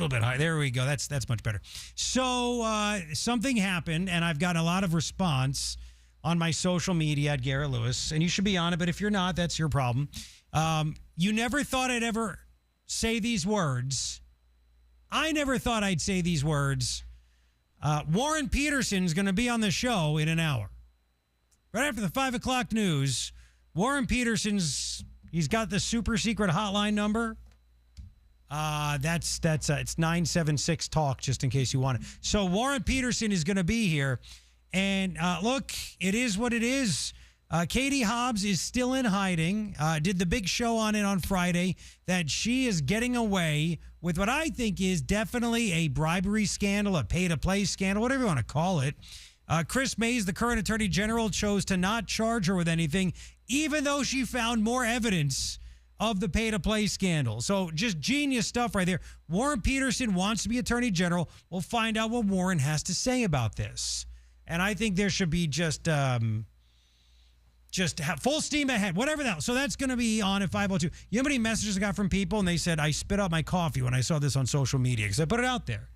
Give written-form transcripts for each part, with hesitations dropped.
little bit high. There we go. That's much better. So something happened, and I've gotten a lot of response on my social media at Garrett Lewis, and you should be on it, but if you're not, that's your problem. You never thought I'd ever say these words. I never thought I'd say these words. Warren Peterson's going to be on the show in an hour. Right after the 5 o'clock news, Warren Peterson's, he's got the super secret hotline number. It's 976-TALK, just in case you want it. So Warren Peterson is going to be here. And look, it is what it is. Katie Hobbs is still in hiding. Did the big show on it on Friday that she is getting away with what I think is definitely a bribery scandal, a pay-to-play scandal, whatever you want to call it. Chris Mays, the current attorney general, chose to not charge her with anything, even though she found more evidence of the pay-to-play scandal. So just genius stuff right there. Warren Peterson wants to be attorney general. We'll find out what Warren has to say about this. And I think there should be just have full steam ahead, whatever that. So that's going to be on at 5:02. You know how many messages I got from people, and they said, I spit out my coffee when I saw this on social media because I put it out there.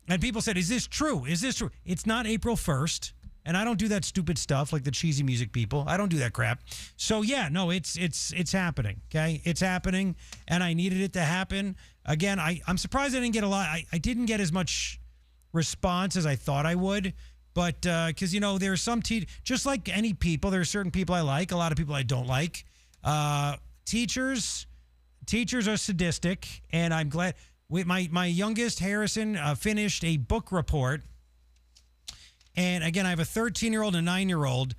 And people said, is this true? Is this true? It's not April 1st, and I don't do that stupid stuff like the cheesy music people. I don't do that crap. So, yeah, no, it's happening, okay? It's happening, and I needed it to happen. Again, I'm surprised I didn't get a lot. I didn't get as much response as I thought I would. But because, there are some just like any people, there are certain people I like, a lot of people I don't like. Teachers are sadistic, and I'm glad. My youngest, Harrison, finished a book report. And again, I have a 13-year-old and a 9-year-old.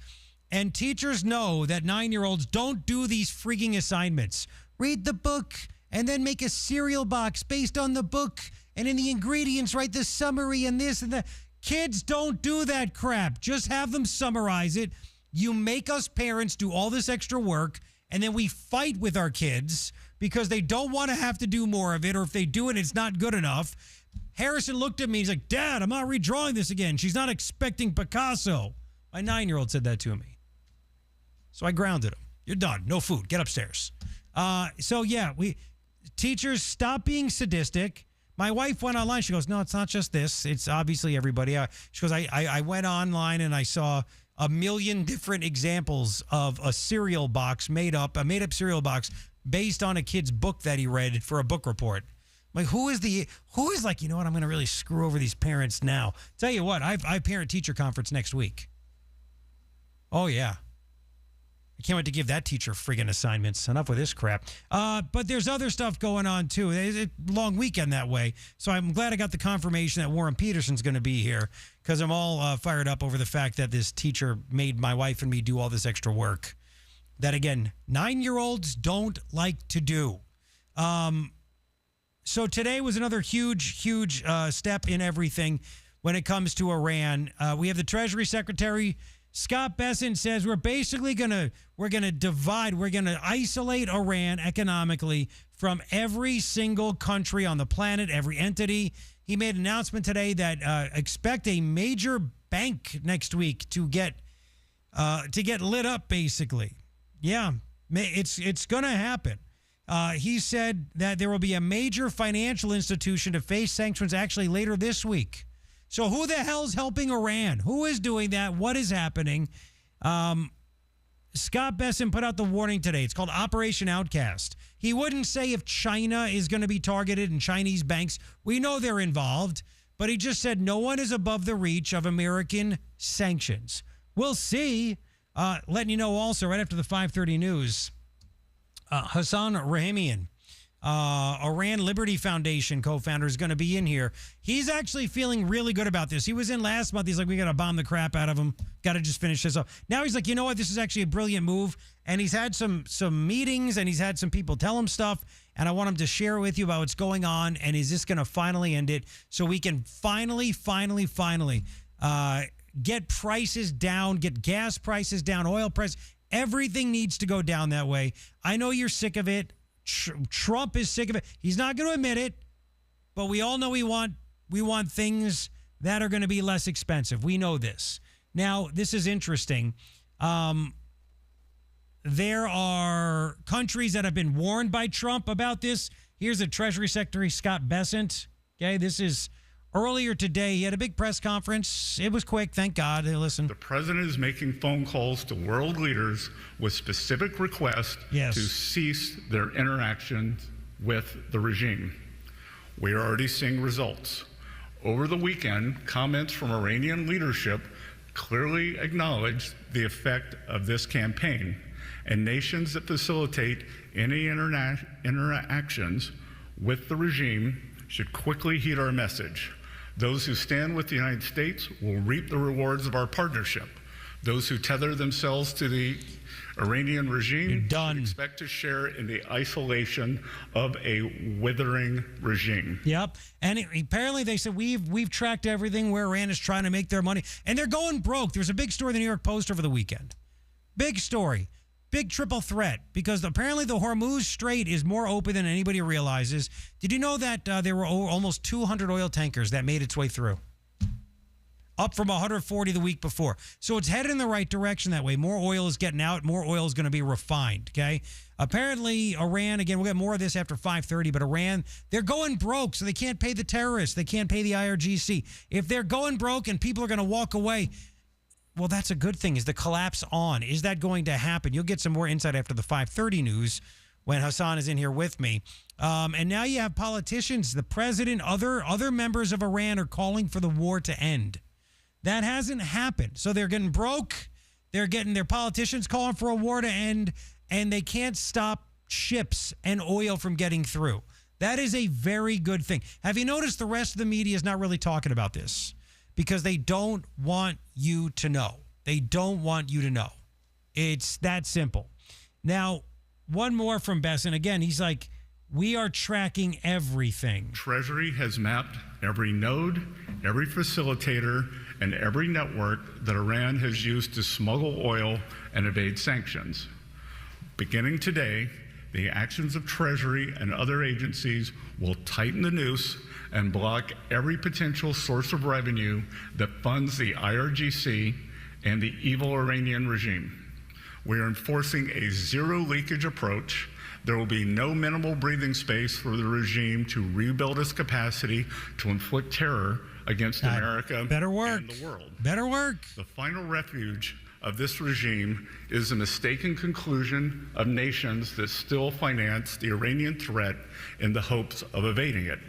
And teachers know that 9-year-olds don't do these freaking assignments. Read the book and then make a cereal box based on the book. And in the ingredients, write the summary and this and that. Kids don't do that crap. Just have them summarize it. You make us parents do all this extra work, and then we fight with our kids because they don't want to have to do more of it, or if they do it, it's not good enough. Harrison looked at me. He's like, Dad, I'm not redrawing this again. She's not expecting Picasso. My 9-year-old said that to me. So I grounded him. You're done. No food. Get upstairs. Teachers, stop being sadistic. My wife went online. She goes, no, it's not just this. It's obviously everybody. She goes, I went online and I saw a million different examples of a cereal box, a made-up cereal box based on a kid's book that he read for a book report. I'm like, who is like, you know what, I'm going to really screw over these parents now. Tell you what, I have parent-teacher conference next week. Oh, yeah. I can't wait to give that teacher friggin' assignments. Enough with this crap. But there's other stuff going on, too. It's a long weekend that way. So I'm glad I got the confirmation that Warren Peterson's going to be here because I'm all fired up over the fact that this teacher made my wife and me do all this extra work that, again, 9-year-olds don't like to do. So today was another huge step in everything when it comes to Iran. We have the Treasury Secretary, Scott Bessent, says we're basically going to isolate Iran economically from every single country on the planet, every entity. He made an announcement today that expect a major bank next week to get lit up, basically. Yeah, it's going to happen. He said that there will be a major financial institution to face sanctions actually later this week. So who the hell's helping Iran? Who is doing that? What is happening? Scott Bessent put out the warning today. It's called Operation Outcast. He wouldn't say if China is going to be targeted and Chinese banks. We know they're involved, but he just said no one is above the reach of American sanctions. We'll see. Letting you know also right after the 5:30 news, Hessam Rahimian, Iran Liberty Foundation co-founder, is going to be in here. He's actually feeling really good about this. He was in last month. He's like, we got to bomb the crap out of him. Got to just finish this up. Now he's like, you know what? This is actually a brilliant move. And he's had some meetings and he's had some people tell him stuff. And I want him to share with you about what's going on. And is this going to finally end it so we can finally get prices down, get gas prices down, oil prices. Everything needs to go down that way. I know you're sick of it. Trump is sick of it. He's not going to admit it, but we all know we want things that are going to be less expensive. We know this. Now, this is interesting. There are countries that have been warned by Trump about this. Here's the Treasury Secretary, Scott Bessent. Okay, this is earlier today. He had a big press conference. It was quick, thank God. Listen. The president is making phone calls to world leaders with specific requests to cease their interactions with the regime. We are already seeing results. Over the weekend, comments from Iranian leadership clearly acknowledged the effect of this campaign, and nations that facilitate any interactions with the regime should quickly heed our message. Those who stand with the United States will reap the rewards of our partnership. Those who tether themselves to the Iranian regime should expect to share in the isolation of a withering regime. Yep. And apparently they said, we've tracked everything where Iran is trying to make their money. And they're going broke. There's a big story in the New York Post over the weekend. Big story. Big triple threat, because apparently the Hormuz Strait is more open than anybody realizes. Did you know that there were almost 200 oil tankers that made its way through? Up from 140 the week before. So it's headed in the right direction that way. More oil is getting out. More oil is going to be refined, okay? Apparently, Iran, again, we'll get more of this after 5:30, but Iran, they're going broke, so they can't pay the terrorists. They can't pay the IRGC. If they're going broke and people are going to walk away, well, that's a good thing. Is the collapse on? Is that going to happen? You'll get some more insight after the 5:30 news when Hassan is in here with me. And now you have politicians, the president, other members of Iran are calling for the war to end. That hasn't happened. So they're getting broke. They're getting their politicians calling for a war to end, and they can't stop ships and oil from getting through. That is a very good thing. Have you noticed the rest of the media is not really talking about this? Because they don't want you to know. They don't want you to know. It's that simple. Now, one more from Bessent. Again, he's like, we are tracking everything. Treasury has mapped every node, every facilitator, and every network that Iran has used to smuggle oil and evade sanctions. Beginning today, the actions of Treasury and other agencies will tighten the noose and block every potential source of revenue that funds the IRGC and the evil Iranian regime. We are enforcing a zero leakage approach. There will be no minimal breathing space for the regime to rebuild its capacity to inflict terror against America and the world. Better work. The final refuge of this regime is the mistaken conclusion of nations that still finance the Iranian threat in the hopes of evading it.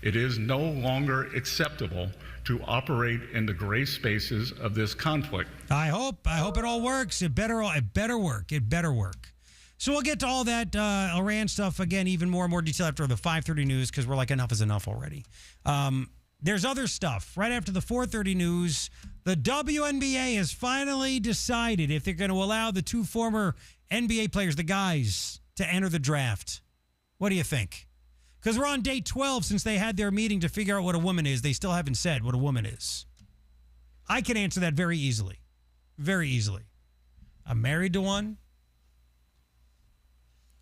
It is no longer acceptable to operate in the gray spaces of this conflict. I hope it all works. It better work. It better work. So we'll get to all that Iran stuff again, even more and more detail after the 5:30 news, because we're like, enough is enough already. There's other stuff. Right after the 4:30 news, the WNBA has finally decided if they're going to allow the two former NBA players, the guys, to enter the draft. What do you think? Because we're on day 12 since they had their meeting to figure out what a woman is. They still haven't said what a woman is. I can answer that very easily. Very easily. I'm married to one.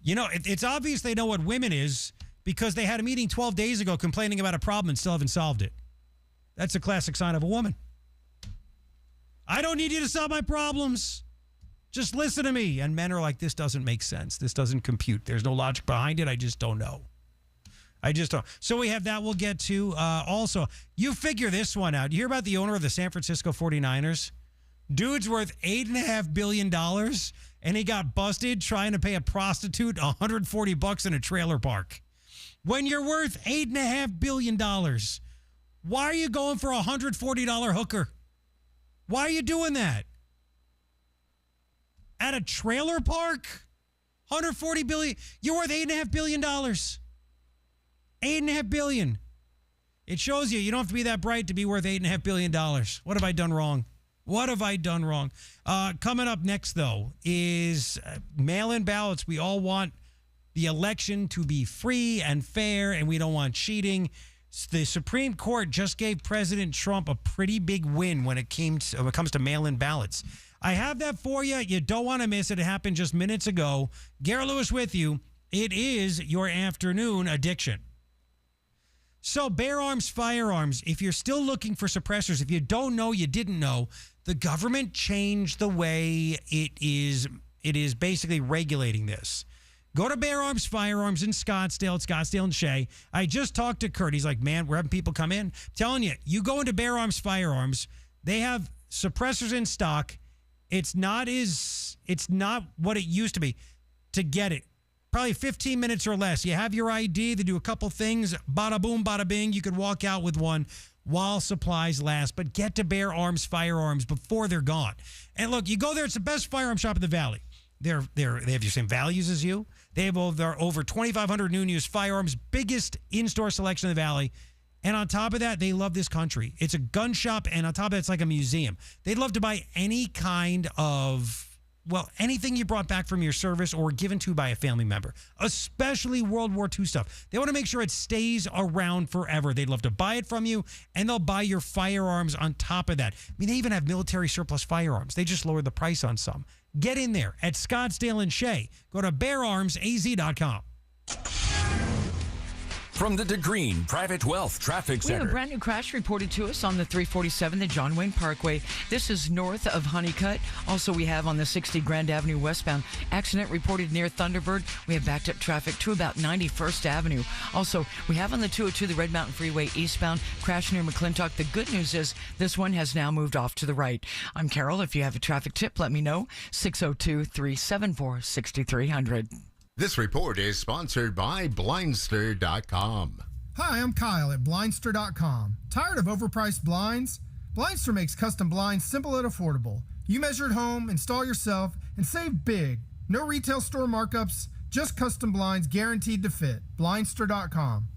You know, it's obvious they know what women is because they had a meeting 12 days ago complaining about a problem and still haven't solved it. That's a classic sign of a woman. I don't need you to solve my problems. Just listen to me. And men are like, this doesn't make sense. This doesn't compute. There's no logic behind it. I just don't know. I just don't. So we have that we'll get to. Also, you figure this one out. You hear about the owner of the San Francisco 49ers? Dude's worth $8.5 billion, and he got busted trying to pay a prostitute $140 in a trailer park. When you're worth $8.5 billion, why are you going for a $140 hooker? Why are you doing that? At a trailer park? $140 billion. You're worth $8.5 billion. $8.5 billion. It shows you don't have to be that bright to be worth $8.5 billion. What have I done wrong? What have I done wrong? Coming up next, though, is mail-in ballots. We all want the election to be free and fair, and we don't want cheating. The Supreme Court just gave President Trump a pretty big win when it comes to mail-in ballots. I have that for you. You don't want to miss it. It happened just minutes ago. Garrett Lewis with you. It is your afternoon addiction. So bear arms, firearms, if you're still looking for suppressors, if you don't know, you didn't know, the government changed the way it is basically regulating this. Go to Bear Arms Firearms in Scottsdale and Shea. I just talked to Kurt. He's like, man, we're having people come in. I'm telling you, you go into Bear Arms Firearms, they have suppressors in stock. It's not what it used to be to get it. Probably 15 minutes or less. You have your ID. They do a couple things. Bada boom, bada bing. You could walk out with one while supplies last. But get to Bear Arms Firearms before they're gone. And look, you go there. It's the best firearm shop in the Valley. They have your same values as you. They have over 2,500 new and used firearms, biggest in-store selection in the Valley. And on top of that, they love this country. It's a gun shop, and on top of that, it's like a museum. They'd love to buy any kind of, anything you brought back from your service or given to by a family member, especially World War II stuff. They want to make sure it stays around forever. They'd love to buy it from you, and they'll buy your firearms on top of that. I mean, they even have military surplus firearms. They just lowered the price on some. Get in there at Scottsdale and Shea. Go to beararmsaz.com. From the DeGreen Private Wealth Traffic Center. We have a brand new crash reported to us on the 347, the John Wayne Parkway. This is north of Honeycutt. Also, we have on the 60 Grand Avenue westbound. Accident reported near Thunderbird. We have backed up traffic to about 91st Avenue. Also, we have on the 202, the Red Mountain Freeway eastbound. Crash near McClintock. The good news is this one has now moved off to the right. I'm Carol. If you have a traffic tip, let me know. 602-374-6300. This report is sponsored by Blindster.com. Hi, I'm Kyle at Blindster.com. Tired of overpriced blinds? Blindster makes custom blinds simple and affordable. You measure at home, install yourself, and save big. No retail store markups, just custom blinds guaranteed to fit. Blindster.com.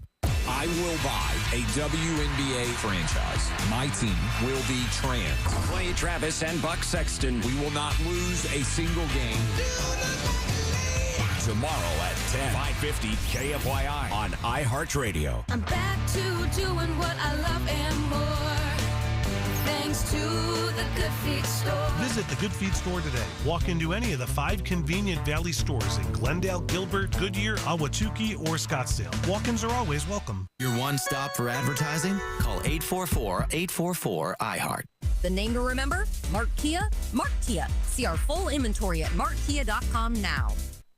I will buy a WNBA franchise. My team will be trans. Clay Travis and Buck Sexton. We will not lose a single game. Tomorrow at 10, 550 KFYI on iHeartRadio. I'm back to doing what I love and more. Thanks to the Good Feet store. Visit the Good Feet store today. Walk into any of the 5 convenient Valley stores in Glendale, Gilbert, Goodyear, Ahwatukee, or Scottsdale. Walk-ins are always welcome. Your one stop for advertising? Call 844-844-iHeart. The name to remember? Mark Kia? Mark Kia. See our full inventory at markkia.com now.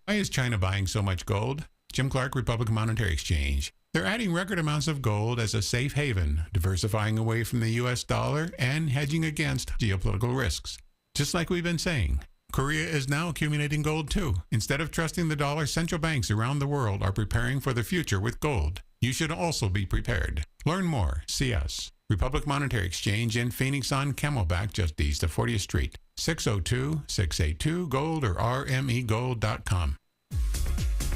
Why is China buying so much gold? Jim Clark, Republican Monetary Exchange. They're adding record amounts of gold as a safe haven, diversifying away from the U.S. dollar and hedging against geopolitical risks. Just like we've been saying, Korea is now accumulating gold too. Instead of trusting the dollar, central banks around the world are preparing for the future with gold. You should also be prepared. Learn more. See us. Republic Monetary Exchange in Phoenix on Camelback, just east of 40th Street. 602-682-GOLD or rmegold.com.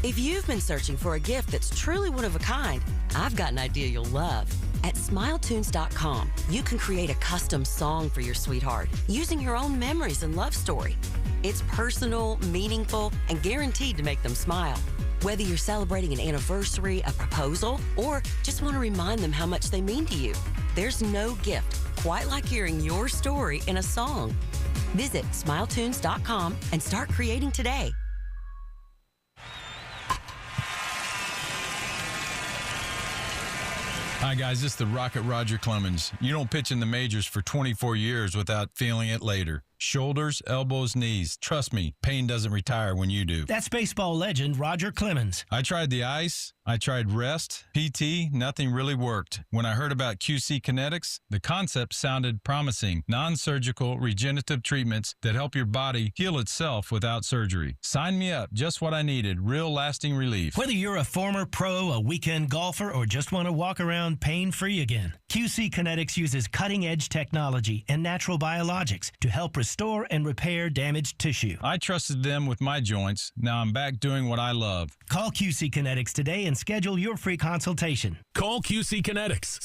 If you've been searching for a gift that's truly one of a kind, I've got an idea you'll love. At SmileTunes.com, you can create a custom song for your sweetheart using your own memories and love story. It's personal, meaningful, and guaranteed to make them smile. Whether you're celebrating an anniversary, a proposal, or just want to remind them how much they mean to you, there's no gift quite like hearing your story in a song. Visit SmileTunes.com and start creating today. Hi, guys. This is the Rocket Roger Clemens. You don't pitch in the majors for 24 years without feeling it later. Shoulders, elbows, knees. Trust me, pain doesn't retire when you do. That's baseball legend Roger Clemens. I tried the ice. I tried rest, PT, nothing really worked. When I heard about QC Kinetics, the concept sounded promising. Non-surgical regenerative treatments that help your body heal itself without surgery. Sign me up. Just what I needed. Real lasting relief. Whether you're a former pro, a weekend golfer, or just want to walk around pain-free again, QC Kinetics uses cutting-edge technology and natural biologics to help restore and repair damaged tissue. I trusted them with my joints. Now I'm back doing what I love. Call QC Kinetics today and schedule your free consultation. Call QC Kinetics,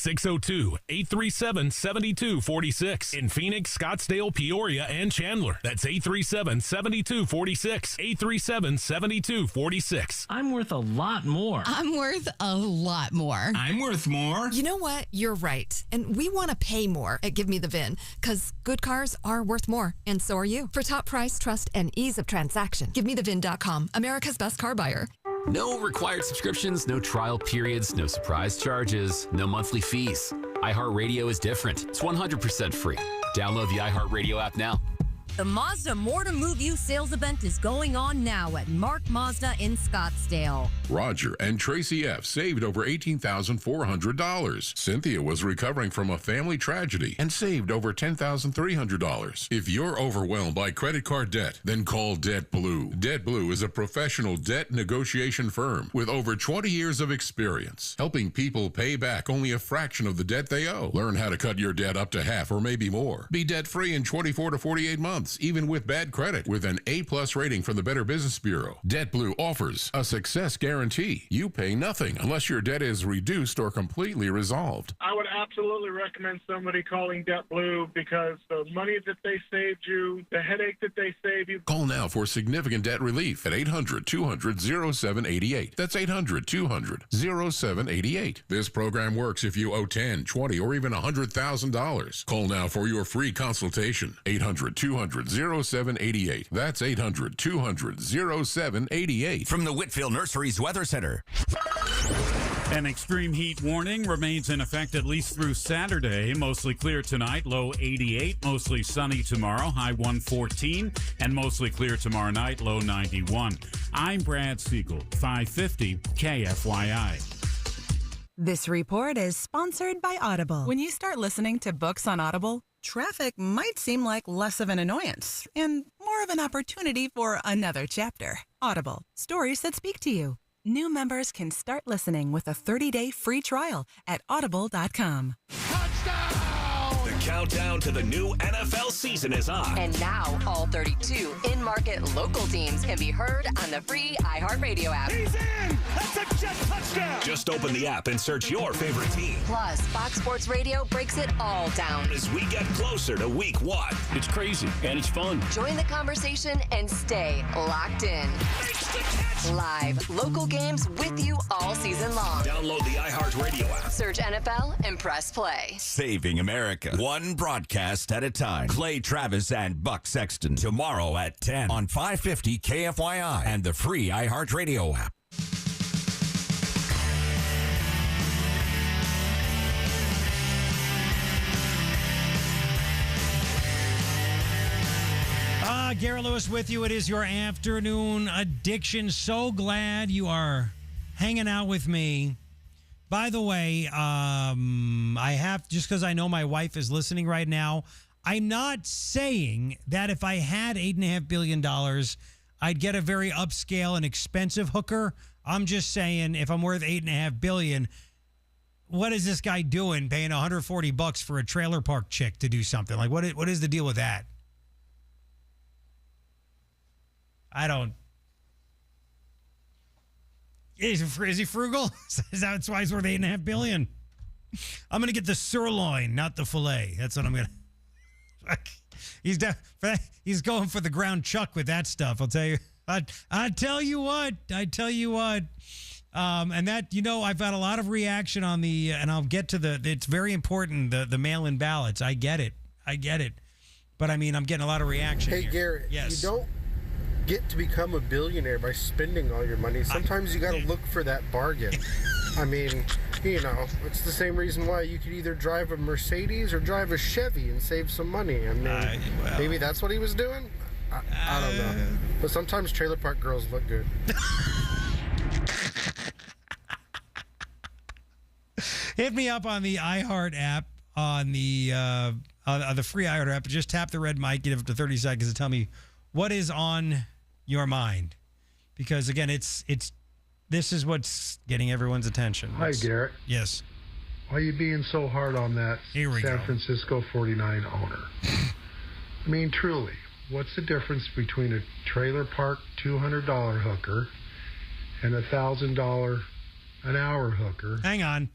602-837-7246. In Phoenix, Scottsdale, Peoria, and Chandler. That's 837-7246. 837-7246. I'm worth a lot more. I'm worth a lot more. I'm worth more. You know what? You're right. And we want to pay more at Give Me the VIN because good cars are worth more. And so are you. For top price, trust, and ease of transaction, GiveMeTheVIN.com, America's best car buyer. No required subscriptions, no trial periods, no surprise charges, no monthly fees. iHeartRadio is different. It's 100% free. Download the iHeartRadio app now. The Mazda More to Move You sales event is going on now at Mark Mazda in Scottsdale. Roger and Tracy F. saved over $18,400. Cynthia was recovering from a family tragedy and saved over $10,300. If you're overwhelmed by credit card debt, then call Debt Blue. Debt Blue is a professional debt negotiation firm with over 20 years of experience, helping people pay back only a fraction of the debt they owe. Learn how to cut your debt up to half or maybe more. Be debt-free in 24 to 48 months, even with bad credit, with an A-plus rating from the Better Business Bureau. Debt Blue offers a success guarantee. You pay nothing unless your debt is reduced or completely resolved. I would absolutely recommend somebody calling Debt Blue because the money that they saved you, the headache that they saved you. Call now for significant debt relief at 800-200-0788. That's 800-200-0788. This program works if you owe $10, $20, or even $100,000. Call now for your free consultation. 800-200-0788. That's 800-200-0788. From the Whitfield Nurseries Weather Center. An extreme heat warning remains in effect at least through Saturday. Mostly clear tonight, low 88. Mostly sunny tomorrow, high 114. And mostly clear tomorrow night, low 91. I'm Brad Siegel, 550 KFYI. This report is sponsored by Audible. When you start listening to books on Audible, traffic might seem like less of an annoyance and more of an opportunity for another chapter. Audible, stories that speak to you. New members can start listening with a 30-day free trial at audible.com. The countdown to the new NFL season is on. And now, all 32 in-market local teams can be heard on the free iHeartRadio app. He's in! That's a jet touchdown! Just open the app and search your favorite team. Plus, Fox Sports Radio breaks it all down. As we get closer to week 1. It's crazy, and it's fun. Join the conversation and stay locked in. Live, local games with you all season long. Download the iHeartRadio app. Search NFL and press play. Saving America, one broadcast at a time. Clay Travis and Buck Sexton tomorrow at 10 on 550 KFYI and the free iHeartRadio app. Garrett Lewis with you. It is your afternoon addiction. So glad you are hanging out with me. By the way, I have, just because I know my wife is listening right now, I'm not saying that if I had $8.5 billion, I'd get a very upscale and expensive hooker. I'm just saying if I'm worth $8.5 billion, what is this guy doing paying $140 for a trailer park chick to do something? Like, what is the deal with that? I don't. Is he frugal? Is that why he's worth $8.5 billion? I'm gonna get the sirloin, not the fillet. That's what I'm gonna. He's going for the ground chuck with that stuff. I'll tell you. I tell you what. And that, I've got a lot of reaction on the, and I'll get to it's very important, the mail-in ballots. I get it. But I mean, I'm getting a lot of reaction. Hey, here. Garrett. Yes. You don't get to become a billionaire by spending all your money. Sometimes you got to look for that bargain. I mean, it's the same reason why you could either drive a Mercedes or drive a Chevy and save some money. I mean, maybe that's what he was doing. I don't know. But sometimes trailer park girls look good. Hit me up on the iHeart app, on the free iHeart app. Just tap the red mic, give it up to 30 seconds to tell me what is on your mind. Because, again, this is what's getting everyone's attention. Hi, Garrett. Yes. Why are you being so hard on that San Francisco 49 owner? I mean, truly, what's the difference between a trailer park $200 hooker and a $1,000 an hour hooker? Hang on.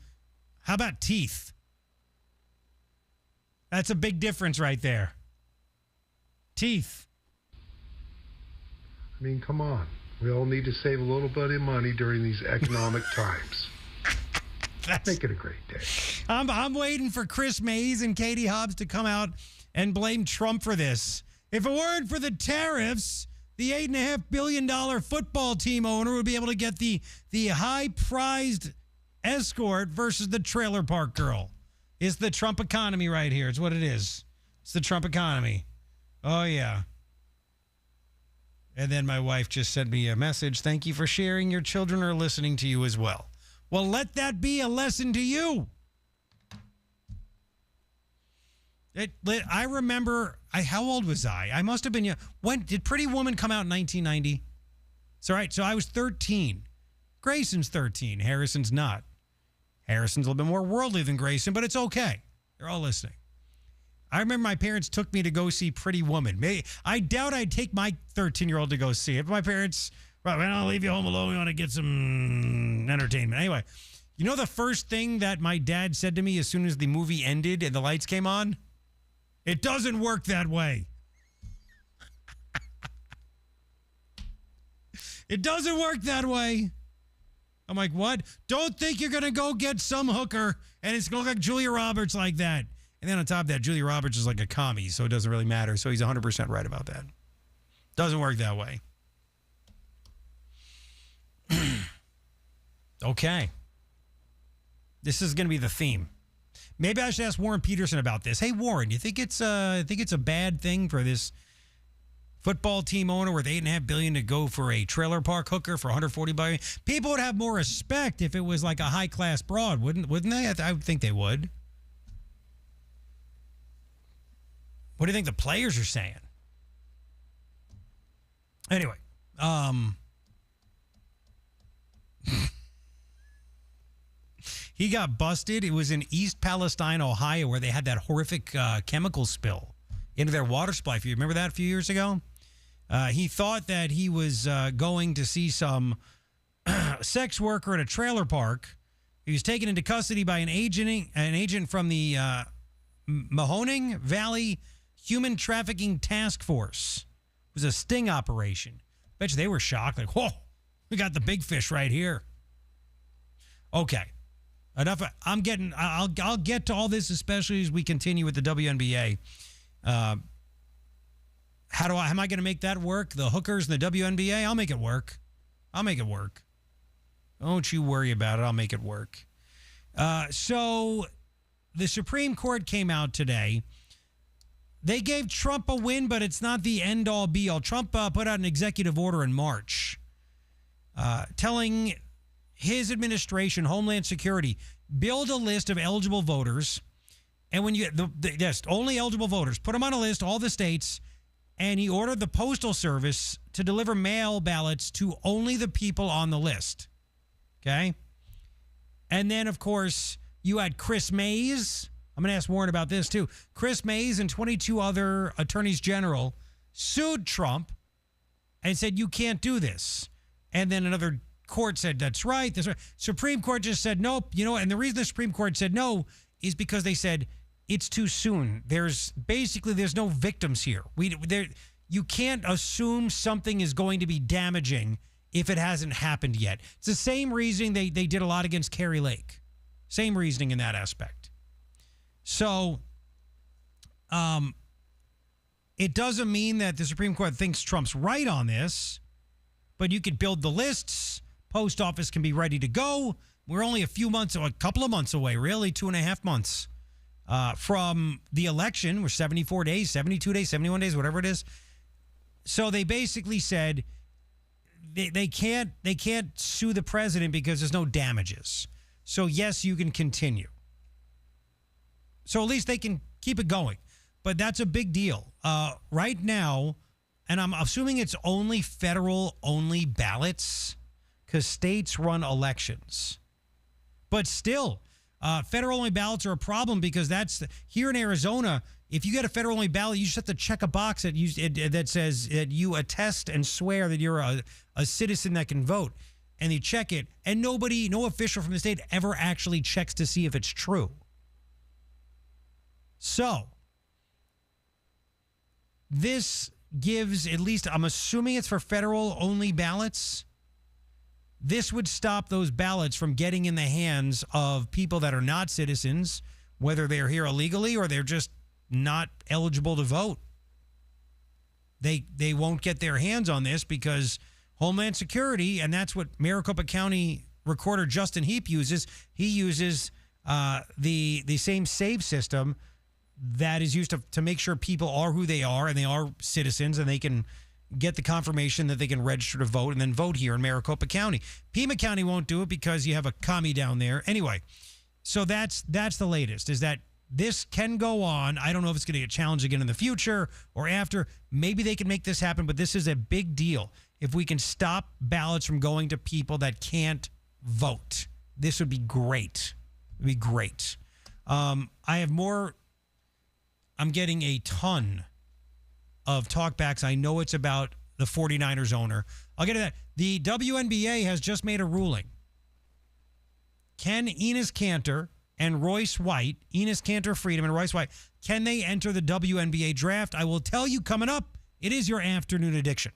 How about teeth? That's a big difference right there. Teeth. I mean, come on. We all need to save a little bit of money during these economic times. Make it a great day. I'm waiting for Chris Mays and Katie Hobbs to come out and blame Trump for this. If it weren't for the tariffs, the $8.5 billion football team owner would be able to get the high-prized escort versus the trailer park girl. It's the Trump economy right here. It's what it is. It's the Trump economy. Oh, yeah. And then my wife just sent me a message. Thank you for sharing. Your children are listening to you as well. Well, let that be a lesson to you. I remember, how old was I? I must have been young. When did Pretty Woman come out in 1990? So, right, so I was 13. Grayson's 13. Harrison's not. Harrison's a little bit more worldly than Grayson, but it's okay. They're all listening. I remember my parents took me to go see Pretty Woman. I doubt I'd take my 13-year-old to go see it. But my parents, right, I'll leave you home alone. We want to get some entertainment. Anyway, you know the first thing that my dad said to me as soon as the movie ended and the lights came on? It doesn't work that way. It doesn't work that way. I'm like, what? Don't think you're going to go get some hooker and it's going to look like Julia Roberts like that. And then on top of that, Julia Roberts is like a commie, so it doesn't really matter. So he's 100% right about that. Doesn't work that way. Okay. This is going to be the theme. Maybe I should ask Warren Peterson about this. Hey, Warren, you think it's a bad thing for this football team owner with $8.5 billion to go for a trailer park hooker for $140 billion? People would have more respect if it was like a high class broad, wouldn't they? I would think they would. What do you think the players are saying? Anyway, he got busted. It was in East Palestine, Ohio, where they had that horrific chemical spill into their water supply. If you remember that a few years ago, he thought that he was going to see some sex worker at a trailer park. He was taken into custody by an agent from the Mahoning Valley Human Trafficking Task Force. It was a sting operation. Bet you they were shocked. Like, whoa, we got the big fish right here. Okay. Enough. I'll get to all this, especially as we continue with the WNBA. Am I going to make that work? The hookers and the WNBA? I'll make it work. Don't you worry about it. I'll make it work. So the Supreme Court came out today. They gave Trump a win, but it's not the end-all, be-all. Trump put out an executive order in March telling his administration, Homeland Security, build a list of eligible voters. And when you, yes, only eligible voters, put them on a list, all the states. And he ordered the Postal Service to deliver mail ballots to only the people on the list. Okay? And then, of course, you had Chris Mays. I'm going to ask Warren about this, too. Chris Mays and 22 other attorneys general sued Trump and said, you can't do this. And then another court said, that's right. That's right. Supreme Court just said, nope. You know, and the reason the Supreme Court said no is because they said it's too soon. There's no victims here. You can't assume something is going to be damaging if it hasn't happened yet. It's the same reasoning they did a lot against Kerry Lake. Same reasoning in that aspect. So, it doesn't mean that the Supreme Court thinks Trump's right on this, but you could build the lists. Post office can be ready to go. We're only a couple of months away, really, 2.5 months from the election. We're 74 days, 72 days, 71 days, whatever it is. So they basically said they can't sue the president because there's no damages. So yes, you can continue. So at least they can keep it going. But that's a big deal. Right now, and I'm assuming it's only federal-only ballots because states run elections. But still, federal-only ballots are a problem because here in Arizona, if you get a federal-only ballot, you just have to check a box that says that you attest and swear that you're a citizen that can vote. And you check it, and no official from the state ever actually checks to see if it's true. So, this gives, at least, I'm assuming it's for federal-only ballots. This would stop those ballots from getting in the hands of people that are not citizens, whether they're here illegally or they're just not eligible to vote. They won't get their hands on this because Homeland Security, and that's what Maricopa County Recorder Justin Heap uses. He uses the same save system that is used to make sure people are who they are and they are citizens and they can get the confirmation that they can register to vote and then vote here in Maricopa County. Pima County won't do it because you have a commie down there. Anyway, so that's the latest, is that this can go on. I don't know if it's going to get challenged again in the future or after. Maybe they can make this happen, but this is a big deal. If we can stop ballots from going to people that can't vote, this would be great. It would be great. I have more. I'm getting a ton of talkbacks. I know it's about the 49ers owner. I'll get to that. The WNBA has just made a ruling. Can Enes Kanter and Royce White, Enes Kanter Freedom and Royce White, can they enter the WNBA draft? I will tell you coming up. It is your afternoon addiction.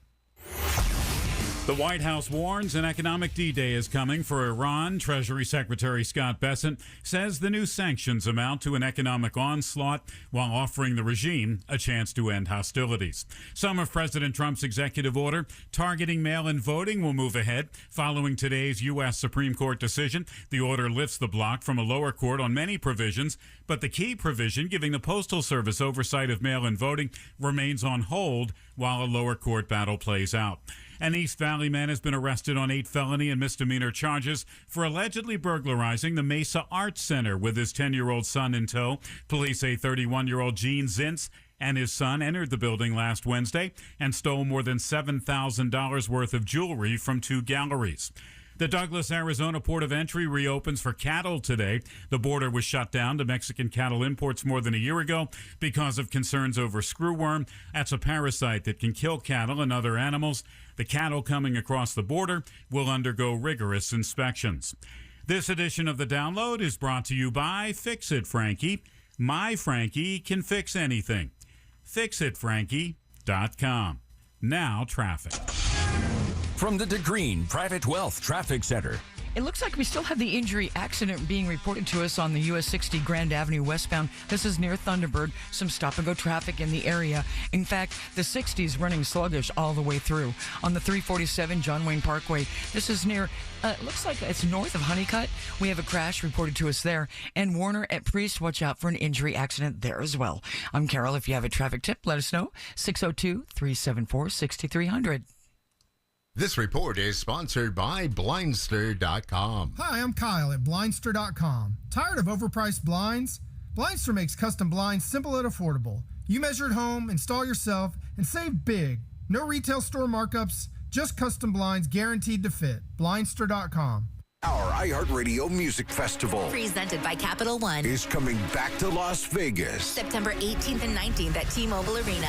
The White House warns an economic D-Day is coming for Iran. Treasury Secretary Scott Bessent says the new sanctions amount to an economic onslaught while offering the regime a chance to end hostilities. Some of President Trump's executive order targeting mail-in voting will move ahead following today's U.S. Supreme Court decision. The order lifts the block from a lower court on many provisions, but the key provision giving the Postal Service oversight of mail-in voting remains on hold while a lower court battle plays out. An East Valley man has been arrested on 8 felony and misdemeanor charges for allegedly burglarizing the Mesa Arts Center with his 10-year-old son in tow. Police say 31-year-old Gene Zintz and his son entered the building last Wednesday and stole more than $7,000 worth of jewelry from 2 galleries. The Douglas, Arizona port of entry reopens for cattle today. The border was shut down to Mexican cattle imports more than a year ago because of concerns over screwworm. That's a parasite that can kill cattle and other animals. The cattle coming across the border will undergo rigorous inspections. This edition of The Download is brought to you by Fix It Frankie. My Frankie can fix anything. FixItFrankie.com. Now traffic. From the DeGreen Private Wealth Traffic Center. It looks like we still have the injury accident being reported to us on the US 60 Grand Avenue westbound. This is near Thunderbird. Some stop-and-go traffic in the area. In fact, the 60 is running sluggish all the way through. On the 347 John Wayne Parkway, this is near, looks like it's north of Honeycutt. We have a crash reported to us there. And Warner at Priest, watch out for an injury accident there as well. I'm Carol. If you have a traffic tip, let us know. 602-374-6300. This report is sponsored by Blindster.com. Hi, I'm Kyle at Blindster.com. Tired of overpriced blinds? Blindster makes custom blinds simple and affordable. You measure at home, install yourself, and save big. No retail store markups, just custom blinds guaranteed to fit. Blindster.com. Our iHeartRadio Music Festival, presented by Capital One, is coming back to Las Vegas. September 18th and 19th at T-Mobile Arena.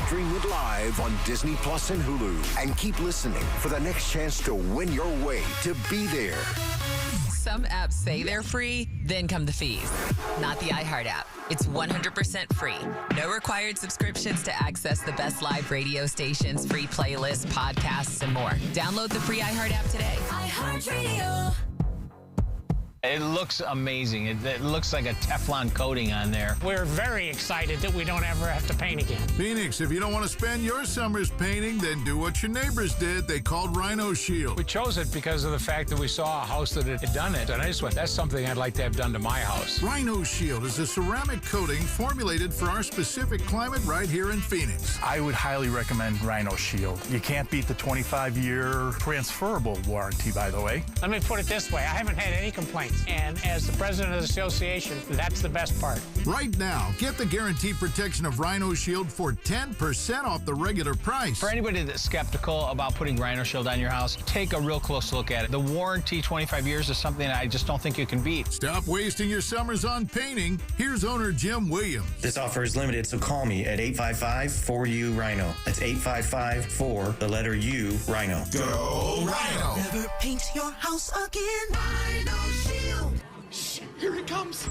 Stream it live on Disney Plus and Hulu. And keep listening for the next chance to win your way to be there. Some apps say they're free, then come the fees. Not the iHeart app. It's 100% free. No required subscriptions to access the best live radio stations, free playlists, podcasts, and more. Download the free iHeart app today. iHeartRadio. It looks amazing. It looks like a Teflon coating on there. We're very excited that we don't ever have to paint again. Phoenix, if you don't want to spend your summers painting, then do what your neighbors did. They called Rhino Shield. We chose it because of the fact that we saw a house that had done it, and I just went, that's something I'd like to have done to my house. Rhino Shield is a ceramic coating formulated for our specific climate right here in Phoenix. I would highly recommend Rhino Shield. You can't beat the 25-year transferable warranty, by the way. Let me put it this way. I haven't had any complaints. And as the president of the association, that's the best part. Right now, get the guaranteed protection of Rhino Shield for 10% off the regular price. For anybody that's skeptical about putting Rhino Shield on your house, take a real close look at it. The warranty, 25 years, is something I just don't think you can beat. Stop wasting your summers on painting. Here's owner Jim Williams. This offer is limited, so call me at 855-4U-RHINO. That's 855-4, the letter U, Rhino. Go Rhino! Never paint your house again. Rhino Shield. Shh, here it comes.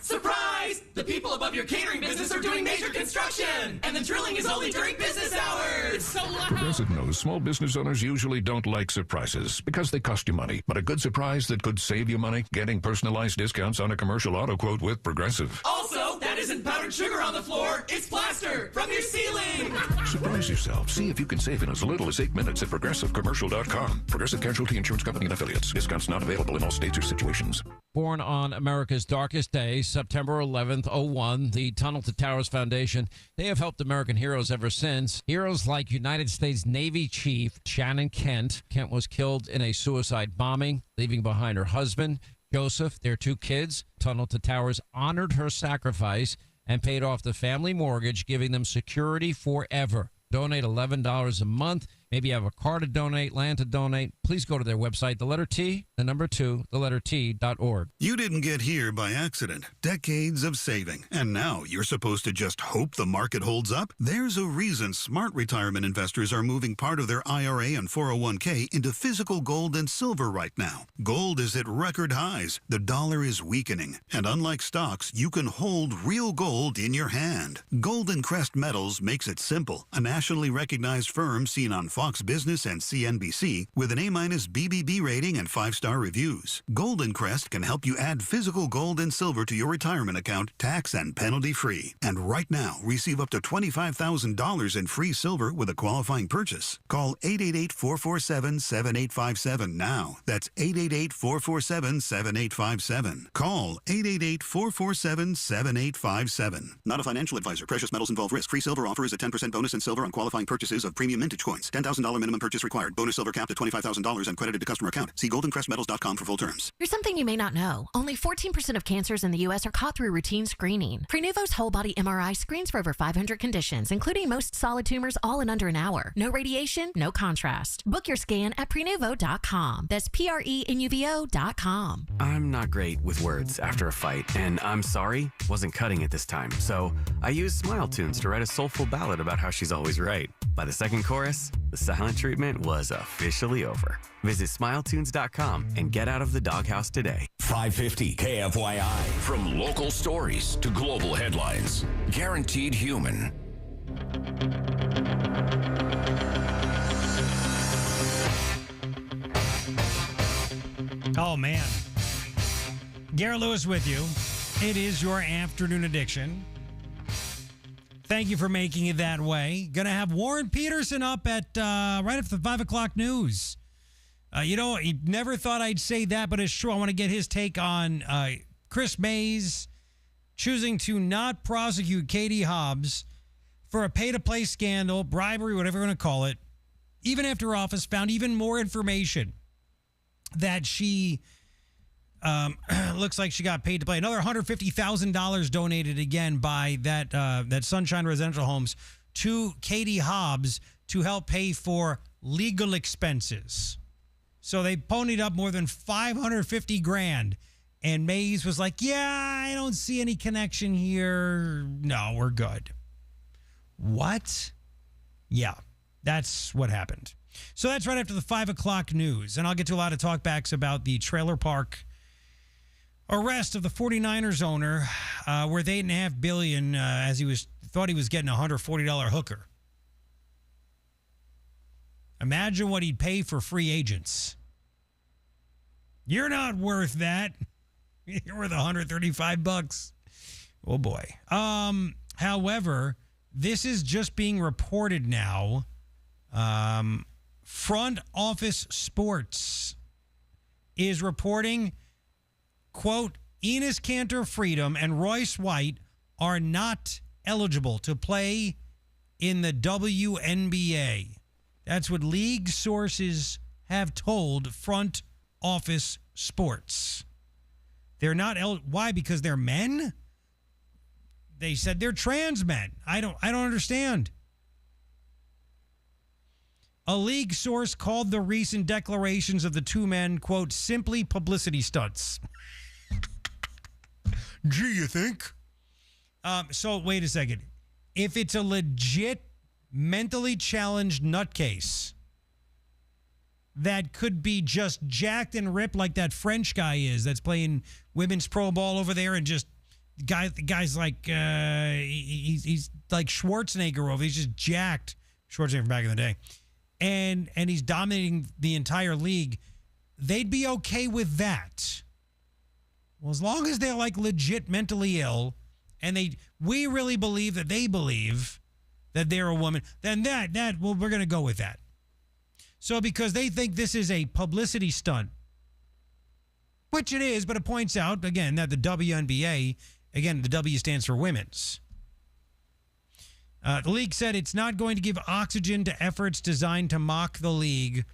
Surprise! The people above your catering business are doing major construction, and the drilling is only during business hours. It's so loud. Bessent knows small business owners usually don't like surprises because they cost you money. But a good surprise that could save you money, getting personalized discounts on a commercial auto quote with Progressive. Also, that is isn't powdered sugar on the floor, it's plaster from your ceiling. Surprise yourself. See if you can save in as little as 8 minutes at progressivecommercial.com. Progressive Casualty Insurance Company and Affiliates. Discounts not available in all states or situations. Born on America's darkest day, September 11th, 01, the Tunnel to Towers Foundation, they have helped American heroes ever since. Heroes like United States Navy Chief Shannon Kent. Kent was killed in a suicide bombing, leaving behind her husband, Joseph, their 2 kids. Tunnel to Towers honored her sacrifice and paid off the family mortgage, giving them security forever. Donate $11 a month. Maybe you have a car to donate, land to donate. Please go to their website, the letter T, the number 2, the letter T.org. You didn't get here by accident. Decades of saving. And now you're supposed to just hope the market holds up? There's a reason smart retirement investors are moving part of their IRA and 401k into physical gold and silver right now. Gold is at record highs. The dollar is weakening. And unlike stocks, you can hold real gold in your hand. Golden Crest Metals makes it simple. A nationally recognized firm seen on Fox Business and CNBC with an A- BBB rating and 5-star reviews. Golden Crest can help you add physical gold and silver to your retirement account, tax and penalty free. And right now, receive up to $25,000 in free silver with a qualifying purchase. Call 888-447-7857 now. That's 888-447-7857. Call 888-447-7857. Not a financial advisor. Precious metals involve risk. Free silver offer is a 10% bonus in silver on qualifying purchases of premium mintage coins. $10,000 minimum purchase required. Bonus silver capped at $25,000 and credited to customer account. See goldencrestmetals.com for full terms. Here's something you may not know. Only 14% of cancers in the U.S. are caught through routine screening. Prenuvo's whole body MRI screens for over 500 conditions, including most solid tumors, all in under an hour. No radiation, no contrast. Book your scan at Prenuvo.com. That's Prenuvo.com. I'm not great with words after a fight, and I'm sorry wasn't cutting it this time. So I used Smile Tunes to write a soulful ballad about how she's always right. By the second chorus, the silent treatment was officially over. Visit SmileTunes.com and get out of the doghouse today. 550 KFYI. From local stories to global headlines. Guaranteed human. Oh, man. Garrett Lewis with you. It is your afternoon addiction. Thank you for making it that way. Going to have Warren Peterson up at right after the 5 o'clock news. You never thought I'd say that, but it's true. I want to get his take on Chris Mays choosing to not prosecute Katie Hobbs for a pay-to-play scandal, bribery, whatever you want to call it, even after office found even more information that she looks like she got paid to play. Another $150,000 donated again by that Sunshine Residential Homes to Katie Hobbs to help pay for legal expenses. So they ponied up more than $550,000, and Mays was like, "Yeah, I don't see any connection here. No, we're good." What? Yeah, that's what happened. So that's right after the 5 o'clock news, and I'll get to a lot of talkbacks about the trailer park arrest of the 49ers owner, worth $8.5 billion, as he thought he was getting a $140 hooker. Imagine what he'd pay for free agents. You're not worth that. You're worth $135. Oh boy. However, this is just being reported now. Front Office Sports is reporting, quote, Enes Kanter Freedom and Royce White are not eligible to play in the WNBA. That's what league sources have told Front Office Sports. They're not why? Because they're men? They said they're trans men. I don't understand. A league source called the recent declarations of the two men, quote, simply publicity stunts. Gee, you think? So wait a second. If it's a legit mentally challenged nutcase that could be just jacked and ripped like that French guy is that's playing women's pro ball over there, and just the guy's like he's like Schwarzenegger over. He's just jacked. Schwarzenegger from back in the day. And he's dominating the entire league. They'd be okay with that. Well, as long as they're like legit mentally ill and we really believe that they believe that they're a woman, then well, we're going to go with that. So because they think this is a publicity stunt, which it is, but it points out, again, that the WNBA, again, the W stands for women's. The league said it's not going to give oxygen to efforts designed to mock the league.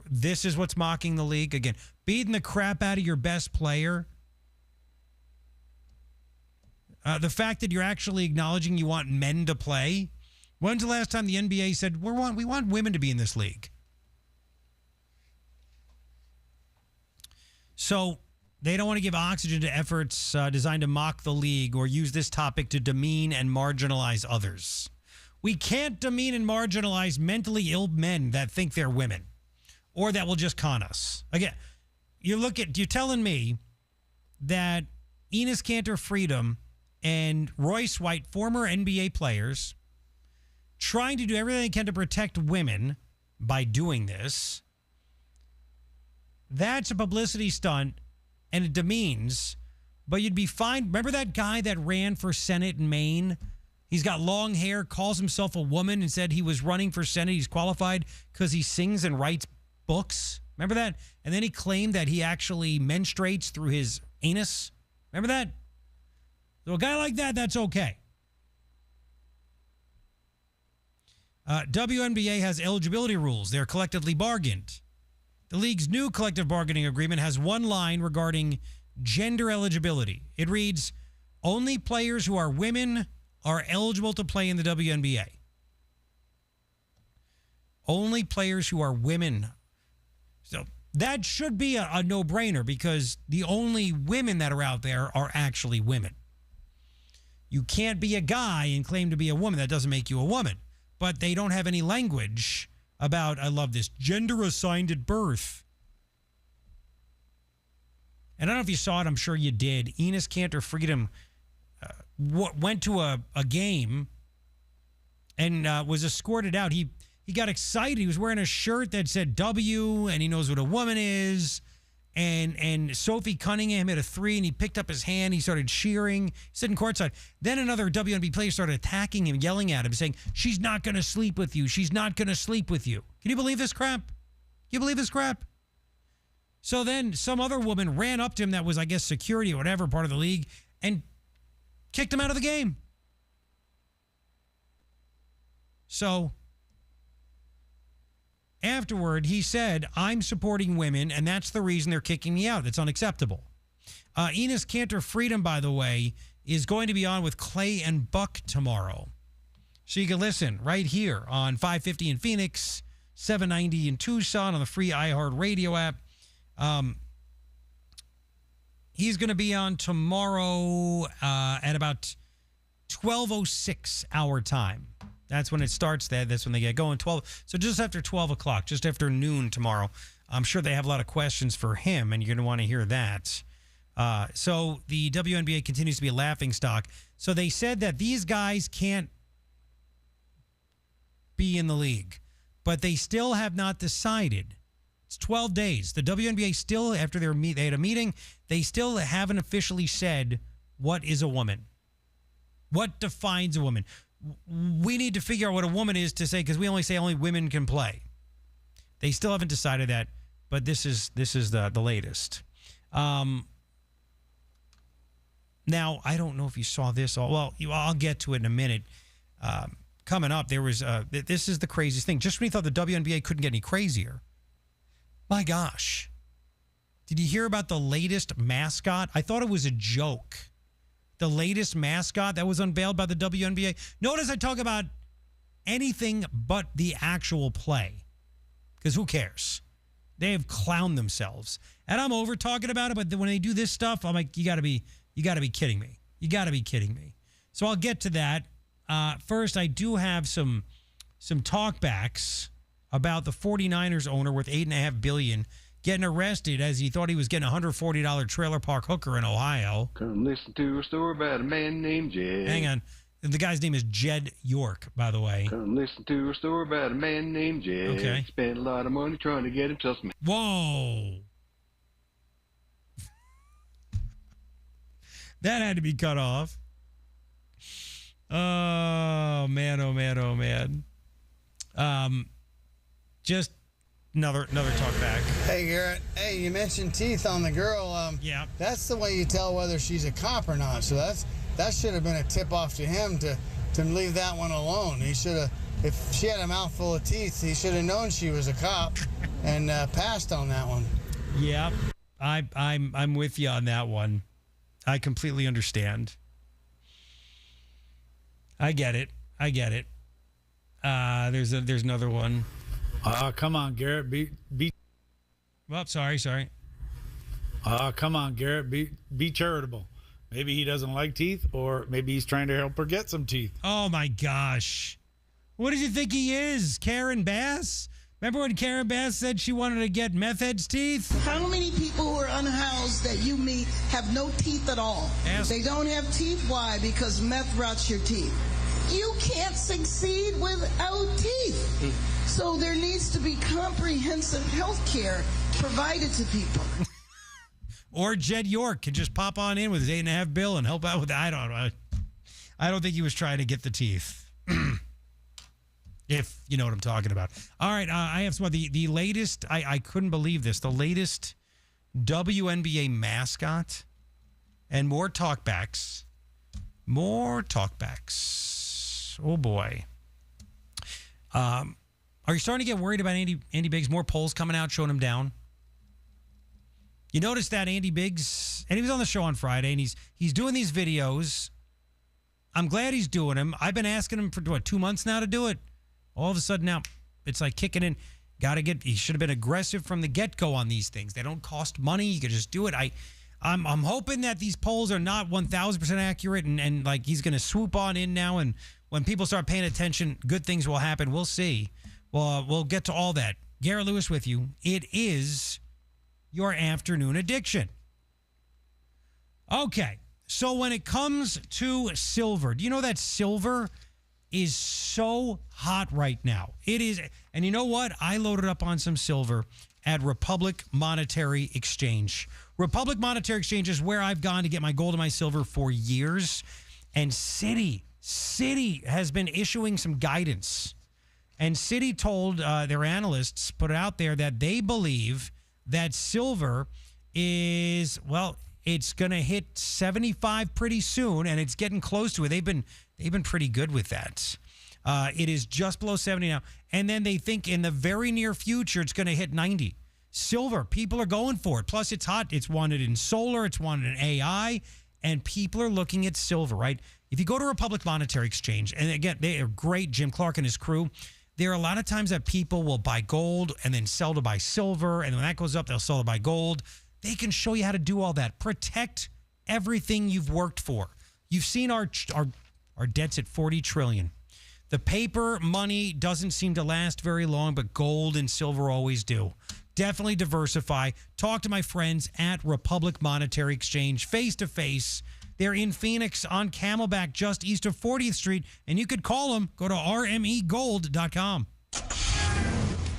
This is what's mocking the league. Again, beating the crap out of your best player. The fact that you're actually acknowledging you want men to play. When's the last time the NBA said, we want women to be in this league? So they don't want to give oxygen to efforts designed to mock the league or use this topic to demean and marginalize others. We can't demean and marginalize mentally ill men that think they're women or that will just con us. Again, you're telling me that Enes Kanter Freedom and Royce White, former NBA players, trying to do everything they can to protect women by doing this, that's a publicity stunt and it demeans, but you'd be fine. Remember that guy that ran for Senate in Maine? He's got long hair, calls himself a woman, and said he was running for Senate. He's qualified because he sings and writes books. Remember that? And then he claimed that he actually menstruates through his anus. Remember that? So a guy like that, that's okay. WNBA has eligibility rules. They're collectively bargained. The league's new collective bargaining agreement has one line regarding gender eligibility. It reads, only players who are women are eligible to play in the WNBA. Only players who are women. So that should be a no-brainer because the only women that are out there are actually women. You can't be a guy and claim to be a woman. That doesn't make you a woman. But they don't have any language about, I love this, gender assigned at birth. And I don't know if you saw it. I'm sure you did. Enes Kanter Freedom went to a game and was escorted out. He got excited. He was wearing a shirt that said W, and he knows what a woman is. And Sophie Cunningham hit a three, and he picked up his hand. He started cheering, sitting courtside. Then another WNBA player started attacking him, yelling at him, saying, she's not going to sleep with you. She's not going to sleep with you. Can you believe this crap? Can you believe this crap? So then some other woman ran up to him that was, I guess, security or whatever, part of the league, and kicked him out of the game. So afterward, he said, I'm supporting women, and that's the reason they're kicking me out. It's unacceptable. Enes Kanter Freedom, by the way, is going to be on with Clay and Buck tomorrow. So you can listen right here on 550 in Phoenix, 790 in Tucson on the free iHeartRadio app. He's going to be on tomorrow at about 12:06 our time. That's when it starts. That's when they get going. 12. So just after 12 o'clock, just after noon tomorrow. I'm sure they have a lot of questions for him, and you're going to want to hear that. So the WNBA continues to be a laughingstock. So they said that these guys can't be in the league, but they still have not decided. It's 12 days. The WNBA still, after they had a meeting, they still haven't officially said what is a woman. What defines a woman? We need to figure out what a woman is to say, because we only say only women can play. They still haven't decided that, but this is the latest. Now, I don't know if you saw this. I'll get to it in a minute. Coming up, there was this is the craziest thing. Just when you thought the WNBA couldn't get any crazier, my gosh, did you hear about the latest mascot? I thought it was a joke. The latest mascot that was unveiled by the WNBA. Notice I talk about anything but the actual play, because who cares? They have clowned themselves, and I'm over talking about it. But when they do this stuff, I'm like, you got to be kidding me. You got to be kidding me. So I'll get to that. First, I do have some talkbacks about the 49ers owner worth $8.5 billion getting arrested as he thought he was getting a $140 trailer park hooker in Ohio. Come listen to a story about a man named Jed. Hang on. The guy's name is Jed York, by the way. Come listen to a story about a man named Jed. Okay. Spent a lot of money trying to get himself some... Whoa. That had to be cut off. Oh, man, oh, man, oh, man. Just another talk back. Hey, Garrett. Hey, you mentioned teeth on the girl. Yeah. That's the way you tell whether she's a cop or not. So that should have been a tip-off to him to leave that one alone. He should have, if she had a mouthful of teeth, he should have known she was a cop and passed on that one. Yeah, I'm with you on that one. I completely understand. I get it. There's another one. Come on, Garrett. Be. Well, sorry. Come on, Garrett. Be charitable. Maybe he doesn't like teeth, or maybe he's trying to help her get some teeth. Oh my gosh, what does you think he is, Karen Bass? Remember when Karen Bass said she wanted to get meth head's teeth? How many people who are unhoused that you meet have no teeth at all? They don't have teeth. Why? Because meth rots your teeth. You can't succeed without teeth. So there needs to be comprehensive health care provided to people. Or Jed York can just pop on in with his 8.5 bill and help out with I don't think he was trying to get the teeth. If you know what I'm talking about. All right, I have some the latest. I couldn't believe this. The latest WNBA mascot and more talkbacks. Oh boy. Are you starting to get worried about Andy Biggs? More polls coming out showing him down. You notice that Andy Biggs, and he was on the show on Friday, and he's doing these videos. I'm glad he's doing them. I've been asking him for 2 months now to do it. All of a sudden now, it's like kicking in. He should have been aggressive from the get-go on these things. They don't cost money. You could just do it. I'm hoping that these polls are not 1,000% accurate, and like he's going to swoop on in now, and when people start paying attention, good things will happen. We'll see. We'll get to all that. Garrett Lewis with you. It is your afternoon addiction. Okay, so when it comes to silver, do you know that silver is so hot right now? It is, and you know what? I loaded up on some silver at Republic Monetary Exchange. Republic Monetary Exchange is where I've gone to get my gold and my silver for years, and Citi has been issuing some guidance, and Citi told their analysts, put it out there, that they believe that silver is, well, it's going to hit 75 pretty soon, and it's getting close to it. They've been pretty good with that. It is just below 70 now, and then they think in the very near future it's going to hit 90. Silver, people are going for it. Plus, it's hot. It's wanted in solar. It's wanted in AI, and people are looking at silver, right? If you go to Republic Monetary Exchange, and again, they are great, Jim Clark and his crew. There are a lot of times that people will buy gold and then sell to buy silver, and when that goes up, they'll sell to buy gold. They can show you how to do all that. Protect everything you've worked for. You've seen our debts at $40 trillion. The paper money doesn't seem to last very long, but gold and silver always do. Definitely diversify. Talk to my friends at Republic Monetary Exchange face-to-face. They're in Phoenix on Camelback, just east of 40th Street, and you could call them. Go to rmegold.com.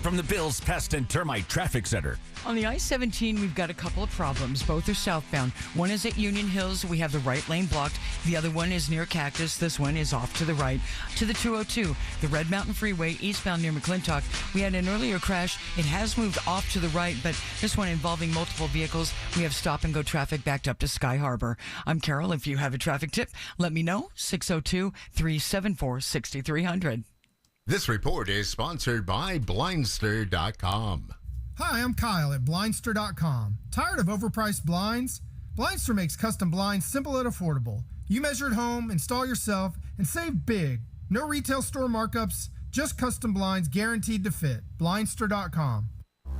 From the Bills Pest and Termite Traffic Center. On the I-17, we've got a couple of problems. Both are southbound. One is at Union Hills. We have the right lane blocked. The other one is near Cactus. This one is off to the right. To the 202, the Red Mountain Freeway, eastbound near McClintock. We had an earlier crash. It has moved off to the right, but this one involving multiple vehicles. We have stop-and-go traffic backed up to Sky Harbor. I'm Carol. If you have a traffic tip, let me know. 602-374-6300. This report is sponsored by Blindster.com. Hi, I'm Kyle at Blindster.com. Tired of overpriced blinds? Blindster makes custom blinds simple and affordable. You measure at home, install yourself, and save big. No retail store markups, just custom blinds guaranteed to fit. Blindster.com.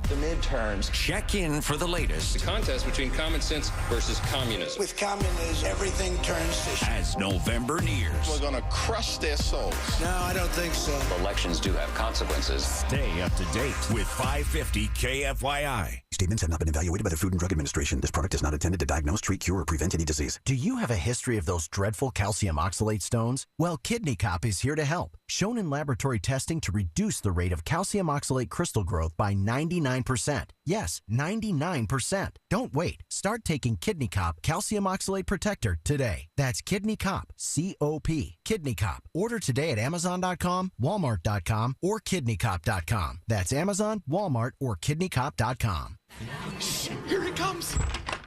The midterms. Check in for the latest. The contest between common sense versus communism. With communism, everything turns to shit. As November nears. We're going to crush their souls. No, I don't think so. Elections do have consequences. Stay up to date with 550 KFYI. Statements have not been evaluated by the Food and Drug Administration. This product is not intended to diagnose, treat, cure, or prevent any disease. Do you have a history of those dreadful calcium oxalate stones? Well, Kidney Cop is here to help. shown in laboratory testing to reduce the rate of calcium oxalate crystal growth by 99%. Yes, 99%. Don't wait. Start taking Kidney Cop Calcium Oxalate Protector today. That's Kidney Cop, C-O-P, Kidney Cop. Order today at Amazon.com, Walmart.com, or KidneyCop.com. That's Amazon, Walmart, or KidneyCop.com. Shh, here it comes.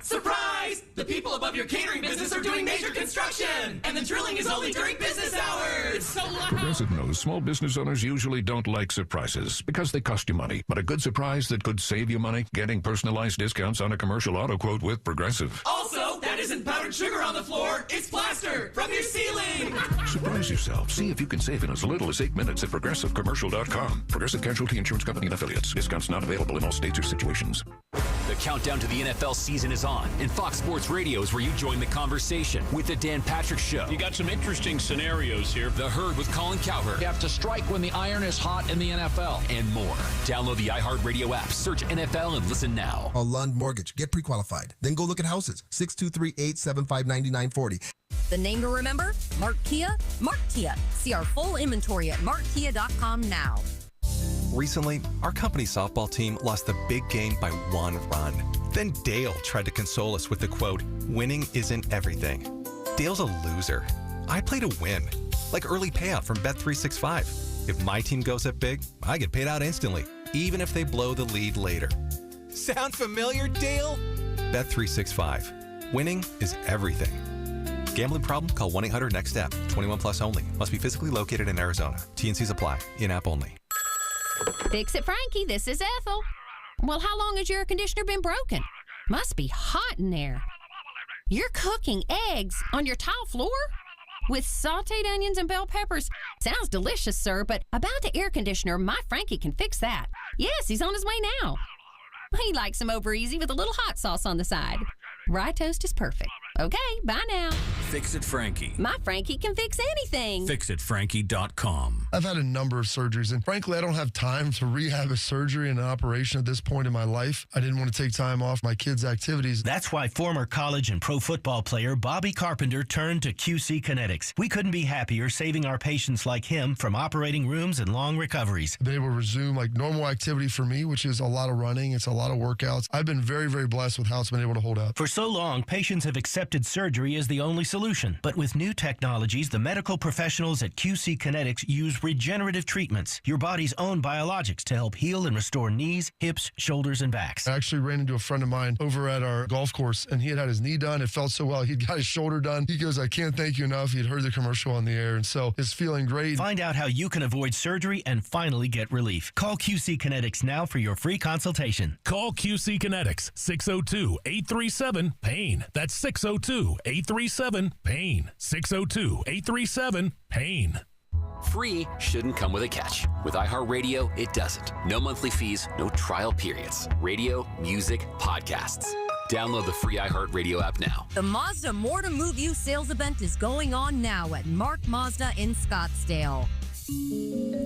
Surprise! The people above your catering business are doing major construction, and the drilling is only during business hours. It's so loud. Progressive knows small business owners usually don't like surprises because they cost you money. But a good surprise that could save you money? Getting personalized discounts on a commercial auto quote with Progressive. Also, that isn't powdered sugar on the floor. It's plaster from your ceiling. Surprise yourself. See if you can save in as little as 8 minutes at ProgressiveCommercial.com. Progressive Casualty Insurance Company and Affiliates. Discounts not available in all states or situations. The countdown to the NFL season is on, and Fox Sports Radio is where you join the conversation with the Dan Patrick Show. You got some interesting scenarios here. The Herd with Colin Cowherd. You have to strike when the iron is hot in the NFL. And more. Download the iHeartRadio app, search NFL, and listen now. On Lund Mortgage, get pre-qualified. Then go look at houses. 623-875-9940. The name to remember? Mark Kia. Mark Kia. See our full inventory at markkia.com now. Recently, our company softball team lost the big game by 1 run. Then Dale tried to console us with the quote, "Winning isn't everything." Dale's a loser. I play to win, like early payout from Bet365. If my team goes up big, I get paid out instantly, even if they blow the lead later. Sound familiar, Dale? Bet365. Winning is everything. Gambling problem? Call 1-800-NEXT-STEP. 21 plus only. Must be physically located in Arizona. T&Cs apply. In-app only. Fix It Frankie, this is Ethel. Well, how long has your air conditioner been broken? Must be hot in there. You're cooking eggs on your tile floor? With sauteed onions and bell peppers. Sounds delicious, sir, but about the air conditioner, my Frankie can fix that. Yes, he's on his way now. He likes them over easy with a little hot sauce on the side. Rye toast is perfect. Okay, bye now. Fix It Frankie. My Frankie can fix anything. FixItFrankie.com. I've had a number of surgeries, and frankly, I don't have time to rehab a surgery and an operation at this point in my life. I didn't want to take time off my kids' activities. That's why former college and pro football player Bobby Carpenter turned to QC Kinetics. We couldn't be happier saving our patients like him from operating rooms and long recoveries. I've been able to resume like normal activity for me, which is a lot of running. It's a lot of workouts. I've been very, very blessed with how it's been able to hold up. For so long, patients have accepted surgery as the only solution. But with new technologies, the medical professionals at QC Kinetics use regenerative treatments, your body's own biologics, to help heal and restore knees, hips, shoulders, and backs. I actually ran into a friend of mine over at our golf course, and he had his knee done. It felt so well. He'd got his shoulder done. He goes, "I can't thank you enough." He'd heard the commercial on the air, and so it's feeling great. Find out how you can avoid surgery and finally get relief. Call QC Kinetics now for your free consultation. Call QC Kinetics, 602-837-PAIN. That's 602-837-PAIN. 602-837-PAIN. Free shouldn't come with a catch. With iHeartRadio, it doesn't. No monthly fees, no trial periods. Radio, music, podcasts. Download the free iHeartRadio app now. The Mazda More to Move You sales event is going on now at Mark Mazda in Scottsdale.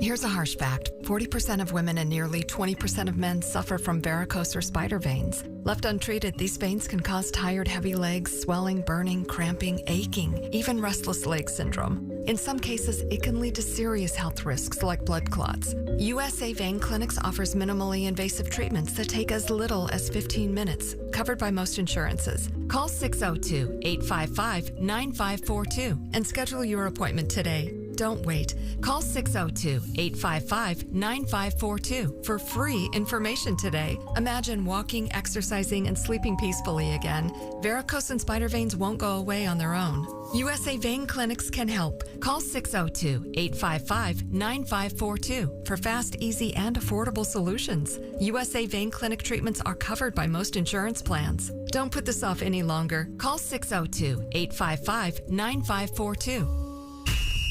Here's a harsh fact. 40% of women and nearly 20% of men suffer from varicose or spider veins. Left untreated, these veins can cause tired, heavy legs, swelling, burning, cramping, aching, even restless leg syndrome. In some cases, it can lead to serious health risks like blood clots. USA Vein Clinics offers minimally invasive treatments that take as little as 15 minutes, covered by most insurances. Call 602-855-9542 and schedule your appointment today. Don't wait. Call 602-855-9542 for free information today. Imagine walking, exercising, and sleeping peacefully again. Varicose and spider veins won't go away on their own. USA Vein Clinics can help. Call 602-855-9542 for fast, easy, and affordable solutions. USA Vein Clinic treatments are covered by most insurance plans. Don't put this off any longer. Call 602-855-9542.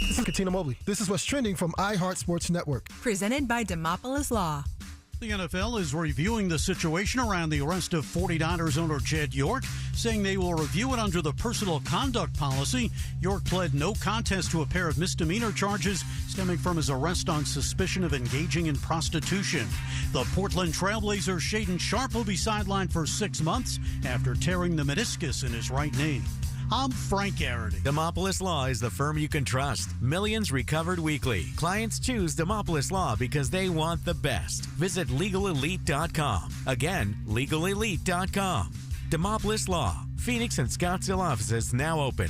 This is Katina Mobley. This is what's trending from iHeart Sports Network. Presented by Demopolis Law. The NFL is reviewing the situation around the arrest of 49ers owner Jed York, saying they will review it under the personal conduct policy. York pled no contest to a pair of misdemeanor charges stemming from his arrest on suspicion of engaging in prostitution. The Portland Trailblazers' Shaden Sharp will be sidelined for 6 months after tearing the meniscus in his right knee. I'm Frank Garrity. Demopolis Law is the firm you can trust. Millions recovered weekly. Clients choose Demopolis Law because they want the best. Visit LegalElite.com. Again, LegalElite.com. Demopolis Law. Phoenix and Scottsdale offices now open.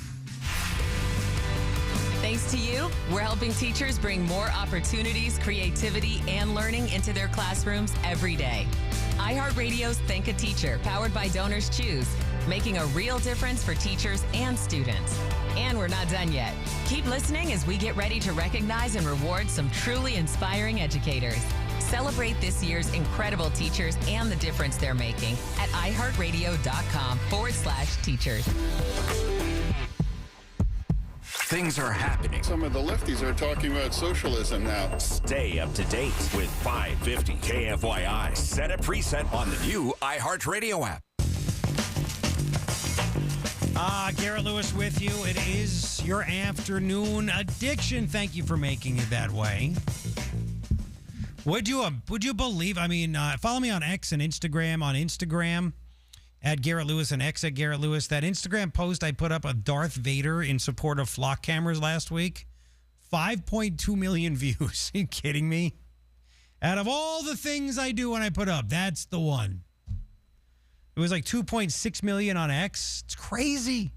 Thanks to you, we're helping teachers bring more opportunities, creativity, and learning into their classrooms every day. iHeartRadio's Thank a Teacher, powered by Donors Choose, making a real difference for teachers and students. And we're not done yet. Keep listening as we get ready to recognize and reward some truly inspiring educators. Celebrate this year's incredible teachers and the difference they're making at iHeartRadio.com/teachers. Things are happening. Some of the lefties are talking about socialism now. Stay up to date with 550 KFYI. Set a preset on the new iHeartRadio app. Garrett Lewis with you. It is your afternoon addiction. Thank you for making it that way. Would you believe? I mean, follow me on X and Instagram. On Instagram, at Garrett Lewis and X at Garrett Lewis. That Instagram post I put up of Darth Vader in support of flock cameras last week, 5.2 million views. Are you kidding me? Out of all the things I do when I put up, that's the one. It was like 2.6 million on X. It's crazy.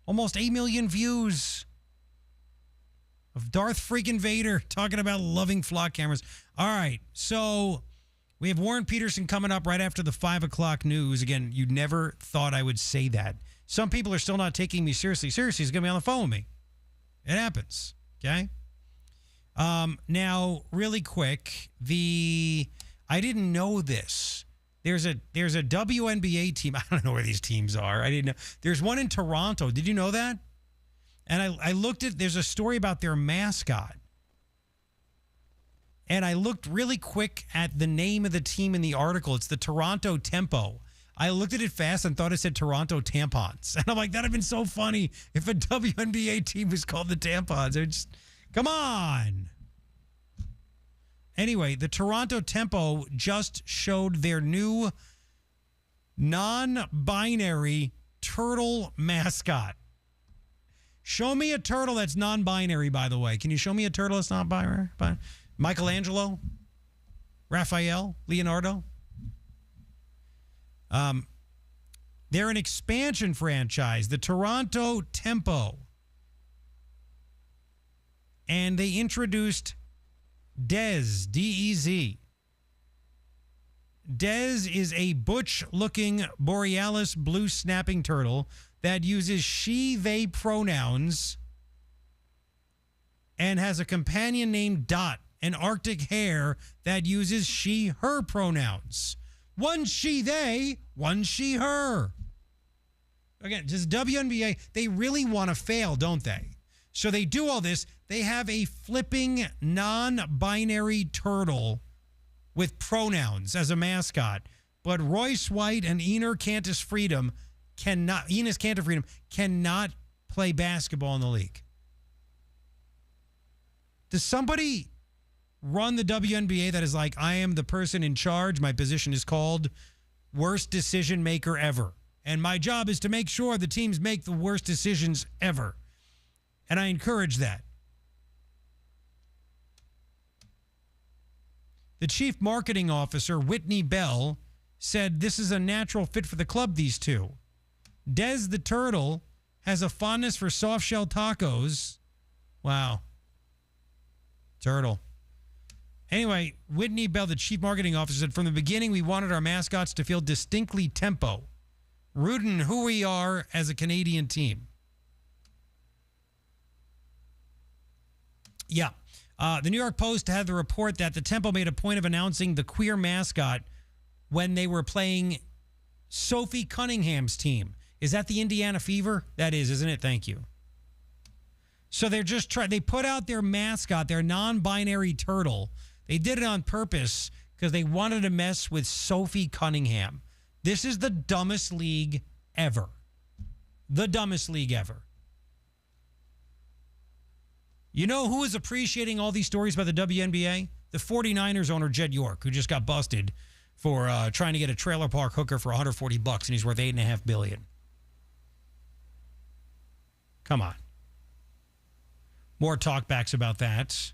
Almost 8 million views of Darth freaking Vader talking about loving flock cameras. All right, so we have Warren Peterson coming up right after the 5 o'clock news. Again, you never thought I would say that. Some people are still not taking me seriously. Seriously, he's going to be on the phone with me. It happens, okay? Now, really quick, I didn't know this. There's a WNBA team. I don't know where these teams are. I didn't know. There's one in Toronto. Did you know that? And I looked at, there's a story about their mascot. And I looked really quick at the name of the team in the article. It's the Toronto Tempo. I looked at it fast and thought it said Toronto Tampons. And I'm like, that'd have been so funny if a WNBA team was called the Tampons. Come on. Anyway, the Toronto Tempo just showed their new non-binary turtle mascot. Show me a turtle that's non-binary, by the way. Can you show me a turtle that's not binary? Michelangelo? Raphael? Leonardo? They're an expansion franchise, the Toronto Tempo. And they introduced Dez, D-E-Z. Dez is a butch-looking borealis blue snapping turtle that uses she, they pronouns and has a companion named Dot, an Arctic hare that uses she, her pronouns. One she, they, one she, her. Again, just WNBA, they really want to fail, don't they? So they do all this. They have a flipping non-binary turtle with pronouns as a mascot. But Royce White and Enes Kanter Freedom cannot play basketball in the league. Does somebody run the WNBA that is like, I am the person in charge. My position is called worst decision maker ever. And my job is to make sure the teams make the worst decisions ever. And I encourage that. The chief marketing officer, Whitney Bell, said this is a natural fit for the club, these two. Dez the turtle has a fondness for soft-shell tacos. Wow. Turtle. Anyway, Whitney Bell, the chief marketing officer, said, from the beginning, we wanted our mascots to feel distinctly Tempo, rooted in who we are as a Canadian team. Yeah. The New York Post had the report that the Tempo made a point of announcing the queer mascot when they were playing Sophie Cunningham's team. Is that the Indiana Fever? That is, isn't it? Thank you. So they're just they put out their mascot, their non-binary turtle. They did it on purpose because they wanted to mess with Sophie Cunningham. This is the dumbest league ever. The dumbest league ever. You know who is appreciating all these stories about the WNBA? The 49ers owner, Jed York, who just got busted for trying to get a trailer park hooker for $140 and he's worth $8.5 billion. Come on. More talkbacks about that.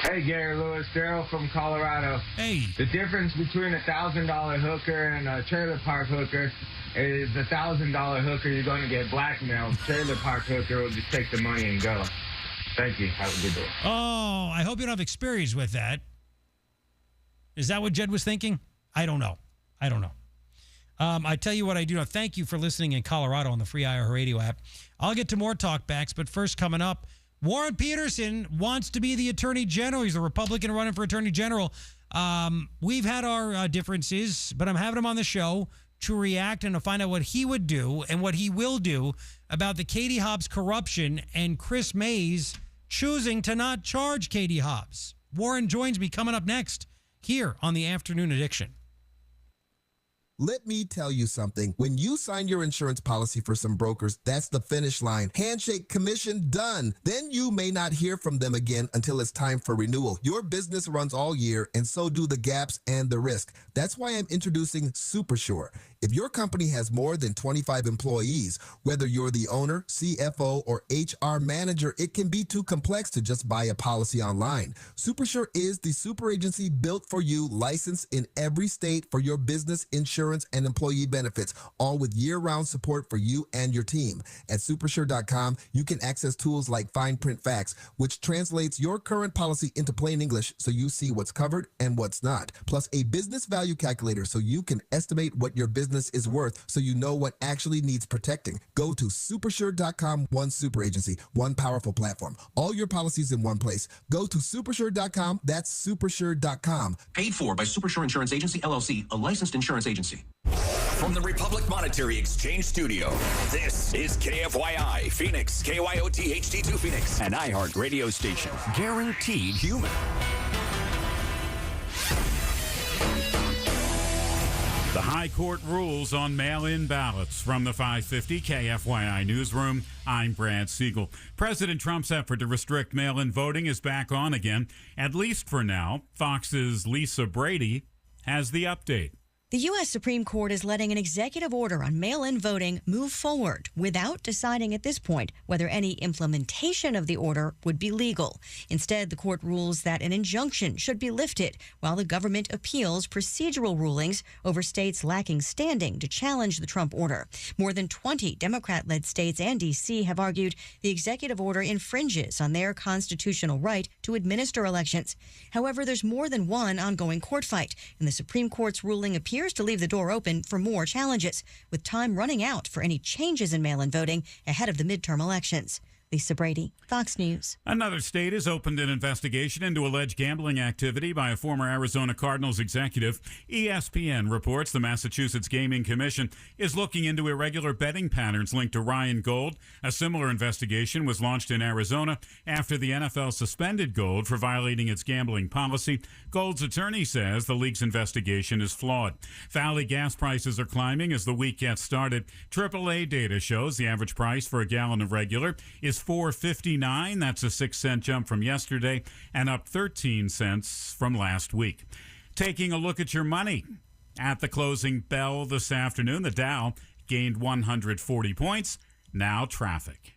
Hey, Gary Lewis, Daryl from Colorado. Hey. The difference between a $1,000 hooker and a trailer park hooker is the $1,000 hooker, you're going to get blackmailed. Trailer park hooker will just take the money and go. Thank you. Have a good day. Oh, I hope you don't have experience with that. Is that what Jed was thinking? I don't know. I tell you what I do know. Thank you for listening in Colorado on the free iHeartRadio app. I'll get to more talkbacks, but first coming up, Warren Peterson wants to be the Attorney General. He's a Republican running for Attorney General. We've had our differences, but I'm having him on the show to react and to find out what he would do and what he will do about the Katie Hobbs corruption and Chris Mays choosing to not charge Katie Hobbs. Warren joins me coming up next here on the Afternoon Addiction. Let me tell you something. When you sign your insurance policy for some brokers, that's the finish line. Handshake, commission, done. Then you may not hear from them again until it's time for renewal. Your business runs all year, and so do the gaps and the risk. That's why I'm introducing SuperSure. If your company has more than 25 employees, whether you're the owner, CFO, or HR manager, it can be too complex to just buy a policy online. SuperSure is the super agency built for you, licensed in every state for your business insurance and employee benefits, all with year-round support for you and your team. At supersure.com, you can access tools like Fine Print Facts, which translates your current policy into plain English so you see what's covered and what's not, plus a business value calculator so you can estimate what your business is worth so you know what actually needs protecting. Go to supersure.com, one super agency, one powerful platform. All your policies in one place. Go to supersure.com, that's supersure.com. Paid for by Supersure Insurance Agency, LLC, a licensed insurance agency. From the Republic Monetary Exchange Studio, this is KFYI Phoenix, KYOT HD2 Phoenix, an iHeart radio station. Guaranteed human. The High Court rules on mail-in ballots. From the 550 KFYI Newsroom, I'm Brad Siegel. President Trump's effort to restrict mail-in voting is back on again, at least for now. Fox's Lisa Brady has the update. The U.S. Supreme Court is letting an executive order on mail-in voting move forward without deciding at this point whether any implementation of the order would be legal. Instead, the court rules that an injunction should be lifted while the government appeals procedural rulings over states lacking standing to challenge the Trump order. More than 20 Democrat-led states and D.C. have argued the executive order infringes on their constitutional right to administer elections. However, there's more than one ongoing court fight, and the Supreme Court's ruling appears to leave the door open for more challenges, with time running out for any changes in mail-in voting ahead of the midterm elections. Lisa Brady, Fox News. Another state has opened an investigation into alleged gambling activity by a former Arizona Cardinals executive. ESPN reports the Massachusetts Gaming Commission is looking into irregular betting patterns linked to Ryan Gold. A similar investigation was launched in Arizona after the NFL suspended Gold for violating its gambling policy. Gold's attorney says the league's investigation is flawed. Valley gas prices are climbing as the week gets started. AAA data shows the average price for a gallon of regular is $4.59. That's a 6-cent jump from yesterday and up 13 cents from last week. Taking a look at your money. At the closing bell this afternoon, the Dow gained 140 points. Now traffic.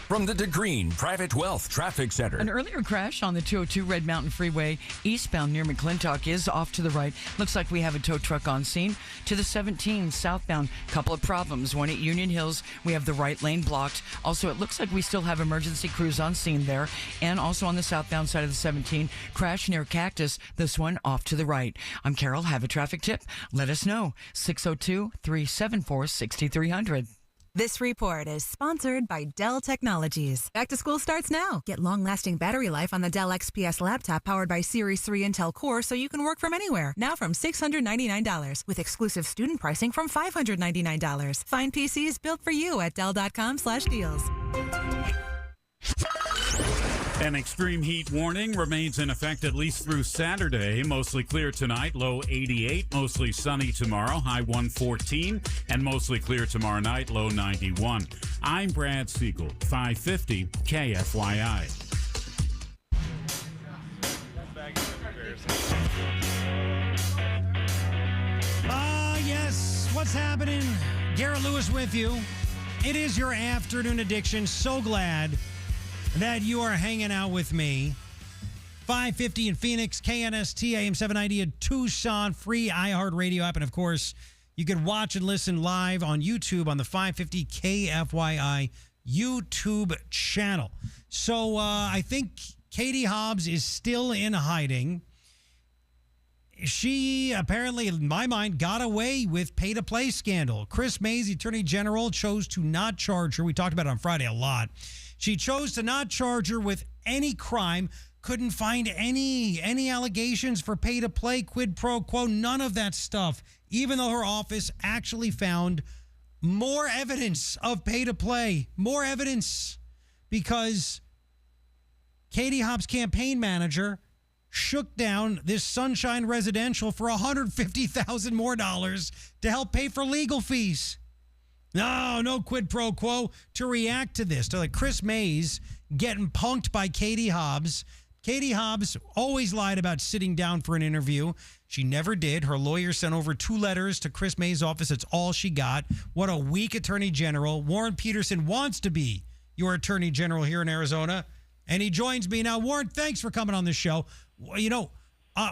From the DeGreen Private Wealth Traffic Center. An earlier crash on the 202 Red Mountain Freeway eastbound near McClintock is off to the right. Looks like we have a tow truck on scene. To the 17 southbound, couple of problems. One at Union Hills, we have the right lane blocked. Also, it looks like we still have emergency crews on scene there. And also on the southbound side of the 17, crash near Cactus. This one off to the right. I'm Carol. Have a traffic tip? Let us know. 602-374-6300. This report is sponsored by Dell Technologies. Back to school starts now. Get long-lasting battery life on the Dell XPS laptop powered by Series 3 Intel Core so you can work from anywhere. Now from $699 with exclusive student pricing from $599. Find PCs built for you at Dell.com/deals. An extreme heat warning remains in effect at least through Saturday. Mostly clear tonight, low 88. Mostly sunny tomorrow, high 114. And mostly clear tomorrow night, low 91. I'm Brad Siegel, 550 KFYI. Yes, what's happening? Garrett Lewis with you. It is your afternoon addiction. So glad that you are hanging out with me. 550 in Phoenix, KNST, AM 790 in Tucson, free iHeartRadio app. And, of course, you can watch and listen live on YouTube on the 550 KFYI YouTube channel. So I think Katie Hobbs is still in hiding. She apparently, in my mind, got away with pay-to-play scandal. Chris Mays, the Attorney General, chose to not charge her. We talked about it on Friday a lot. She chose to not charge her with any crime. Couldn't find any allegations for pay-to-play, quid pro quo, none of that stuff, even though her office actually found more evidence of pay-to-play, more evidence, because Katie Hobbs' campaign manager shook down this Sunshine Residential for $150,000 more to help pay for legal fees. No quid pro quo. To react to this, to like Chris Mays getting punked by Katie Hobbs. Katie Hobbs always lied about sitting down for an interview. She never did. Her lawyer sent over 2 letters to Chris Mays' office. That's all she got. What a weak attorney general. Warren Peterson wants to be your attorney general here in Arizona, and he joins me now. Warren, thanks for coming on the show. You know,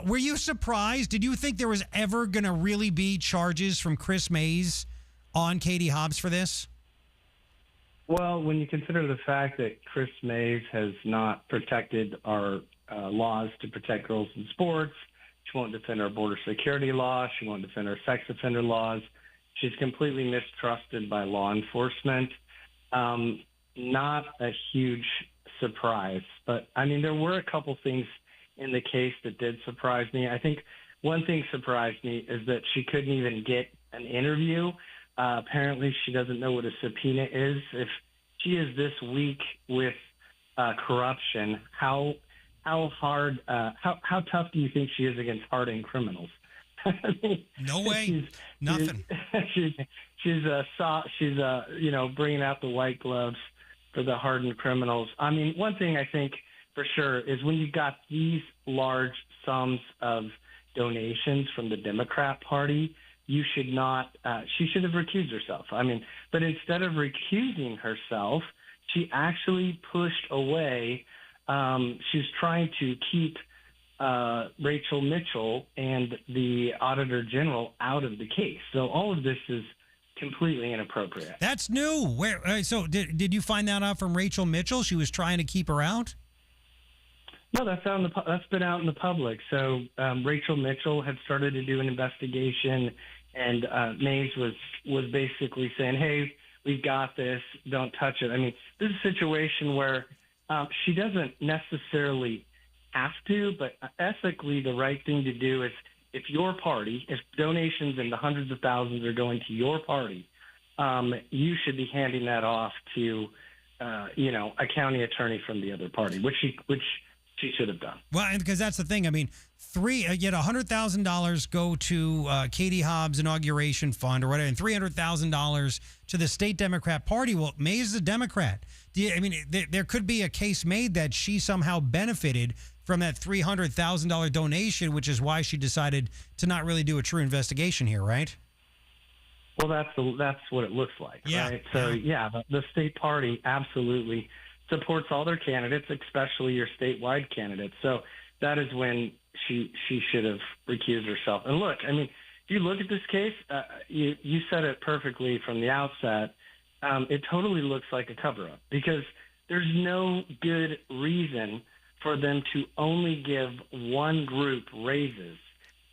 were you surprised? Did you think there was ever going to really be charges from Chris Mays on Katie Hobbs for this? Well, when you consider the fact that Chris Mays has not protected our laws to protect girls in sports, she won't defend our border security laws, she won't defend our sex offender laws, she's completely mistrusted by law enforcement. Not a huge surprise, but I mean, there were a couple things in the case that did surprise me. I think one thing surprised me is that she couldn't even get an interview. Apparently she doesn't know what a subpoena is. If she is this weak with corruption, how tough do you think she is against hardened criminals? I mean, no way. Nothing. She's bringing out the white gloves for the hardened criminals. I mean, one thing I think for sure is when you got these large sums of donations from the Democrat Party, you should not, she should have recused herself. I mean, but instead of recusing herself, she actually pushed away. She's trying to keep Rachel Mitchell and the Auditor General out of the case. So all of this is completely inappropriate. That's new. Where? So did you find that out from Rachel Mitchell? She was trying to keep her out? No, that's been out in the public. So Rachel Mitchell had started to do an investigation, and Mays was basically saying, "Hey, we've got this. Don't touch it." I mean, this is a situation where she doesn't necessarily have to, but ethically, the right thing to do is if your party, if donations in the hundreds of thousands are going to your party, you should be handing that off to, a county attorney from the other party, which she should have done. Well, and because that's the thing. I mean, yet $100,000 go to Katie Hobbs' inauguration fund or whatever, and $300,000 to the state Democrat Party. Well, Mays is a Democrat. There could be a case made that she somehow benefited from that $300,000 donation, which is why she decided to not really do a true investigation here, right? Well, that's what it looks like, yeah. Right? So, the state party absolutely supports all their candidates, especially your statewide candidates. So that is when she should have recused herself. And look, I mean, if you look at this case, you said it perfectly from the outset. It totally looks like a cover-up because there's no good reason for them to only give one group raises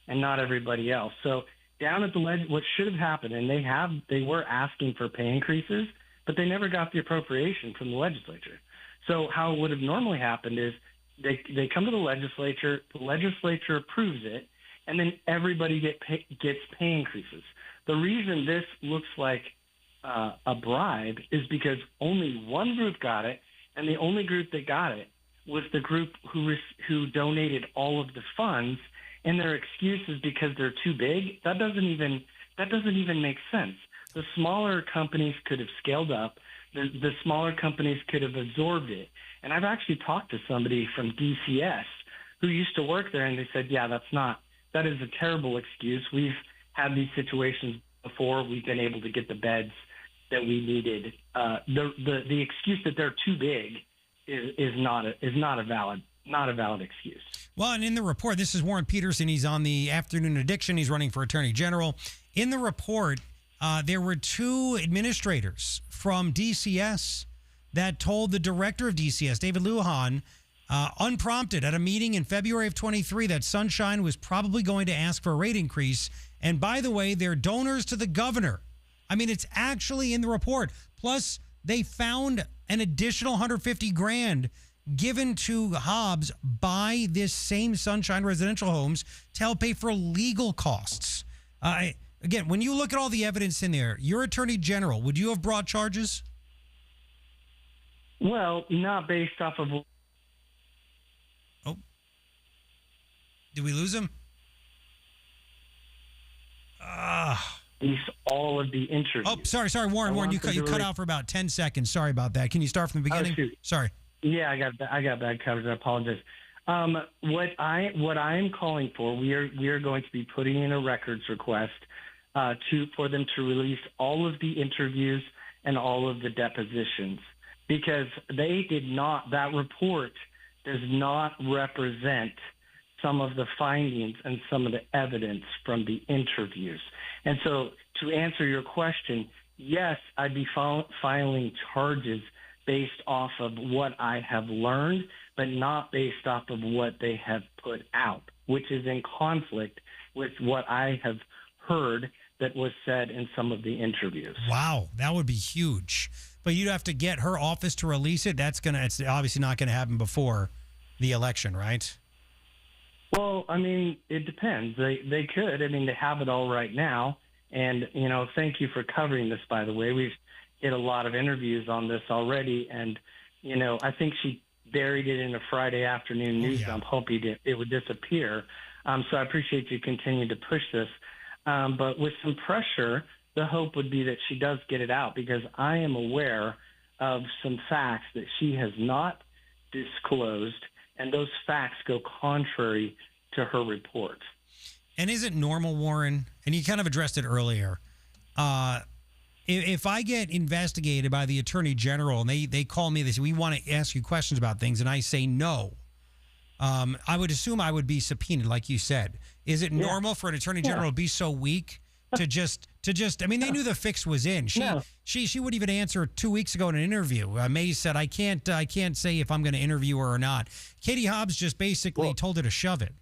and not everybody else. So down at the what should have happened, and they were asking for pay increases, but they never got the appropriation from the legislature. So how it would have normally happened is they come to the legislature approves it, and then everybody gets pay increases. The reason this looks like a bribe is because only one group got it, and the only group that got it was the group who donated all of the funds, and their excuse is because they're too big. That doesn't even make sense. The smaller companies could have scaled up. The smaller companies could have absorbed it. And I've actually talked to somebody from DCS who used to work there, and they said, yeah, that is a terrible excuse. We've had these situations before. We've been able to get the beds that we needed. The excuse that they're too big is not a valid excuse. Well, and in the report, this is Warren Peterson. He's on the Afternoon Addiction. He's running for Attorney General. In the report, there were 2 administrators from DCS that told the director of DCS, David Lujan, unprompted at a meeting in February of 23 that Sunshine was probably going to ask for a rate increase. And by the way, they're donors to the governor. I mean, it's actually in the report. Plus, they found an additional $150,000 given to Hobbs by this same Sunshine Residential Homes to help pay for legal costs. Again, when you look at all the evidence in there, your Attorney General, would you have brought charges? Well, not based off of... Oh. Did we lose him? All of the interviews. Oh, sorry, Warren, you cut out for about 10 seconds. Sorry about that. Can you start from the beginning? Oh, shoot. Sorry. Yeah, I got bad coverage. I apologize. What I am calling for, we are going to be putting in a records request for them to release all of the interviews and all of the depositions, because that report does not represent some of the findings and some of the evidence from the interviews. And so, to answer your question, yes, I'd be filing charges based off of what I have learned, but not based off of what they have put out, which is in conflict with what I have heard that was said in some of the interviews. Wow, that would be huge. But you'd have to get her office to release it. It's obviously not going to happen before the election, right? Well, I mean, it depends. They could. I mean, they have it all right now. And, thank you for covering this, by the way. We've did a lot of interviews on this already. And, I think she buried it in a Friday afternoon news dump, hoping it would disappear. So I appreciate you continuing to push this. But with some pressure, the hope would be that she does get it out, because I am aware of some facts that she has not disclosed, and those facts go contrary to her report. And is it normal, Warren, and you kind of addressed it earlier, if I get investigated by the Attorney General and they call me, they say, we want to ask you questions about things, and I say no, I would assume I would be subpoenaed, like you said. Is it normal for an Attorney General to be so weak to just, I mean, they knew the fix was in. She wouldn't even answer 2 weeks ago in an interview. Mays said, I can't say if I'm going to interview her or not. Katie Hobbs just basically told her to shove it.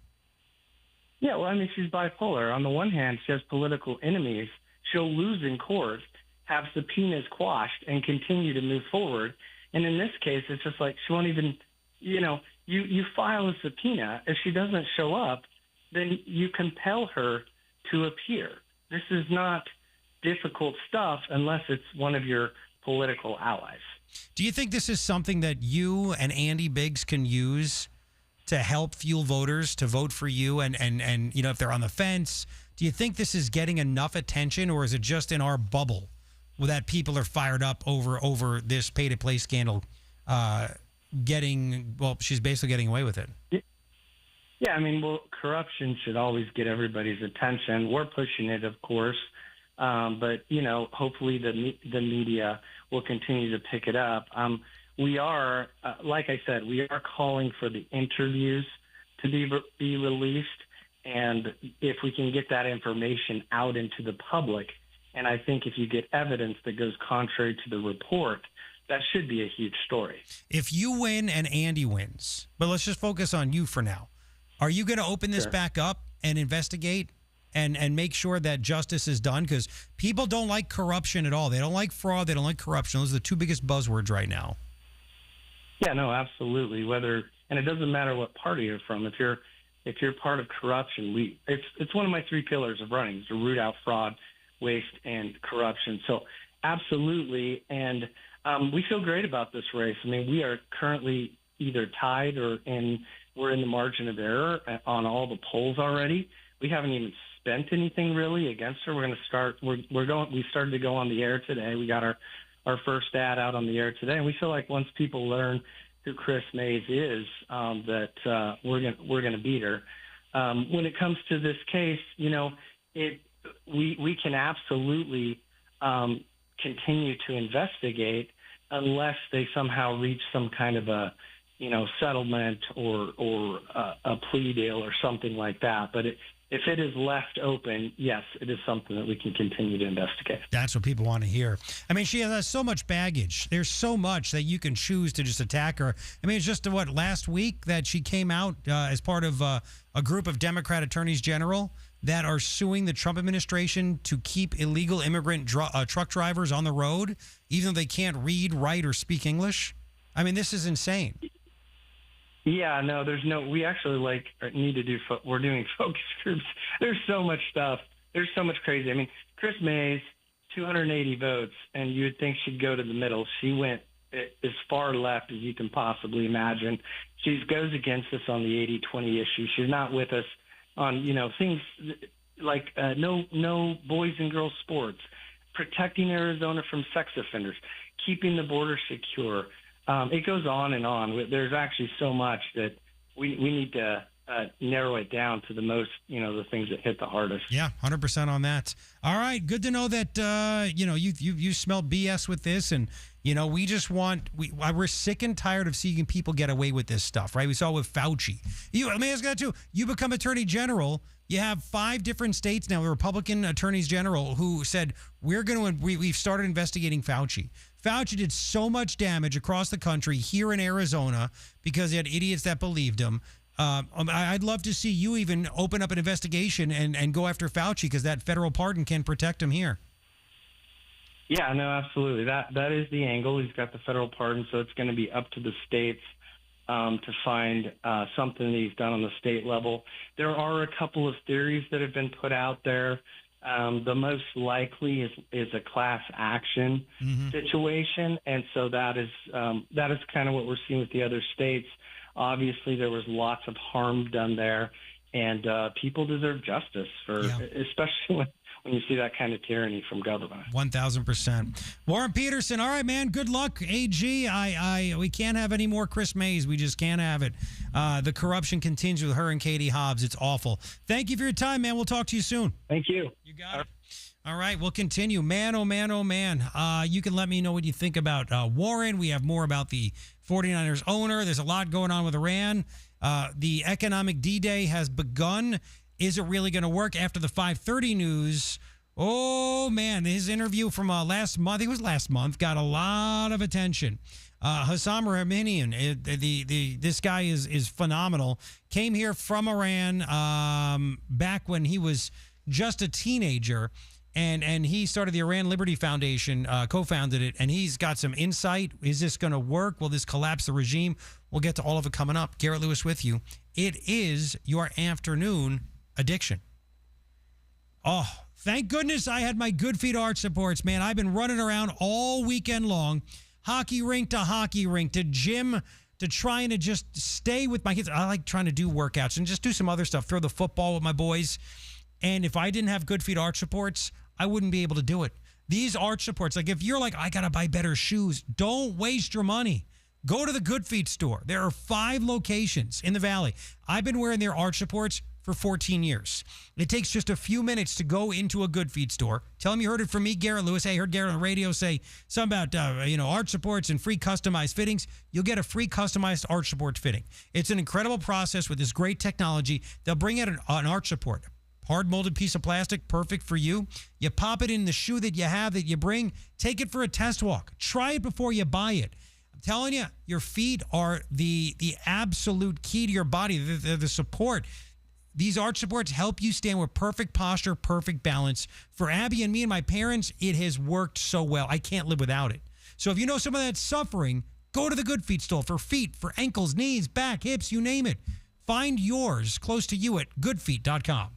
Yeah, well, I mean, she's bipolar. On the one hand, she has political enemies. She'll lose in court, have subpoenas quashed, and continue to move forward. And in this case, it's just like she won't even, you file a subpoena. If she doesn't show up, then you compel her to appear. This is not difficult stuff unless it's one of your political allies. Do you think this is something that you and Andy Biggs can use to help fuel voters to vote for you? And if they're on the fence, do you think this is getting enough attention, or is it just in our bubble that people are fired up over this pay-to-play scandal she's basically getting away with it? Yeah, I mean, corruption should always get everybody's attention. We're pushing it, of course, but hopefully the media will continue to pick it up. We are, like I said, we are calling for the interviews to be released, and if we can get that information out into the public, and I think if you get evidence that goes contrary to the report, that should be a huge story. If you win and Andy wins, but let's just focus on you for now. Are you going to open this back up and investigate and make sure that justice is done? Because people don't like corruption at all. They don't like fraud. They don't like corruption. Those are the two biggest buzzwords right now. Yeah, no, absolutely. And it doesn't matter what party you're from. If you're part of corruption, it's one of my 3 pillars of running, is to root out fraud, waste, and corruption. So absolutely. And we feel great about this race. I mean, we are currently either tied or we're in the margin of error on all the polls already. We haven't even spent anything really against her. We're going to start. We started to go on the air today. We got our first ad out on the air today, and we feel like once people learn who Chris Mays is, that we're going to beat her. When it comes to this case, we can absolutely continue to investigate unless they somehow reach some kind of a, settlement or a plea deal or something like that. But if it is left open, yes, it is something that we can continue to investigate. That's what people want to hear. I mean, she has so much baggage. There's so much that you can choose to just attack her. I mean, it's just last week that she came out as part of a group of Democrat attorneys general that are suing the Trump administration to keep illegal immigrant truck drivers on the road, even though they can't read, write, or speak English. I mean, this is insane. Yeah, no, we actually need to do, we're doing focus groups. There's so much stuff. There's so much crazy. I mean, Chris Mayes, 280 votes, and you would think she'd go to the middle. She went as far left as you can possibly imagine. She goes against us on the 80-20 issue. She's not with us on, things like no boys and girls sports, protecting Arizona from sex offenders, keeping the border secure. It goes on and on. There's actually so much that we need to narrow it down to the most, the things that hit the hardest. Yeah, 100% on that. All right, good to know that you smell BS with this, and we just we're sick and tired of seeing people get away with this stuff, right? We saw it with Fauci. Let me ask you that too. You become Attorney General. You have 5 different states now, the Republican attorneys general, who said we've started investigating Fauci. Fauci did so much damage across the country here in Arizona because he had idiots that believed him. I'd love to see you even open up an investigation and go after Fauci, because that federal pardon can protect him here. Yeah, no, absolutely. That is the angle. He's got the federal pardon, so it's going to be up to the states to find something that he's done on the state level. There are a couple of theories that have been put out there. The most likely is a class action situation, and so that is kind of what we're seeing with the other states. Obviously, there was lots of harm done there, and people deserve justice especially when you see that kind of tyranny from government. 1,000%. Warren Peterson, all right, man, good luck. AG, we can't have any more Chris Mayes. We just can't have it. The corruption continues with her and Katie Hobbs. It's awful. Thank you for your time, man. We'll talk to you soon. Thank you. You got it. All right, we'll continue. Man, oh, man, oh, man. You can let me know what you think about Warren. We have more about the 49ers owner. There's a lot going on with Iran. The economic D-Day has begun. Is it really going to work after the 5:30 news? Oh, man, his interview from last month, I think it was last month, got a lot of attention. Hessam Rahimian, this guy is phenomenal. Came here from Iran back when he was just a teenager, and he started the Iran Liberty Foundation, co-founded it, and he's got some insight. Is this going to work? Will this collapse the regime? We'll get to all of it coming up. Garrett Lewis with you. It is your afternoon addiction. Oh, thank goodness I had my Good Feet arch supports, man. I've been running around all weekend long, hockey rink to gym, to trying to just stay with my kids. I like trying to do workouts and just do some other stuff, throw the football with my boys. And if I didn't have Good Feet arch supports, I wouldn't be able to do it. These arch supports, like if you're like, I got to buy better shoes, don't waste your money. Go to the Good Feet store. There are 5 locations in the Valley. I've been wearing their arch supports for 14 years. It takes just a few minutes to go into a Good Feet store. Tell them you heard it from me, Garrett Lewis. Hey, I heard Garrett on the radio say something about arch supports and free customized fittings. You'll get a free customized arch support fitting. It's an incredible process with this great technology. They'll bring out an arch support. Hard molded piece of plastic, perfect for you. You pop it in the shoe that you have that you bring. Take it for a test walk. Try it before you buy it. I'm telling you, your feet are the absolute key to your body. They're the support. These arch supports help you stand with perfect posture, perfect balance. For Abby and me and my parents, it has worked so well. I can't live without it. So if you know someone that's suffering, go to the Good Feet store for feet, for ankles, knees, back, hips, you name it. Find yours close to you at goodfeet.com.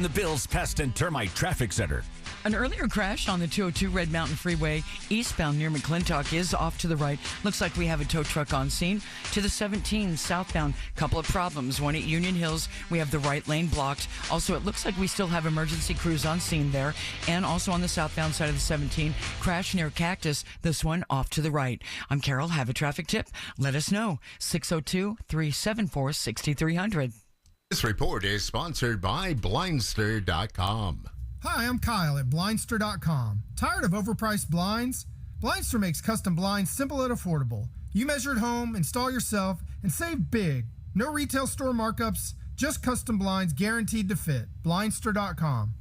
The Bills Pest and Termite Traffic Center. An earlier crash on the 202 Red Mountain Freeway eastbound near McClintock is off to the right. Looks like we have a tow truck on scene. To the 17 southbound, couple of problems. One at Union Hills, we have the right lane blocked. Also, it looks like we still have emergency crews on scene there. And also on the southbound side of the 17, crash near Cactus. This one off to the right. I'm Carol. Have a traffic tip? Let us know. 602-374-6300. This report is sponsored by Blindster.com. Hi, I'm Kyle at Blindster.com. Tired of overpriced blinds? Blindster makes custom blinds simple and affordable. You measure at home, install yourself, and save big. No retail store markups, just custom blinds guaranteed to fit. Blindster.com.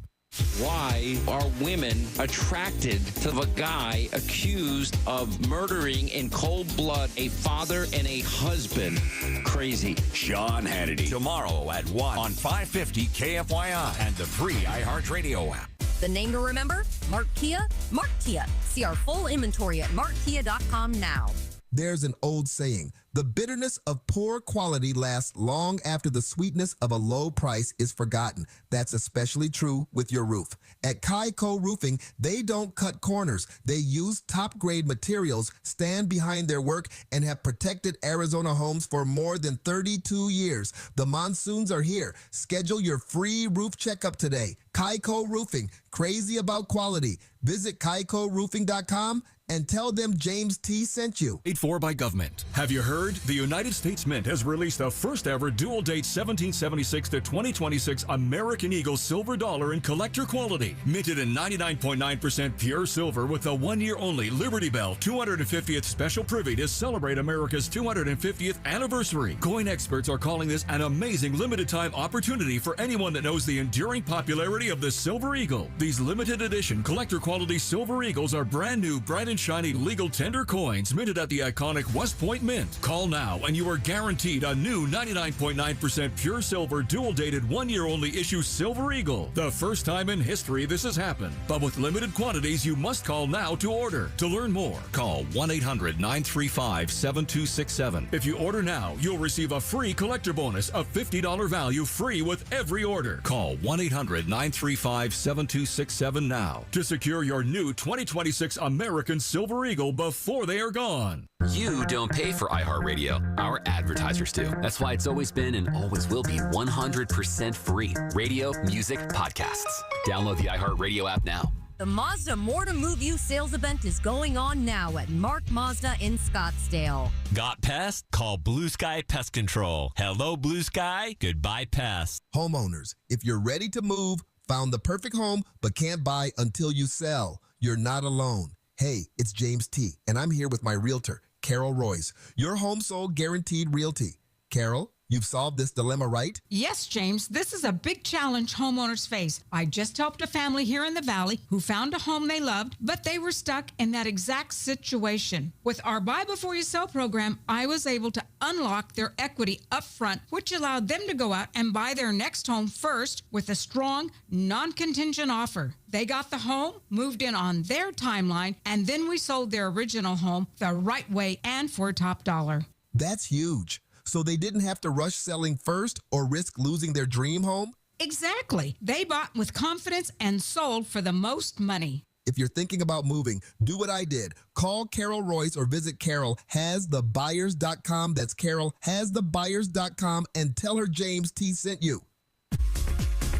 Why are women attracted to the guy accused of murdering in cold blood a father and a husband? Crazy. Sean Hannity. Tomorrow at 1 on 550 KFYI and the free iHeartRadio app. The name to remember? Mark Kia. Mark Kia. See our full inventory at markkia.com now. There's an old saying, the bitterness of poor quality lasts long after the sweetness of a low price is forgotten. That's especially true with your roof. At Kaiko Roofing, they don't cut corners. They use top-grade materials, stand behind their work, and have protected Arizona homes for more than 32 years. The monsoons are here. Schedule your free roof checkup today. Kaiko Roofing, crazy about quality. Visit KaikoRoofing.com and tell them James T. sent you. Paid for by government. Have you heard? The United States Mint has released the first ever dual date 1776 to 2026 American Eagle silver dollar in collector quality. Minted in 99.9% pure silver with a 1 year only Liberty Bell 250th special privy to celebrate America's 250th anniversary. Coin experts are calling this an amazing limited time opportunity for anyone that knows the enduring popularity of the Silver Eagle. These limited edition collector quality Silver Eagles are brand new, bright and shiny legal tender coins minted at the iconic West Point Mint. Call now and you are guaranteed a new 99.9% pure silver dual dated 1 year only issue Silver Eagle. The first time in history this has happened, but with limited quantities you must call now to order. To learn more, call 1-800-935-7267. If you order now, you'll receive a free collector bonus of $50 value free with every order. Call 1-800-935-7267 now to secure your new 2026 American Silver Eagle before they are gone. You don't pay for iHeartRadio. Our advertisers do. That's why it's always been and always will be 100% free. Radio, music, podcasts. Download the iHeartRadio app now. The Mazda More to Move You sales event is going on now at Mark Mazda in Scottsdale. Got pests? Call Blue Sky Pest Control. Hello, Blue Sky. Goodbye, pests. Homeowners, if you're ready to move, found the perfect home, but can't buy until you sell, you're not alone. Hey, it's James T., and I'm here with my realtor, Carol Royce, your home sold guaranteed realty. Carol, you've solved this dilemma, right? Yes, James. This is a big challenge homeowners face. I just helped a family here in the Valley who found a home they loved, but they were stuck in that exact situation. With our Buy Before You Sell program, I was able to unlock their equity up front, which allowed them to go out and buy their next home first with a strong, non-contingent offer. They got the home, moved in on their timeline, and then we sold their original home the right way and for top dollar. That's huge. So they didn't have to rush selling first or risk losing their dream home? Exactly. They bought with confidence and sold for the most money. If you're thinking about moving, do what I did. Call Carol Royce or visit CarolHasTheBuyers.com. That's CarolHasTheBuyers.com and tell her James T. sent you.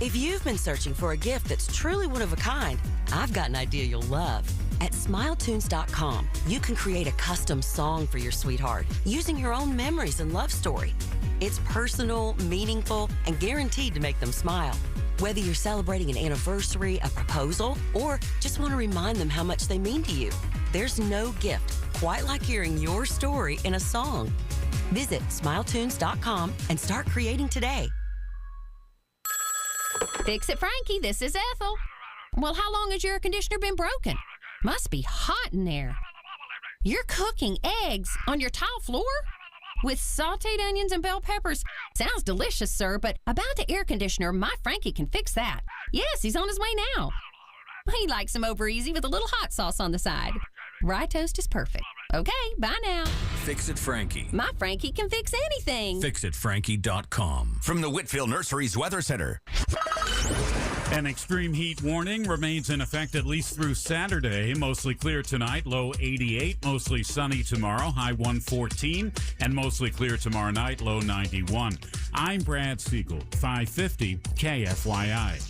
If you've been searching for a gift that's truly one of a kind, I've got an idea you'll love. At SmileTunes.com, you can create a custom song for your sweetheart using your own memories and love story. It's personal, meaningful, and guaranteed to make them smile. Whether you're celebrating an anniversary, a proposal, or just want to remind them how much they mean to you, there's no gift quite like hearing your story in a song. Visit SmileTunes.com and start creating today. Fix It Frankie, this is Ethel. Well, how long has your air conditioner been broken? Must be hot in there. You're cooking eggs on your tile floor? With sauteed onions and bell peppers. Sounds delicious, sir, but about the air conditioner, my Frankie can fix that. Yes, he's on his way now. He likes them over easy with a little hot sauce on the side. Rye toast is perfect. Okay, bye now. Fix It Frankie. My Frankie can fix anything. FixItFrankie.com. From the Whitfield Nurseries Weather Center. An extreme heat warning remains in effect at least through Saturday. Mostly clear tonight, low 88. Mostly sunny tomorrow, high 114. And mostly clear tomorrow night, low 91. I'm Brad Siegel, 550 KFYI.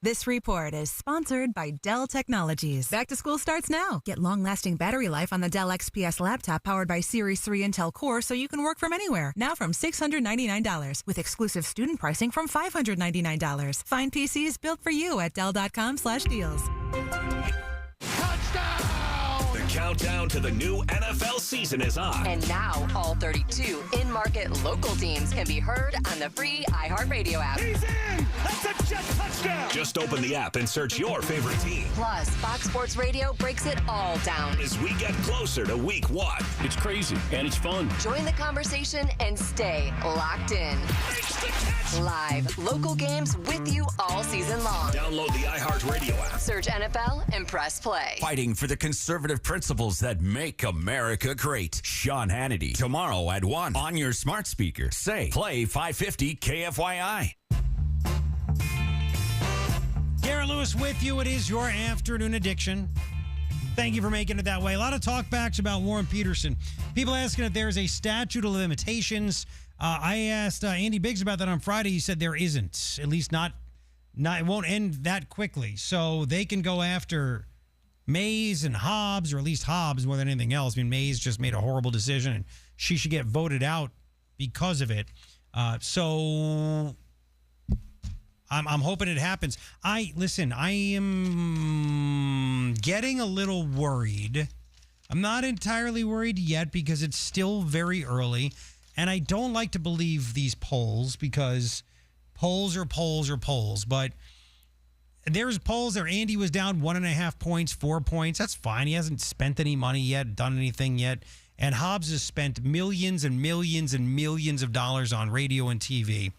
This report is sponsored by Dell Technologies. Back to school starts now. Get long-lasting battery life on the Dell XPS laptop powered by Series 3 Intel Core so you can work from anywhere. Now from $699 with exclusive student pricing from $599. Find PCs built for you at Dell.com/deals. The countdown to the new NFL season is on. And now, all 32 in-market local teams can be heard on the free iHeartRadio app. He's in! That's a jet touchdown! Just open the app and search your favorite team. Plus, Fox Sports Radio breaks it all down. As we get closer to week 1. It's crazy, and it's fun. Join the conversation and stay locked in. Live, local games with you all season long. Download the iHeartRadio app. Search NFL and press play. Fighting for the conservative principles that make America great. Sean Hannity, tomorrow at 1 on your smart speaker. Say, play 550 KFYI. Garrett Lewis with you. It is your afternoon addiction. Thank you for making it that way. A lot of talkbacks about Warren Peterson. People asking if there's a statute of limitations. I asked Andy Biggs about that on Friday. He said there isn't. At least not. It won't end that quickly. So they can go after Mays and Hobbs, or at least Hobbs more than anything else. I mean, Mays just made a horrible decision, and she should get voted out because of it. So I'm hoping it happens. I am getting a little worried. I'm not entirely worried yet because it's still very early. And I don't like to believe these polls because polls are polls are polls. But there's polls there. Andy was down 1.5 points, 4 points. That's fine. He hasn't spent any money yet, done anything yet. And Hobbs has spent millions and millions and millions of dollars on radio and TV.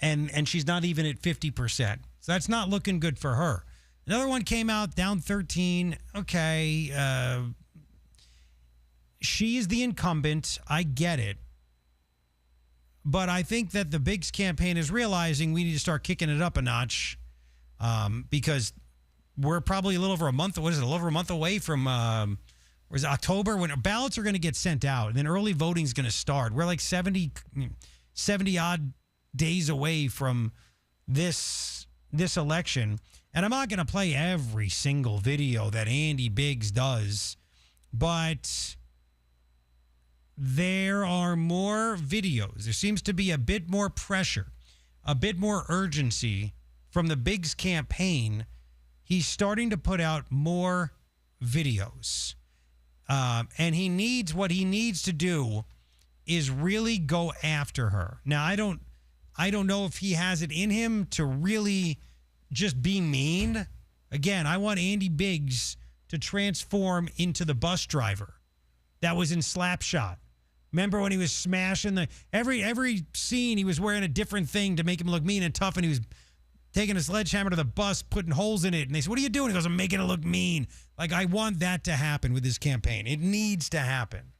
And she's not even at 50%. So that's not looking good for her. Another one came out down 13. Okay. She is the incumbent. I get it. But I think that the Biggs campaign is realizing we need to start kicking it up a notch because we're probably a little over a month. What is it? A little over a month away from was it October when ballots are going to get sent out and then early voting is going to start. We're like 70 odd days away from this election. And I'm not going to play every single video that Andy Biggs does, but there are more videos. There seems to be a bit more pressure, a bit more urgency from the Biggs campaign. He's starting to put out more videos. And what he needs to do is really go after her. Now, I don't know if he has it in him to really just be mean. Again, I want Andy Biggs to transform into the bus driver that was in Slapshot. Remember when he was smashing every scene, he was wearing a different thing to make him look mean and tough, and he was taking a sledgehammer to the bus, putting holes in it, and they said, "What are you doing?" He goes, "I'm making it look mean." Like, I want that to happen with his campaign. It needs to happen.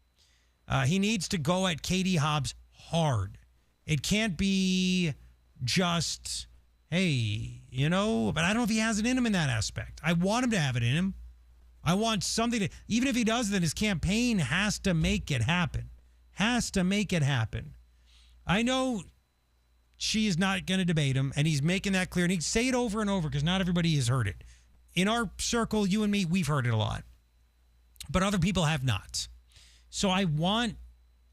He needs to go at Katie Hobbs hard. It can't be just, hey, but I don't know if he has it in him in that aspect. I want him to have it in him. I want something to, even if he does, then his campaign has to make it happen. Has to make it happen. I know she is not going to debate him, and he's making that clear. And he'd say it over and over because not everybody has heard it. In our circle, you and me, we've heard it a lot. But other people have not. So I want,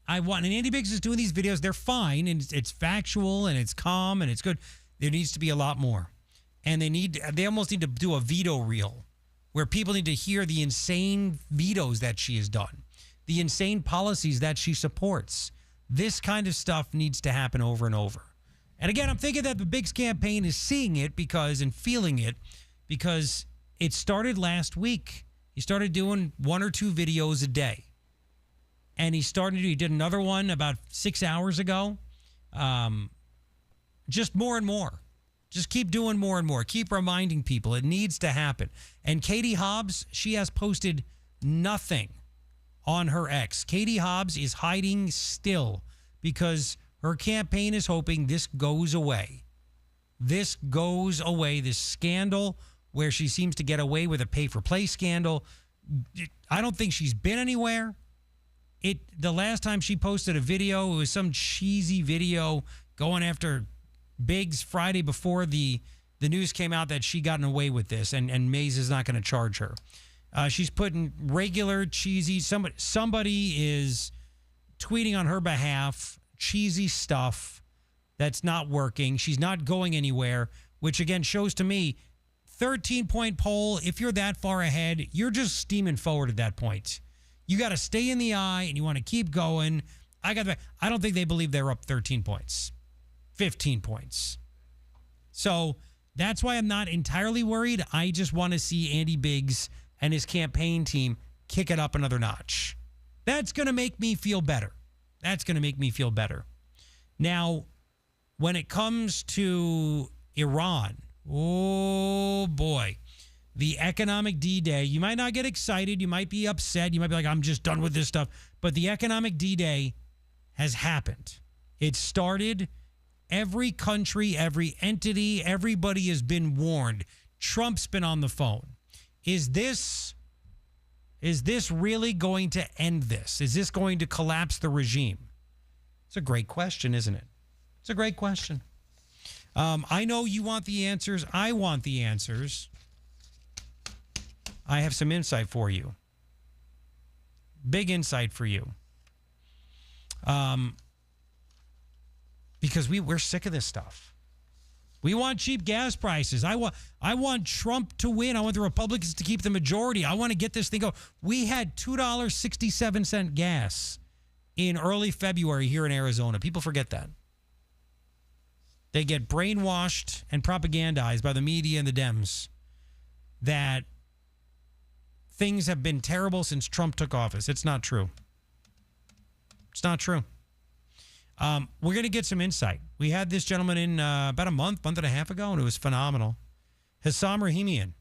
and Andy Biggs is doing these videos. They're fine, and it's factual, and it's calm, and it's good. There needs to be a lot more. And they almost need to do a veto reel where people need to hear the insane vetoes that she has done, the insane policies that she supports. This kind of stuff needs to happen over and over. And again, I'm thinking that the Biggs campaign is seeing it and feeling it because it started last week. He started doing 1 or 2 videos a day. And he did another one about 6 hours ago. Just more and more. Just keep doing more and more. Keep reminding people it needs to happen. And Katie Hobbs, she has posted nothing on her ex. Katie Hobbs is hiding still because her campaign is hoping this goes away. This goes away. This scandal where she seems to get away with a pay-for-play scandal. I don't think she's been anywhere. The last time she posted a video, it was some cheesy video going after Biggs Friday before the the news came out that she gotten away with this, and Maze is not going to charge her. She's putting regular cheesy. Somebody is tweeting on her behalf cheesy stuff that's not working. She's not going anywhere, which again shows to me 13-point poll. If you're that far ahead, you're just steaming forward at that point. You got to stay in the eye and you want to keep going. I don't think they believe they're up 13 points, 15 points. So that's why I'm not entirely worried. I just want to see Andy Biggs and his campaign team kick it up another notch. That's going to make me feel better. Now, when it comes to Iran, oh boy, the economic D-Day, you might not get excited. You might be upset. You might be like, I'm just done with this stuff. But the economic D-Day has happened. It started. Every country, every entity, everybody has been warned. Trump's been on the phone. Is this really going to end this? Is this going to collapse the regime? It's a great question, isn't it? It's a great question. I know you want the answers. I want the answers. I have some insight for you. Big insight for you. Because we're sick of this stuff. We want cheap gas prices. I want Trump to win. I want the Republicans to keep the majority. I want to get this thing going. We had $2.67 gas in early February here in Arizona. People forget that. They get brainwashed and propagandized by the media and the Dems that things have been terrible since Trump took office. It's not true. It's not true. We're going to get some insight. We had this gentleman in about a month and a half ago, and it was phenomenal. Hessam Rahimian,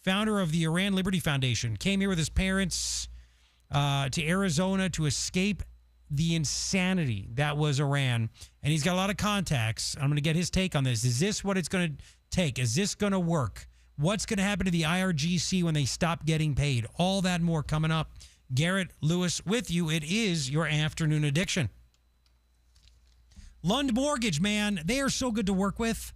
founder of the Iran Liberty Foundation, came here with his parents to Arizona to escape the insanity that was Iran. And he's got a lot of contacts. I'm going to get his take on this. Is this what it's going to take? Is this going to work? What's going to happen to the IRGC when they stop getting paid? All that and more coming up. Garrett Lewis with you. It is your afternoon addiction. Lund Mortgage, man, they are so good to work with.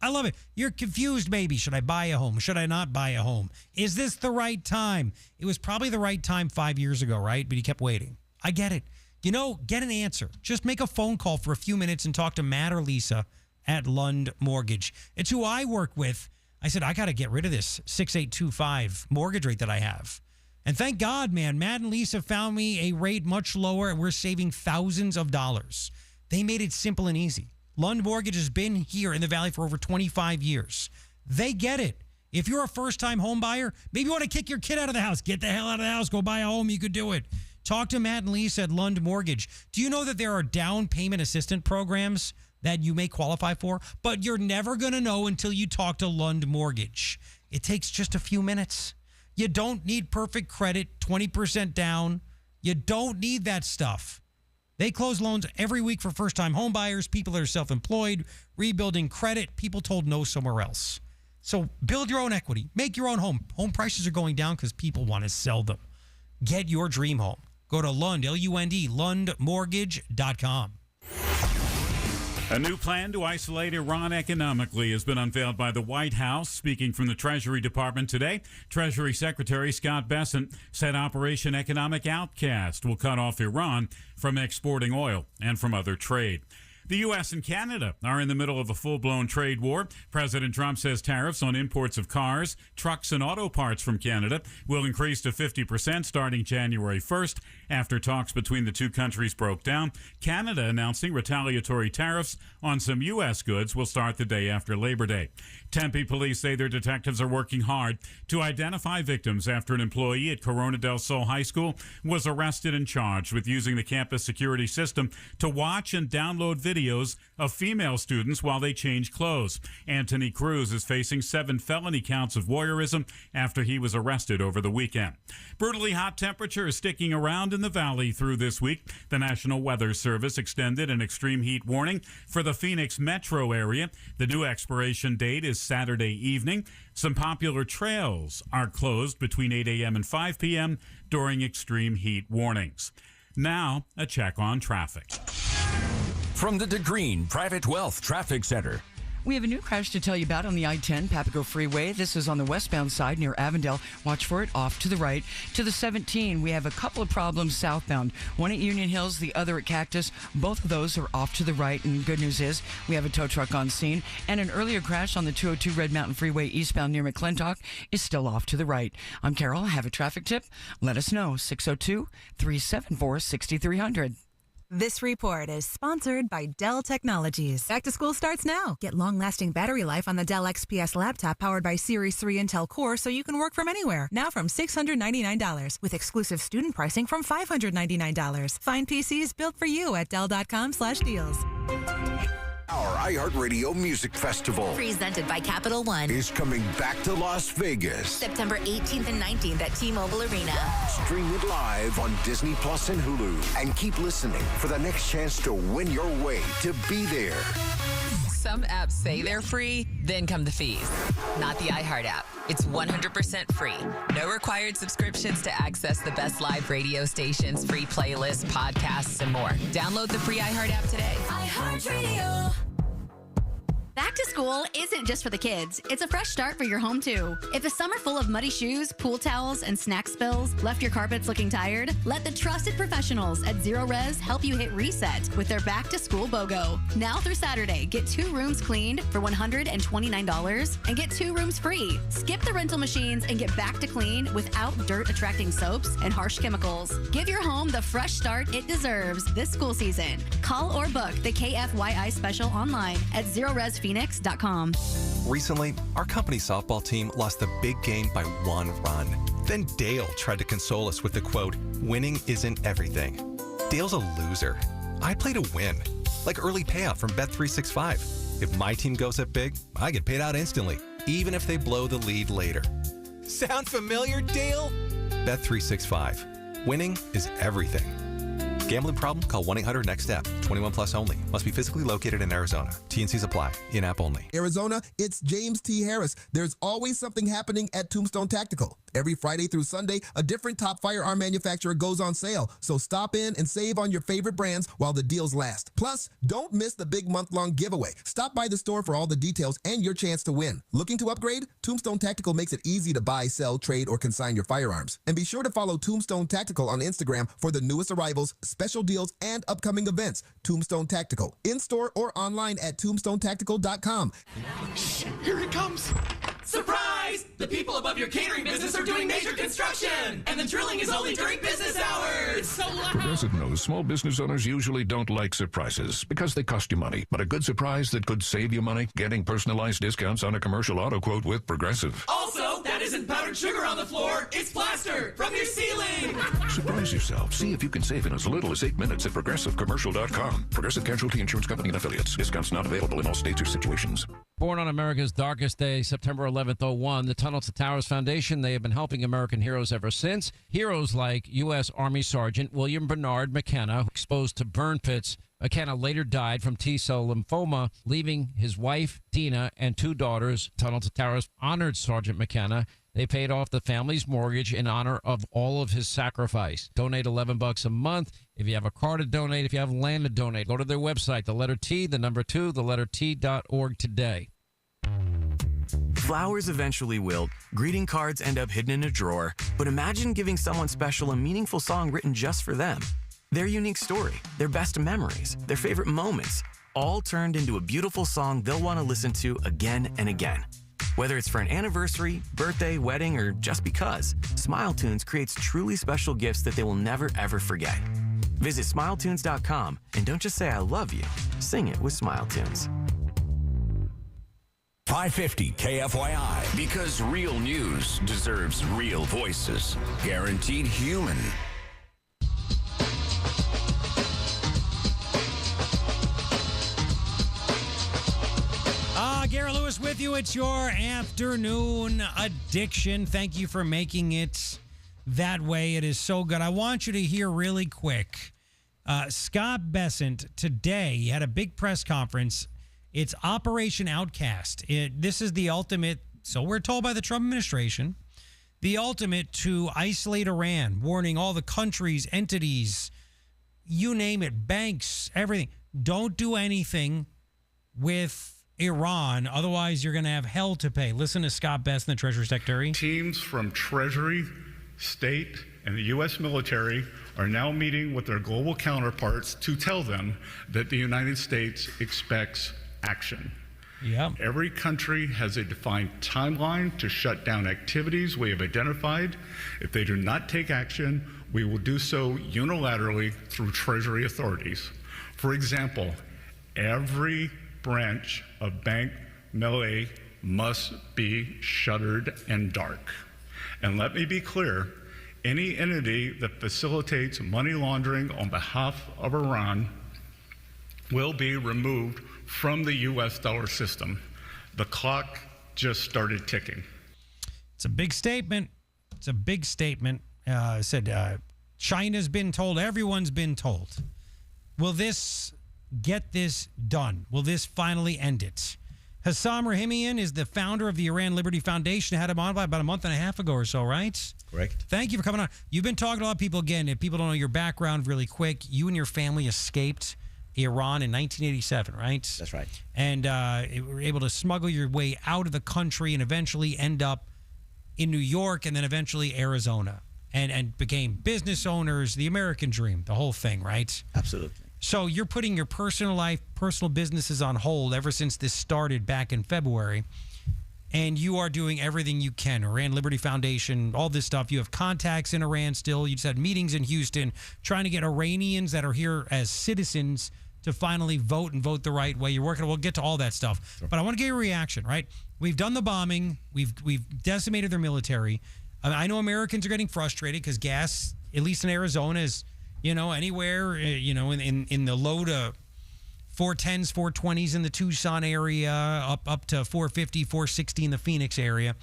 I love it. You're confused, maybe. Should I buy a home? Should I not buy a home? Is this the right time? It was probably the right time 5 years ago, right? But you kept waiting. I get it. You know, get an answer. Just make a phone call for a few minutes and talk to Matt or Lisa at Lund Mortgage. It's who I work with. I said, I got to get rid of this 6.825 mortgage rate that I have. And thank God, man, Matt and Lisa found me a rate much lower, and we're saving thousands of dollars. They made it simple and easy. Lund Mortgage has been here in the Valley for over 25 years. They get it. If you're a first-time home buyer, maybe you want to kick your kid out of the house. Get the hell out of the house. Go buy a home. You could do it. Talk to Matt and Lisa at Lund Mortgage. Do you know that there are down payment assistance programs that you may qualify for? But you're never going to know until you talk to Lund Mortgage. It takes just a few minutes. You don't need perfect credit, 20% down. You don't need that stuff. They close loans every week for first-time home buyers, people that are self-employed, rebuilding credit, people told no somewhere else. So build your own equity. Make your own home. Home prices are going down because people want to sell them. Get your dream home. Go to Lund, L-U-N-D, lundmortgage.com. A new plan to isolate Iran economically has been unveiled by the White House. Speaking from the Treasury Department today, Treasury Secretary Scott Bessent said Operation Economic Outcast will cut off Iran from exporting oil and from other trade. The U.S. and Canada are in the middle of a full-blown trade war. President Trump says tariffs on imports of cars, trucks, and auto parts from Canada will increase to 50% starting January 1st. After talks between the two countries broke down, Canada announcing retaliatory tariffs on some U.S. goods will start the day after Labor Day. Tempe police say their detectives are working hard to identify victims after an employee at Corona del Sol High School was arrested and charged with using the campus security system to watch and download videos of female students while they change clothes. Anthony Cruz is facing 7 felony counts of voyeurism after he was arrested over the weekend. Brutally hot temperatures sticking around in the valley through this week. The National Weather Service extended an extreme heat warning for the Phoenix metro area. The new expiration date is Saturday evening. Some popular trails are closed between 8 a.m. and 5 p.m. during extreme heat warnings. Now, a check on traffic. From the DeGreen Private Wealth Traffic Center. We have a new crash to tell you about on the I-10 Papago Freeway. This is on the westbound side near Avondale. Watch for it off to the right. To the 17, we have a couple of problems southbound. One at Union Hills, the other at Cactus. Both of those are off to the right. And good news is we have a tow truck on scene. And an earlier crash on the 202 Red Mountain Freeway eastbound near McClintock is still off to the right. I'm Carol. Have a traffic tip? Let us know. 602-374-6300. This report is sponsored by Dell Technologies. Back to school starts now. Get long-lasting battery life on the Dell XPS laptop powered by Series 3 Intel Core so you can work from anywhere. Now from $699 with exclusive student pricing from $599. Find PCs built for you at Dell.com/deals. Our iHeartRadio Music Festival, presented by Capital One, is coming back to Las Vegas. September 18th and 19th at T-Mobile Arena. Stream it live on Disney Plus and Hulu. And keep listening for the next chance to win your way to be there. Some apps say they're free, then come the fees. Not the iHeart app. It's 100% free. No required subscriptions to access the best live radio stations, free playlists, podcasts, and more. Download the free iHeart app today. iHeartRadio. Back to school isn't just for the kids. It's a fresh start for your home, too. If a summer full of muddy shoes, pool towels, and snack spills left your carpets looking tired, let the trusted professionals at Zero Res help you hit reset with their back-to-school BOGO. Now through Saturday, get 2 rooms cleaned for $129 and get 2 rooms free. Skip the rental machines and get back to clean without dirt-attracting soaps and harsh chemicals. Give your home the fresh start it deserves this school season. Call or book the KFYI special online at ZeroResPhoenix.com. Recently, our company softball team lost the big game by 1 run. Then Dale tried to console us with the quote, "Winning isn't everything." Dale's a loser. I play to win, like early payout from Bet365. If my team goes up big, I get paid out instantly, even if they blow the lead later. Sound familiar, Dale? Bet365. Winning is everything. Gambling problem? Call 1-800-NEXT-STEP. 21 plus only. Must be physically located in Arizona. T&Cs apply. In-app only. Arizona, it's James T. Harris. There's always something happening at Tombstone Tactical. Every Friday through Sunday, a different top firearm manufacturer goes on sale. So stop in and save on your favorite brands while the deals last. Plus, don't miss the big month-long giveaway. Stop by the store for all the details and your chance to win. Looking to upgrade? Tombstone Tactical makes it easy to buy, sell, trade, or consign your firearms. And be sure to follow Tombstone Tactical on Instagram for the newest arrivals, special deals, and upcoming events. Tombstone Tactical. In-store or online at tombstonetactical.com. Shh, here it comes. Surprise! The people above your catering business are doing major construction, and the drilling is only during business hours. It's so loud. Progressive knows small business owners usually don't like surprises because they cost you money. But a good surprise that could save you money? Getting personalized discounts on a commercial auto quote with Progressive. Also, that isn't powdered sugar on the floor. It's plaster from your ceiling. Surprise yourself. See if you can save in as little as 8 minutes at ProgressiveCommercial.com. Progressive Casualty Insurance Company and Affiliates. Discounts not available in all states or situations. Born on America's darkest day, September 11th, 01, the Tunnel to Towers Foundation, they have been helping American heroes ever since. Heroes like U.S. Army Sergeant William Bernard McKenna, exposed to burn pits. McKenna later died from T-cell lymphoma, leaving his wife, Dina, and 2 daughters. Tunnel to Towers honored Sergeant McKenna. They paid off the family's mortgage in honor of all of his sacrifice. Donate $11 a month. If you have a car to donate, if you have land to donate, go to their website, the letter T, the number 2, the letter T.org today. Flowers eventually wilt, greeting cards end up hidden in a drawer, but imagine giving someone special a meaningful song written just for them. Their unique story, their best memories, their favorite moments, all turned into a beautiful song they'll want to listen to again and again. Whether it's for an anniversary, birthday, wedding, or just because, SmileTunes creates truly special gifts that they will never ever forget. Visit SmileTunes.com and don't just say I love you, sing it with SmileTunes. 550 KFYI. Because real news deserves real voices. Guaranteed human. Garrett Lewis with you. It's your afternoon addiction. Thank you for making it that way. It is so good. I want you to hear really quick. Scott Bessent today had a big press conference. It's Operation Outcast. This is the ultimate, so we're told by the Trump administration, the ultimate to isolate Iran, warning all the countries, entities, you name it, banks, everything. Don't do anything with Iran. Otherwise, you're going to have hell to pay. Listen to Scott Bessent, the Treasury Secretary. Teams from Treasury, state, and the U.S. military are now meeting with their global counterparts to tell them that the United States expects action. Yeah. Every country has a defined timeline to shut down activities we have identified. If they do not take action, we will do so unilaterally through Treasury authorities. For example, every branch of Bank Melay must be shuttered and dark. And let me be clear, any entity that facilitates money laundering on behalf of Iran will be removed from the U.S. dollar system. The clock just started ticking. It's a big statement. It's a big statement. Said China's been told, everyone's been told. Will this get this done? Will this finally end it? Hessam Rahimian is the founder of the Iran Liberty Foundation. I had him on about a month and a half ago or so, right? Correct. Thank you for coming on. You've been talking to a lot of people. Again, if people don't know your background really quick, you and your family escaped Iran in 1987, right? That's right. And were able to smuggle your way out of the country and eventually end up in New York and then eventually Arizona and became business owners, the American dream, the whole thing, right? Absolutely. So you're putting your personal life, personal businesses on hold ever since this started back in February. And you are doing everything you can. Iran Liberty Foundation, all this stuff. You have contacts in Iran still. You just had meetings in Houston trying to get Iranians that are here as citizens to finally vote and vote the right way. You're working. We'll get to all that stuff. Sure. But I want to get your reaction, right? We've done the bombing. We've decimated their military. I know Americans are getting frustrated because gas, at least in Arizona, is, anywhere, in the low to 410s, 420s in the Tucson area, up to 450, 460 in the Phoenix area.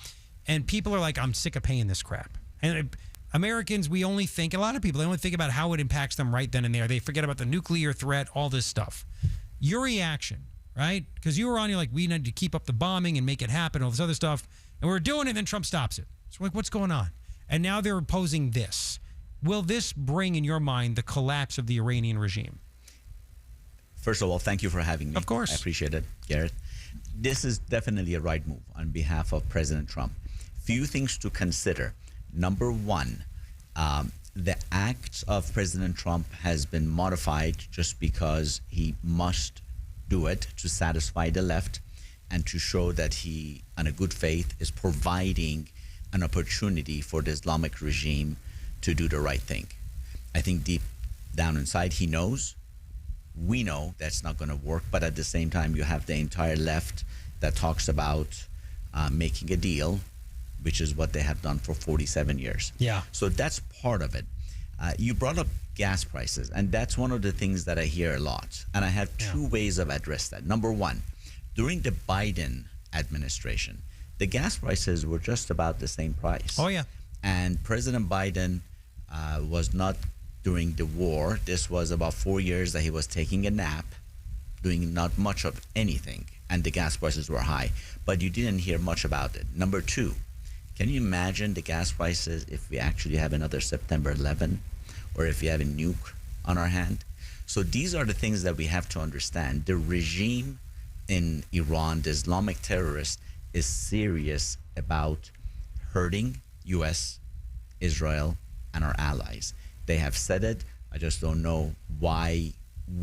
And people are like, I'm sick of paying this crap. And Americans, we only think, a lot of people, they only think about how it impacts them right then and there. They forget about the nuclear threat, all this stuff. Your reaction, right? Because you were on, you're like, we need to keep up the bombing and make it happen, all this other stuff. And we're doing it, and then Trump stops it. So we're like, what's going on? And now they're opposing this. Will this bring, in your mind, the collapse of the Iranian regime? First of all, thank you for having me. Of course. I appreciate it, Garrett. This is definitely a right move on behalf of President Trump. Few things to consider. Number one, the act of President Trump has been modified just because he must do it to satisfy the left and to show that he, on a good faith, is providing an opportunity for the Islamic regime to do the right thing. I think deep down inside he knows. We know that's not going to work, but at the same time, you have the entire left that talks about making a deal, which is what they have done for 47 years. Yeah. So that's part of it. You brought up gas prices, and that's one of the things that I hear a lot. And I have two ways of address that. Number one, during the Biden administration, the gas prices were just about the same price. Oh, yeah. And President Biden was not during the war. This was about 4 years that he was taking a nap, doing not much of anything, and the gas prices were high. But you didn't hear much about it. Number two, can you imagine the gas prices if we actually have another September 11, or if we have a nuke on our hand? So these are the things that we have to understand. The regime in Iran, the Islamic terrorist, is serious about hurting U.S., Israel, and our allies. They have said it. I just don't know why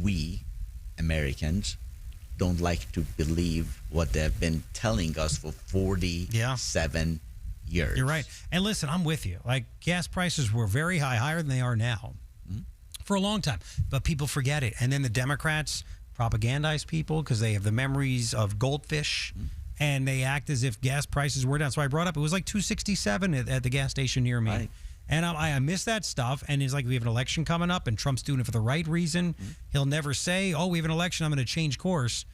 we, Americans, don't like to believe what they've been telling us for 47 years. You're right. And listen, I'm with you. Like, gas prices were very high, higher than they are now for a long time. But people forget it. And then the Democrats propagandize people because they have the memories of goldfish. And they act as if gas prices were down. So I brought up, it was like $2.67 at the gas station near me. Right. And I miss that stuff. And it's like, we have an election coming up and Trump's doing it for the right reason. He'll never say, oh, we have an election, I'm going to change course.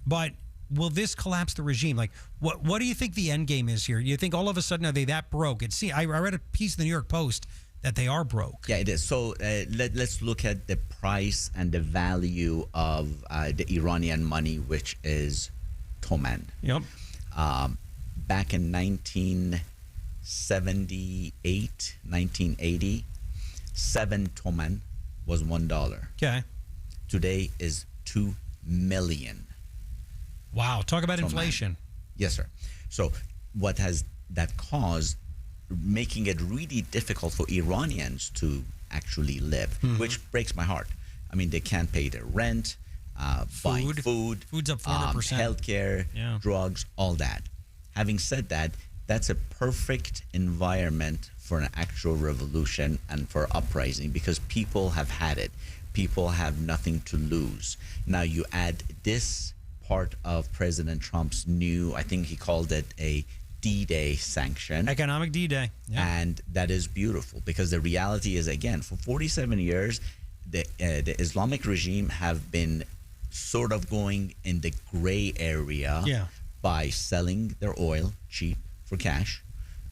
But will this collapse the regime? Like, what do you think the end game is here? Do you think all of a sudden, are they that broke? I read a piece in the New York Post that they are broke. Yeah, it is. So let's look at the price and the value of the Iranian money, which is Toman. Yep. Back in 1978, 1980, 7 Toman was $1. Okay. Today is 2 million Wow. Talk about inflation. Yes, sir. So what has that caused, making it really difficult for Iranians to actually live, which breaks my heart. I mean, they can't pay their rent, buying food. Food's up 400%. Healthcare, drugs, all that. Having said that, that's a perfect environment for an actual revolution and for uprising because people have had it. People have nothing to lose. Now you add this part of President Trump's new, I think he called it a D-Day sanction. Economic D-Day. Yeah. And that is beautiful because the reality is, again, for 47 years, the Islamic regime have been sort of going in the gray area by selling their oil cheap for cash.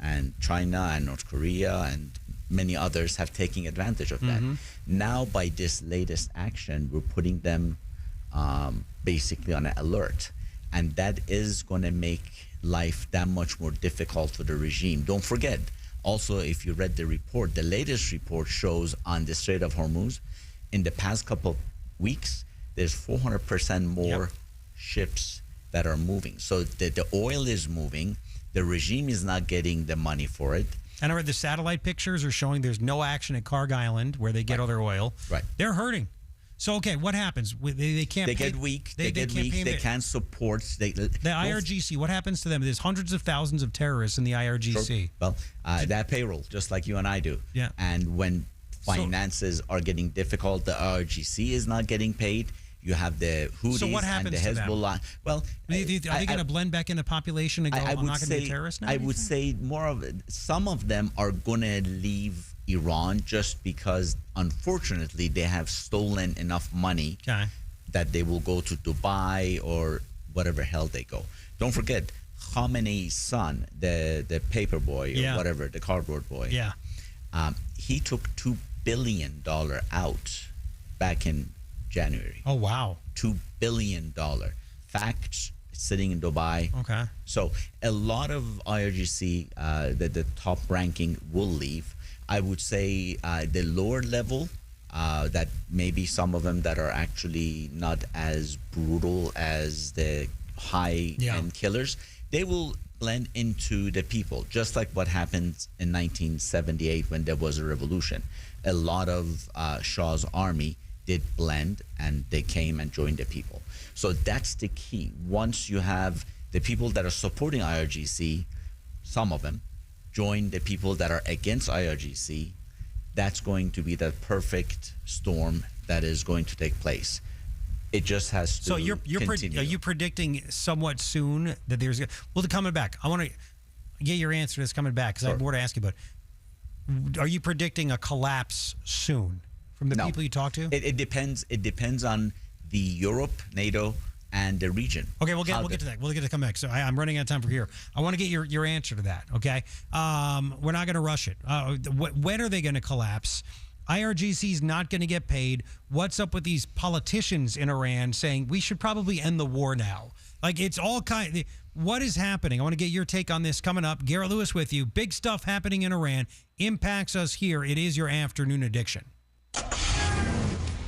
And China and North Korea and many others have taken advantage of that. Now, by this latest action, we're putting them basically on an alert. And that is going to make life that much more difficult for the regime. Don't forget, also, if you read the report, the latest report shows on the Strait of Hormuz, in the past couple of weeks, there's 400% more ships that are moving. So the oil is moving. The regime is not getting the money for it. And I read the satellite pictures are showing there's no action at Karg Island where they get all their oil. Right. They're hurting. So, okay, what happens? They can't. They get weak. They get weak. They can't support. The IRGC. What happens to them? There's hundreds of thousands of terrorists in the IRGC. Sure. Well, that payroll, just like you and I do. Yeah. And when finances are getting difficult, the IRGC is not getting paid. You have the Houthis and the Hezbollah. Well, are they going to blend back in the population and go, I'm not going to be a terrorist now? I would say some of them are going to leave Iran just because, unfortunately, they have stolen enough money that they will go to Dubai or whatever hell they go. Don't forget, Khamenei's son, the paper boy or whatever, the cardboard boy. Yeah. He took $2 billion out back in January. Oh, wow. $2 billion. Facts sitting in Dubai. Okay. So a lot of IRGC, the top ranking will leave. I would say the lower level, that maybe some of them that are actually not as brutal as the high-end killers, they will blend into the people, just like what happened in 1978 when there was a revolution. A lot of Shah's army did blend and they came and joined the people. So that's the key. Once you have the people that are supporting IRGC, some of them, join the people that are against IRGC, that's going to be the perfect storm that is going to take place. It just has to So are continue. you predicting somewhat soon that there's... Well, coming back, I want to get your answer to this coming back because I have more to ask you about. Are you predicting a collapse soon from the people you talk to? It depends. It depends on the Europe, NATO, and the region. Okay, we'll get to that. We'll get to come back. So I'm running out of time for here. I want to get your answer to that. Okay, we're not going to rush it. When are they going to collapse? IRGC is not going to get paid. What's up with these politicians in Iran saying we should probably end the war now? Like it's all kind. What is happening? I want to get your take on this coming up. Garrett Lewis with you. Big stuff happening in Iran impacts us here. It is your afternoon addiction.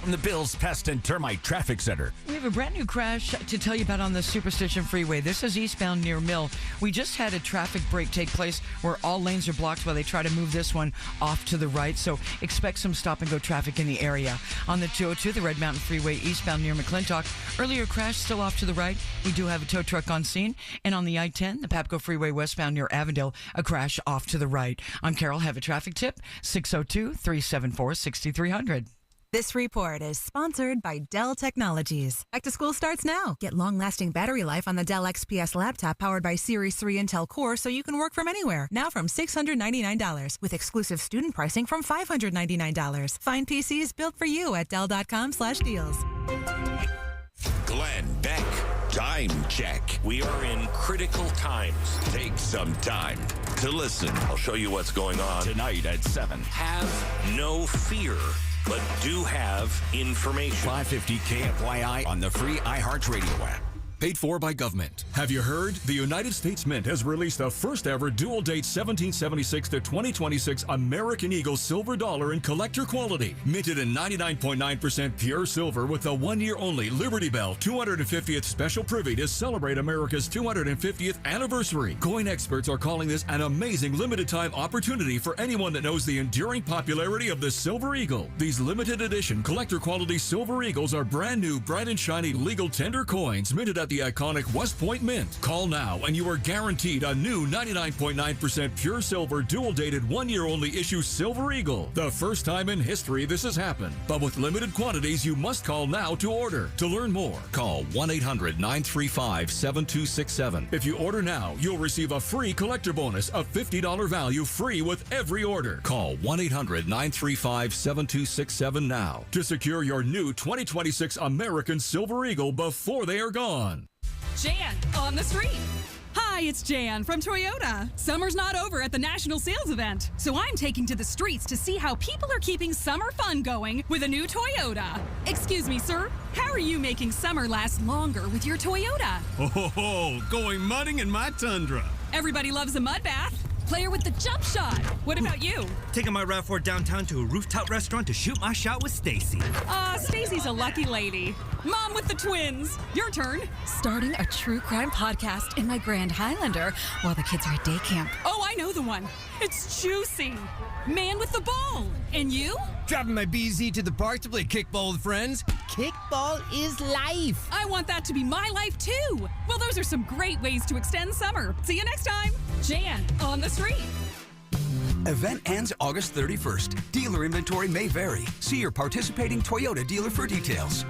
From the Bills Pest and Termite Traffic Center. We have a brand new crash to tell you about on the Superstition Freeway. This is eastbound near Mill. We just had a traffic break take place where all lanes are blocked while they try to move this one off to the right. So expect some stop and go traffic in the area. On the 202, the Red Mountain Freeway eastbound near McClintock. Earlier crash still off to the right. We do have a tow truck on scene. And on the I-10, the Papco Freeway westbound near Avondale, a crash off to the right. I'm Carol. Have a traffic tip, 602-374-6300. This report is sponsored by Dell Technologies. Back to school starts now. Get long-lasting battery life on the Dell XPS laptop powered by Series 3 Intel Core so you can work from anywhere. Now from $699 with exclusive student pricing from $599. Find PCs built for you at Dell.com/deals. Glenn Beck, time check. We are in critical times. Take some time to listen. I'll show you what's going on. Tonight at 7. Have no fear, but do have information. 550 KFYI on the free iHeartRadio app. paid for by government. Have you heard? The United States Mint has released the first ever dual date 1776 to 2026 American Eagle silver dollar in collector quality. Minted in 99.9% pure silver with the 1 year only Liberty Bell 250th special privy to celebrate America's 250th anniversary. Coin experts are calling this an amazing limited time opportunity for anyone that knows the enduring popularity of the Silver Eagle. These limited edition collector quality Silver Eagles are brand new, bright and shiny legal tender coins minted at the iconic West Point Mint. Call now and you are guaranteed a new 99.9% pure silver dual dated 1 year only issue Silver Eagle. The first time in history this has happened. But with limited quantities, you must call now to order. To learn more, call 1-800-935-7267. If you order now, you'll receive a free collector bonus of $50 value free with every order. Call 1-800-935-7267 now to secure your new 2026 American Silver Eagle before they are gone. Jan on the street. Hi, it's Jan from Toyota. Summer's not over at the National Sales Event, so I'm taking to the streets to see how people are keeping summer fun going with a new Toyota. Excuse me, sir. How are you making summer last longer with your Toyota? Oh, going mudding in my Tundra. Everybody loves a mud bath. Player with the jump shot. What about you? Taking my RAV4 downtown to a rooftop restaurant to shoot my shot with Stacy. Stacy's a lucky lady. Mom with the twins. Your turn. Starting a true crime podcast in my Grand Highlander while the kids are at day camp. Oh, I know the one. It's juicy. Man with the ball. And you? Driving my BZ to the park to play kickball with friends. Kickball is life. I want that to be my life too. Well, those are some great ways to extend summer. See you next time. Jan on the street. Event ends August 31st. Dealer inventory may vary. See your participating Toyota dealer for details.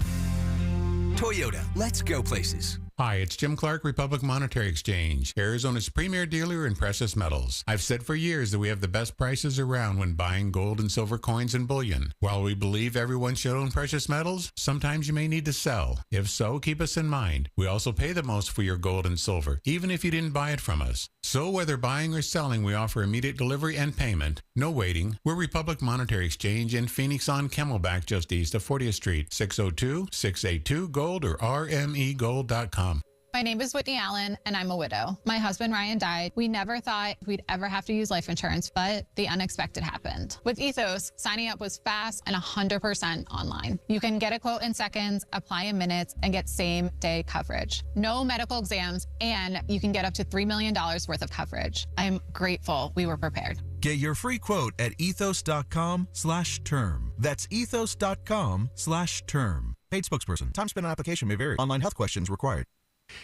Toyota, let's go places. Hi, it's Jim Clark, Republic Monetary Exchange, Arizona's premier dealer in precious metals. I've said for years that we have the best prices around when buying gold and silver coins and bullion. While we believe everyone should own precious metals, sometimes you may need to sell. If so, keep us in mind. We also pay the most for your gold and silver, even if you didn't buy it from us. So whether buying or selling, we offer immediate delivery and payment. No waiting. We're Republic Monetary Exchange in Phoenix on Camelback, just east of 40th Street, 602-682-GOLD or rmegold.com. My name is Whitney Allen, and I'm a widow. My husband, Ryan, died. We never thought we'd ever have to use life insurance, but the unexpected happened. With Ethos, signing up was fast and 100% online. You can get a quote in seconds, apply in minutes, and get same-day coverage. No medical exams, and you can get up to $3 million worth of coverage. I'm grateful we were prepared. Get your free quote at ethos.com/term. That's ethos.com/term. Paid spokesperson. Time spent on application may vary. Online health questions required.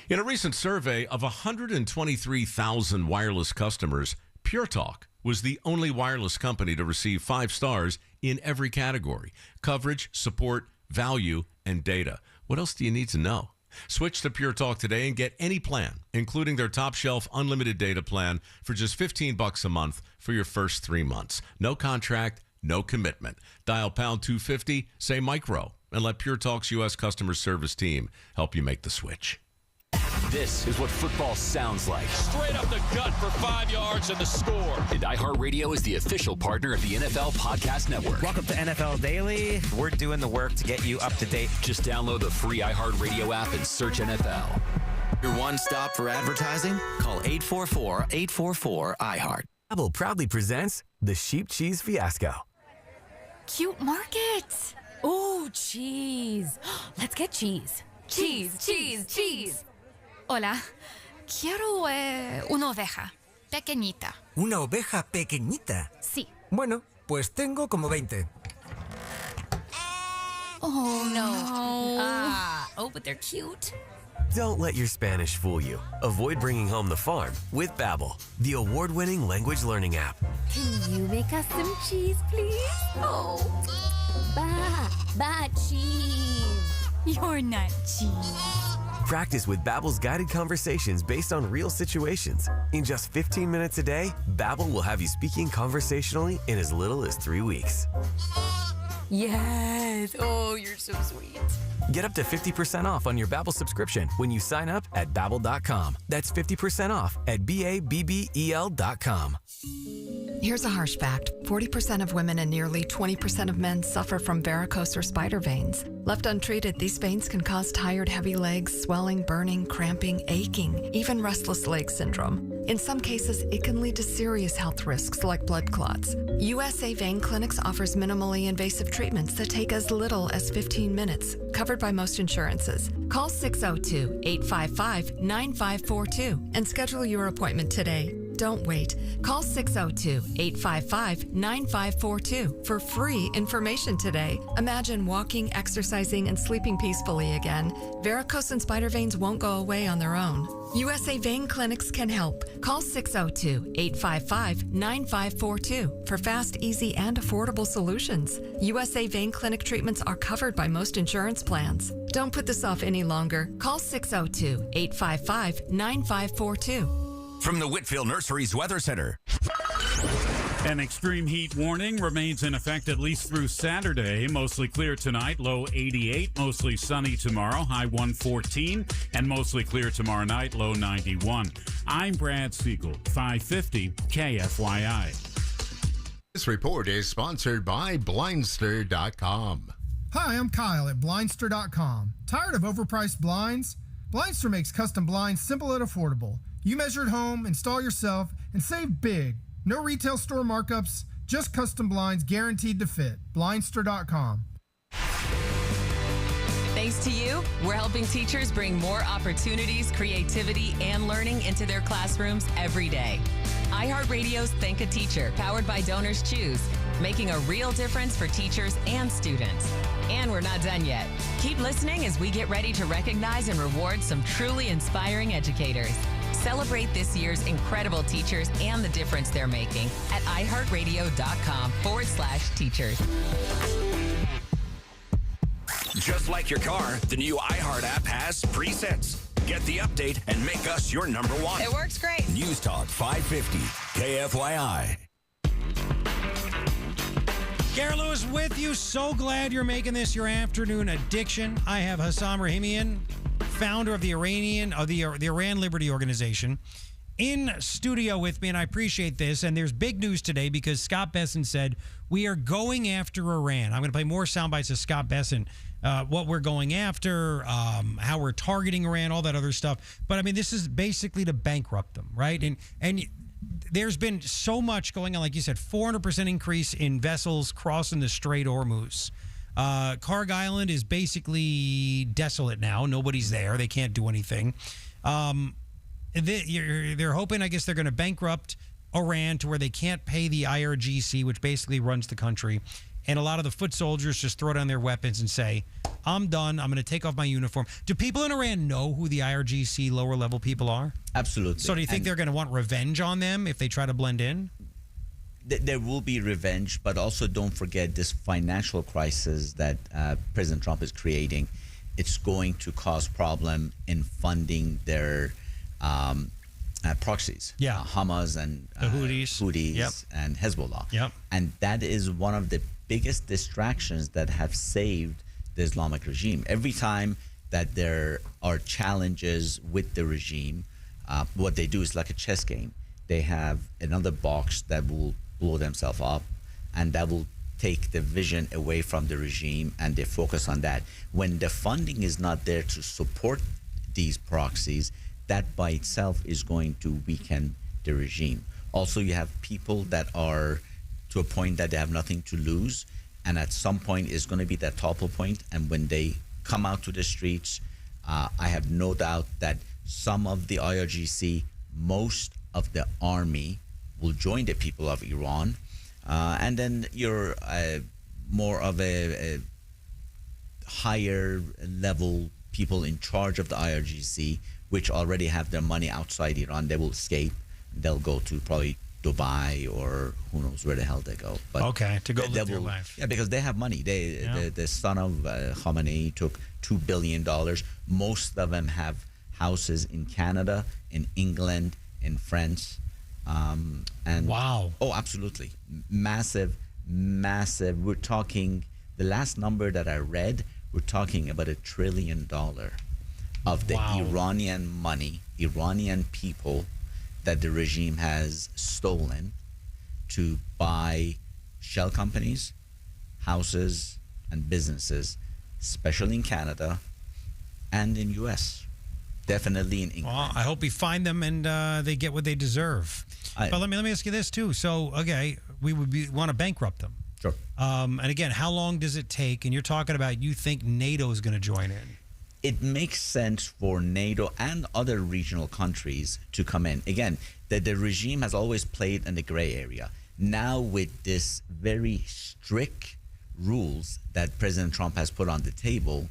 In a recent survey of 123,000 wireless customers, Pure Talk was the only wireless company to receive 5 stars in every category: coverage, support, value, and data. What else do you need to know? Switch to Pure Talk today and get any plan, including their top shelf unlimited data plan for just $15 a month for your first 3 months. No contract, no commitment. Dial pound 250, say micro, and let Pure Talk's U.S. customer service team help you make the switch. This is what football sounds like. Straight up the gut for 5 yards and the score. And iHeartRadio is the official partner of the NFL Podcast Network. Welcome to NFL Daily. We're doing the work to get you up to date. Just download the free iHeartRadio app and search NFL. Your one stop for advertising? Call 844-844-iHeart. Apple proudly presents the Sheep Cheese Fiasco. Cute market. Ooh, cheese. Let's get cheese. Cheese, cheese, cheese. Hola, quiero una oveja pequeñita. ¿Una oveja pequeñita? Sí. Bueno, pues tengo como 20. Oh, no. But they're cute. Don't let your Spanish fool you. Avoid bringing home the farm with Babbel, the award-winning language learning app. Can you make us some cheese, please? Oh, cheese. You're not cheese. Practice with Babbel's guided conversations based on real situations. In just 15 minutes a day, Babbel will have you speaking conversationally in as little as 3 weeks. Yes. Oh, you're so sweet. Get up to 50% off on your Babbel subscription when you sign up at Babbel.com. That's 50% off at BABBEL.com. Here's a harsh fact. 40% of women and nearly 20% of men suffer from varicose or spider veins. Left untreated, these veins can cause tired, heavy legs, swelling, burning, cramping, aching, even restless leg syndrome. In some cases, it can lead to serious health risks like blood clots. USA Vein Clinics offers minimally invasive treatments that take as little as 15 minutes, covered by most insurances. Call 602-855-9542 and schedule your appointment today. Don't wait. Call 602-855-9542 for free information today. Imagine walking, exercising, and sleeping peacefully again. Varicose and spider veins won't go away on their own. USA Vein Clinics can help. Call 602-855-9542 for fast, easy, and affordable solutions. USA Vein Clinic treatments are covered by most insurance plans. Don't put this off any longer. Call 602-855-9542. From the Whitfield Nurseries Weather Center. An extreme heat warning remains in effect at least through Saturday. Mostly clear tonight, low 88. Mostly sunny tomorrow, high 114. And mostly clear tomorrow night, low 91. I'm Brad Siegel, 550 KFYI. This report is sponsored by Blindster.com. Hi, I'm Kyle at Blindster.com. Tired of overpriced blinds? Blindster makes custom blinds simple and affordable. You measure at home, install yourself, and save big. No retail store markups, just custom blinds guaranteed to fit. Blindster.com. Thanks to you, we're helping teachers bring more opportunities, creativity, and learning into their classrooms every day. iHeartRadio's Think a Teacher, powered by Donors Choose, making a real difference for teachers and students. And we're not done yet. Keep listening as we get ready to recognize and reward some truly inspiring educators. Celebrate this year's incredible teachers and the difference they're making at iHeartRadio.com/teachers. Just like your car, the new iHeart app has presets. Get the update and make us your number one. It works great. News Talk 550 KFYI. Garrett Lewis with you. So glad you're making this your afternoon addiction. I have Hessam Rahimian, founder of the Iran Liberty Organization, in studio with me, and I appreciate this. And there's big news today because Scott Bessent said we are going after Iran. I'm going to play more sound bites of Scott Bessent, what we're going after, how we're targeting Iran, all that other stuff. But I mean, this is basically to bankrupt them, right? And there's been so much going on, like you said, 400% increase in vessels crossing the Strait of Hormuz. Karg Island is basically desolate now. Nobody's there. They can't do anything. They're hoping, I guess, they're going to bankrupt Iran to where they can't pay the IRGC, which basically runs the country. And a lot of the foot soldiers just throw down their weapons and say, I'm done. I'm going to take off my uniform. Do people in Iran know who the IRGC lower level people are? Absolutely. So do you think they're going to want revenge on them if they try to blend in? There will be revenge, but also don't forget this financial crisis that President Trump is creating. It's going to cause problem in funding their proxies. Yeah. Hamas and the Houthis yep. and Hezbollah. Yep. And that is one of the biggest distractions that have saved the Islamic regime. Every time that there are challenges with the regime, what they do is like a chess game. They have another box that will blow themselves up, and that will take the vision away from the regime, and they focus on that. When the funding is not there to support these proxies, that by itself is going to weaken the regime. Also, you have people that are to a point that they have nothing to lose, and at some point is going to be that topple point, and when they come out to the streets, I have no doubt that some of the IRGC, most of the army will join the people of Iran, and then you're more of a higher level people in charge of the IRGC, which already have their money outside Iran. They will escape. They'll go to probably Dubai or who knows where the hell they go. But okay, to go live their life. Yeah, because they have money. The son of Khamenei took $2 billion. Most of them have houses in Canada, in England, in France. And wow. Oh, absolutely. Massive. We're talking, the last number that I read, we're talking about $1 trillion of the Iranian money, Iranian people that the regime has stolen to buy shell companies, houses, and businesses, especially in Canada and in U.S. Definitely in England. Well, I hope we find them and they get what they deserve. But let me ask you this too. So, okay, we want to bankrupt them. Sure. And again, how long does it take? And you're talking about you think NATO is going to join in. It makes sense for NATO and other regional countries to come in. Again, the regime has always played in the gray area. Now with this very strict rules that President Trump has put on the table,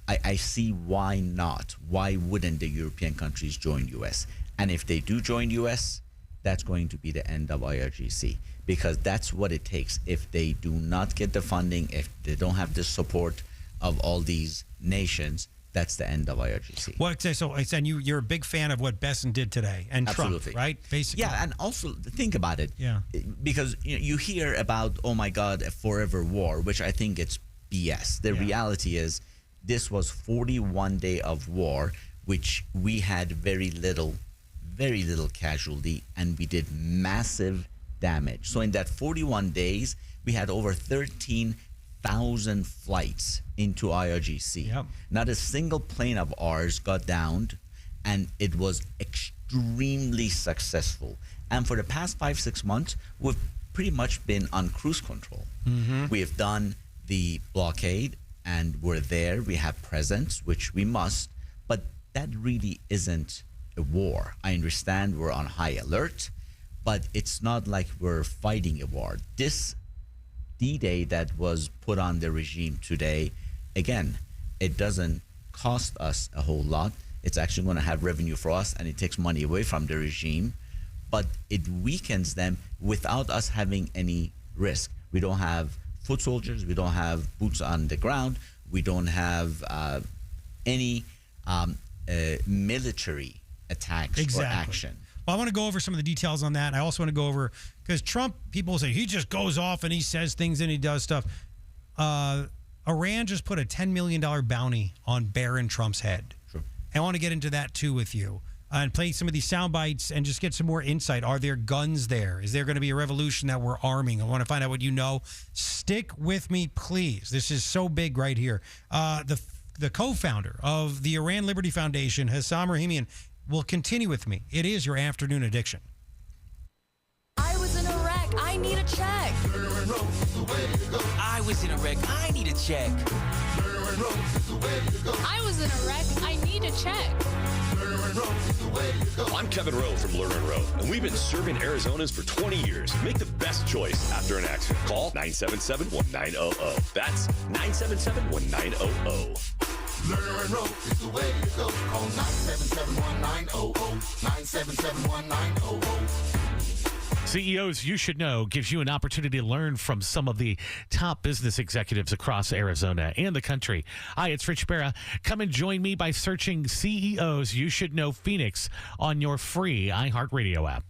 I see why not. Why wouldn't the European countries join U.S.? And if they do join U.S., that's going to be the end of IRGC, because that's what it takes. If they do not get the funding, if they don't have the support of all these nations, that's the end of IRGC. Well, so and you're a big fan of what Bessent did today and Absolutely. Trump, right? Basically. Yeah, and also think about it. Yeah. Because you hear about, oh my God, a forever war, which I think it's BS. The reality is this was 41 days of war, which we had very little casualty, and we did massive damage. So in that 41 days, we had over 13,000 flights into IRGC. Yep. Not a single plane of ours got downed, and it was extremely successful. And for the past 5-6 months, we've pretty much been on cruise control. Mm-hmm. We have done the blockade, and we're there. We have presence, which we must, but that really isn't a war. I understand we're on high alert, but it's not like we're fighting a war. This D-Day that was put on the regime today, again, it doesn't cost us a whole lot. It's actually going to have revenue for us, and it takes money away from the regime, but it weakens them without us having any risk. We don't have foot soldiers. We don't have boots on the ground. We don't have any military attacks or action. Well, I want to go over some of the details on that. I also want to go over, because Trump, people say he just goes off and he says things and he does stuff. Iran just put a $10 million bounty on Barron Trump's head. Sure. I want to get into that too with you and play some of these sound bites and just get some more insight. Are there guns there? Is there going to be a revolution that we're arming? I want to find out what you know. Stick with me, please. This is so big right here. The co-founder of the Iran Liberty Foundation, Hessam Rahimian, will continue with me. It is your afternoon addiction. I was in a wreck. I need a check. I was in a wreck. I need a check. I was in a wreck. I need a check. I'm Kevin Rowe from Lerner Rowe, and we've been serving Arizonans for 20 years. Make the best choice after an accident. Call 977-1900. That's 977-1900. Lerner Rowe is the way to go. Call 977-1900. 977-1900. CEOs You Should Know gives you an opportunity to learn from some of the top business executives across Arizona and the country. Hi, it's Rich Barra. Come and join me by searching CEOs You Should Know Phoenix on your free iHeartRadio app.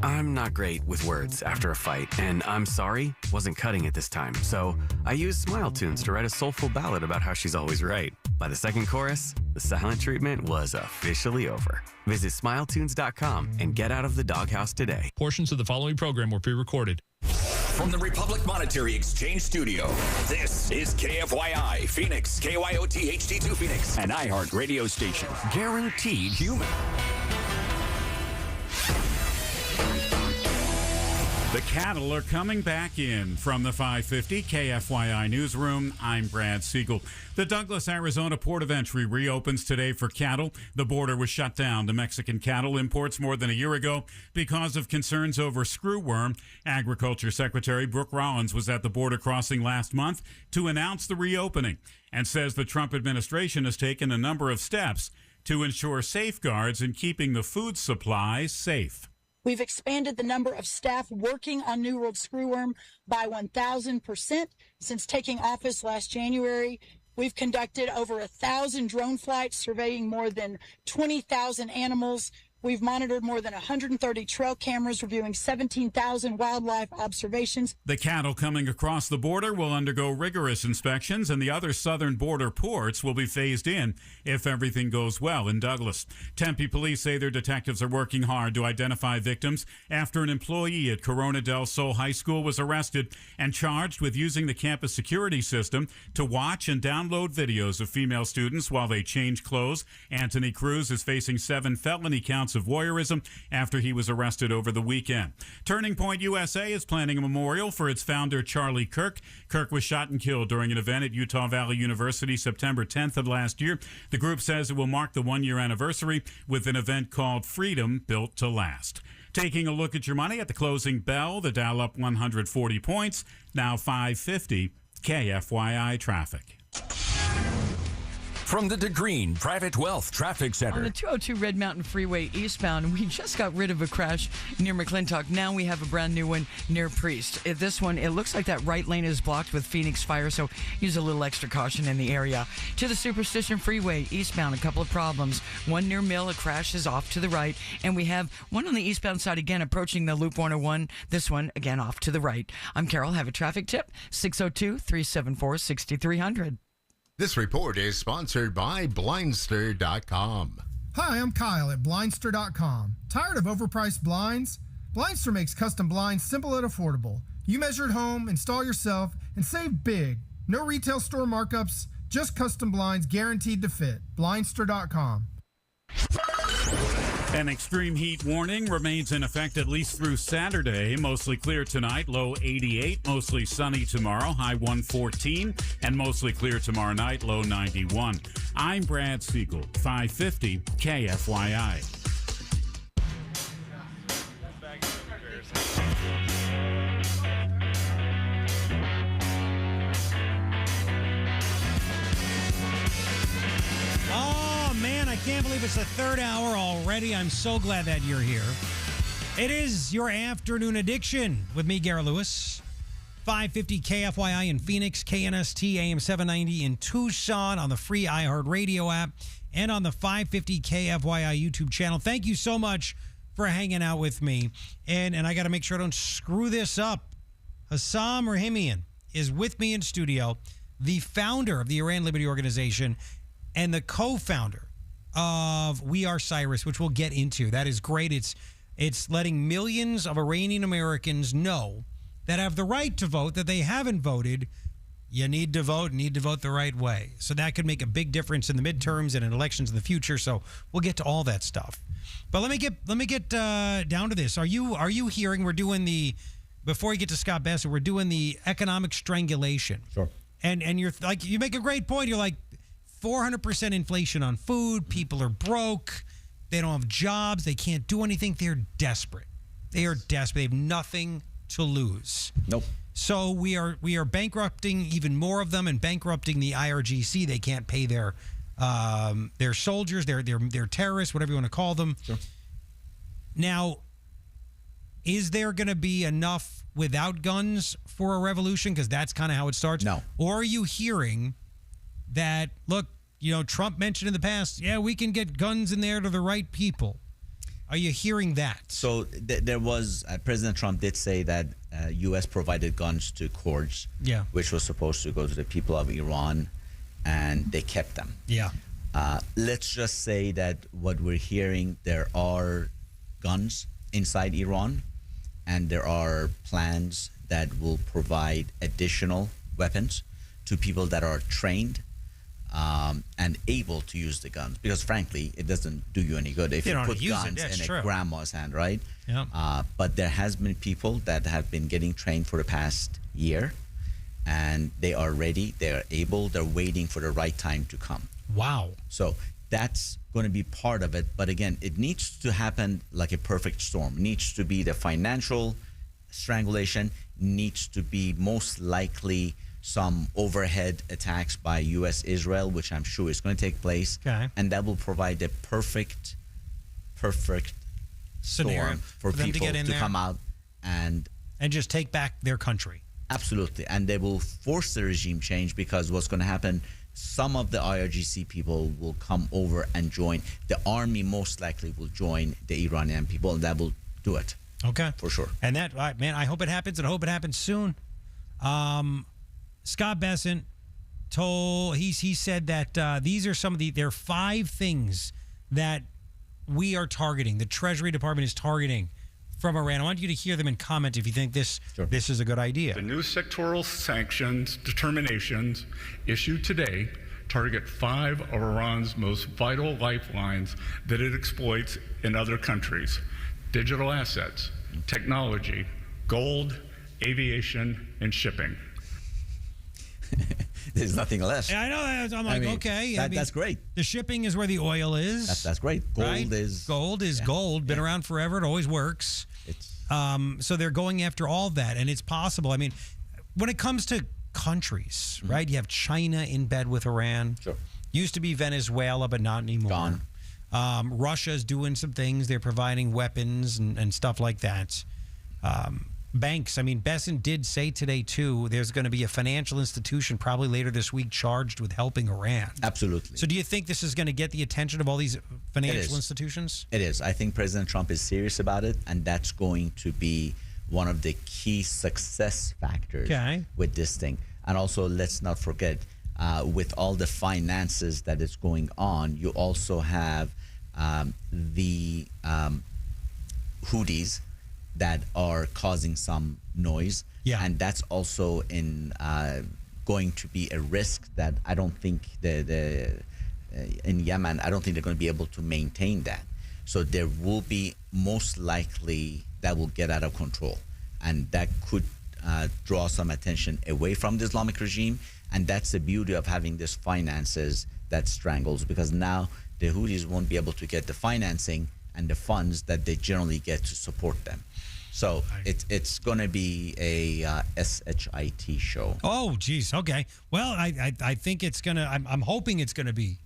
I'm not great with words after a fight, and I'm sorry wasn't cutting it this time. So I used Smile Tunes to write a soulful ballad about how she's always right. By the second chorus, the silent treatment was officially over. Visit smiletunes.com and get out of the doghouse today. Portions of the following program were pre-recorded. From the Republic Monetary Exchange Studio, this is KFYI Phoenix, KYOT HD2 Phoenix, an iHeart radio station. Guaranteed human. The cattle are coming back in. From the 550 KFYI Newsroom, I'm Brad Siegel. The Douglas, Arizona port of entry reopens today for cattle. The border was shut down to Mexican cattle imports more than a year ago because of concerns over screwworm. Agriculture Secretary Brooke Rollins was at the border crossing last month to announce the reopening and says the Trump administration has taken a number of steps to ensure safeguards in keeping the food supply safe. We've expanded the number of staff working on New World screwworm by 1,000% since taking office last January. We've conducted over 1,000 drone flights surveying more than 20,000 animals. We've monitored more than 130 trail cameras, reviewing 17,000 wildlife observations. The cattle coming across the border will undergo rigorous inspections, and the other southern border ports will be phased in if everything goes well in Douglas. Tempe police say their detectives are working hard to identify victims after an employee at Corona del Sol High School was arrested and charged with using the campus security system to watch and download videos of female students while they change clothes. Anthony Cruz is facing 7 felony counts of voyeurism after he was arrested over the weekend. Turning Point USA is planning a memorial for its founder, Charlie Kirk. Kirk was shot and killed during an event at Utah Valley University September 10th of last year. The group says it will mark the 1-year anniversary with an event called Freedom Built to Last. Taking a look at your money at the closing bell, the Dow up 140 points, now 550. KFYI traffic. From the DeGreen Private Wealth Traffic Center. On the 202 Red Mountain Freeway eastbound, we just got rid of a crash near McClintock. Now we have a brand new one near Priest. This one, it looks like that right lane is blocked with Phoenix Fire, so use a little extra caution in the area. To the Superstition Freeway eastbound, a couple of problems. One near Mill, a crash is off to the right, and we have one on the eastbound side again approaching the Loop 101. This one, again, off to the right. I'm Carol. Have a traffic tip, 602-374-6300. This report is sponsored by Blindster.com. Hi, I'm Kyle at Blindster.com. Tired of overpriced blinds? Blindster makes custom blinds simple and affordable. You measure at home, install yourself, and save big. No retail store markups, just custom blinds guaranteed to fit. Blindster.com. An extreme heat warning remains in effect at least through Saturday. Mostly clear tonight, low 88. Mostly sunny tomorrow, high 114. And mostly clear tomorrow night, low 91. I'm Brad Siegel, 550 KFYI. I can't believe it's the third hour already. I'm so glad that you're here. It is your afternoon addiction with me, Garrett Lewis. 550 KFYI in Phoenix, KNST AM 790 in Tucson on the free iHeartRadio app and on the 550 KFYI YouTube channel. Thank you so much for hanging out with me. And I got to make sure I don't screw this up. Hessam Rahimian is with me in studio, the founder of the Iran Liberty Organization and the co-founder of We Are Cyrus, which we'll get into. That is great. It's letting millions of Iranian Americans know that have the right to vote, that they haven't voted. You need to vote the right way. So that could make a big difference in the midterms and in elections in the future. So we'll get to all that stuff. But let me get down to this. Are you hearing we're doing the, before you get to Scott Bessent, we're doing the economic strangulation. Sure. And you're like, you make a great point. You're like, 400% inflation on food. People are broke. They don't have jobs. They can't do anything. They're desperate. They are desperate. They have nothing to lose. Nope. So we are bankrupting even more of them and bankrupting the IRGC. They can't pay their soldiers, their terrorists, whatever you want to call them. Sure. Now, is there going to be enough without guns for a revolution? Because that's kind of how it starts. No. Or are you hearing that, look, Trump mentioned in the past, yeah, we can get guns in there to the right people. Are you hearing that? So there was, President Trump did say that U.S. provided guns to Kurds, which was supposed to go to the people of Iran, and they kept them. Yeah. Let's just say that what we're hearing, there are guns inside Iran, and there are plans that will provide additional weapons to people that are trained and able to use the guns, because frankly, it doesn't do you any good if you put guns in a grandma's hand, right? Yeah. But there has been people that have been getting trained for the past year, and they are ready, they are able, they're waiting for the right time to come. Wow. So that's going to be part of it. But again, it needs to happen like a perfect storm. It needs to be the financial strangulation, needs to be most likely some overhead attacks by U.S. Israel, which I'm sure is going to take place. Okay. And that will provide a perfect scenario storm for people to come out and just take back their country. Absolutely. And they will force the regime change, because what's going to happen, some of the IRGC people will come over and join. The army most likely will join the Iranian people, and that will do it. Okay. For sure. And that, man, I hope it happens, and I hope it happens soon. Scott Bessent he said that these are there are 5 things that we are targeting, the Treasury Department is targeting from Iran. I want you to hear them and comment if you think this is a good idea. The new sectoral sanctions determinations issued today target 5 of Iran's most vital lifelines that it exploits in other countries: digital assets, technology, gold, aviation, and shipping. There's nothing less. Yeah, I know that. I'm like, okay. That's great. The shipping is where the oil is. That's great. Gold is gold. Been around forever. It always works. So they're going after all that, and it's possible. I mean, when it comes to countries, right? You have China in bed with Iran. Sure. Used to be Venezuela, but not anymore. Gone. Russia's doing some things. They're providing weapons and stuff like that. Banks. I mean, Bessent did say today, too, there's going to be a financial institution probably later this week charged with helping Iran. Absolutely. So do you think this is going to get the attention of all these financial institutions? It is. I think President Trump is serious about it, and that's going to be one of the key success factors with this thing. And also, let's not forget, with all the finances that is going on, you also have the Houthis that are causing some noise. And that's also going to be a risk that I don't think in Yemen, I don't think they're going to be able to maintain that. So there will be most likely that will get out of control. And that could draw some attention away from the Islamic regime. And that's the beauty of having this finances that strangles, because now the Houthis won't be able to get the financing and the funds that they generally get to support them. So it's going to be a SHIT show. Oh, geez. Okay. Well, I think it's going to, I'm hoping it's going to be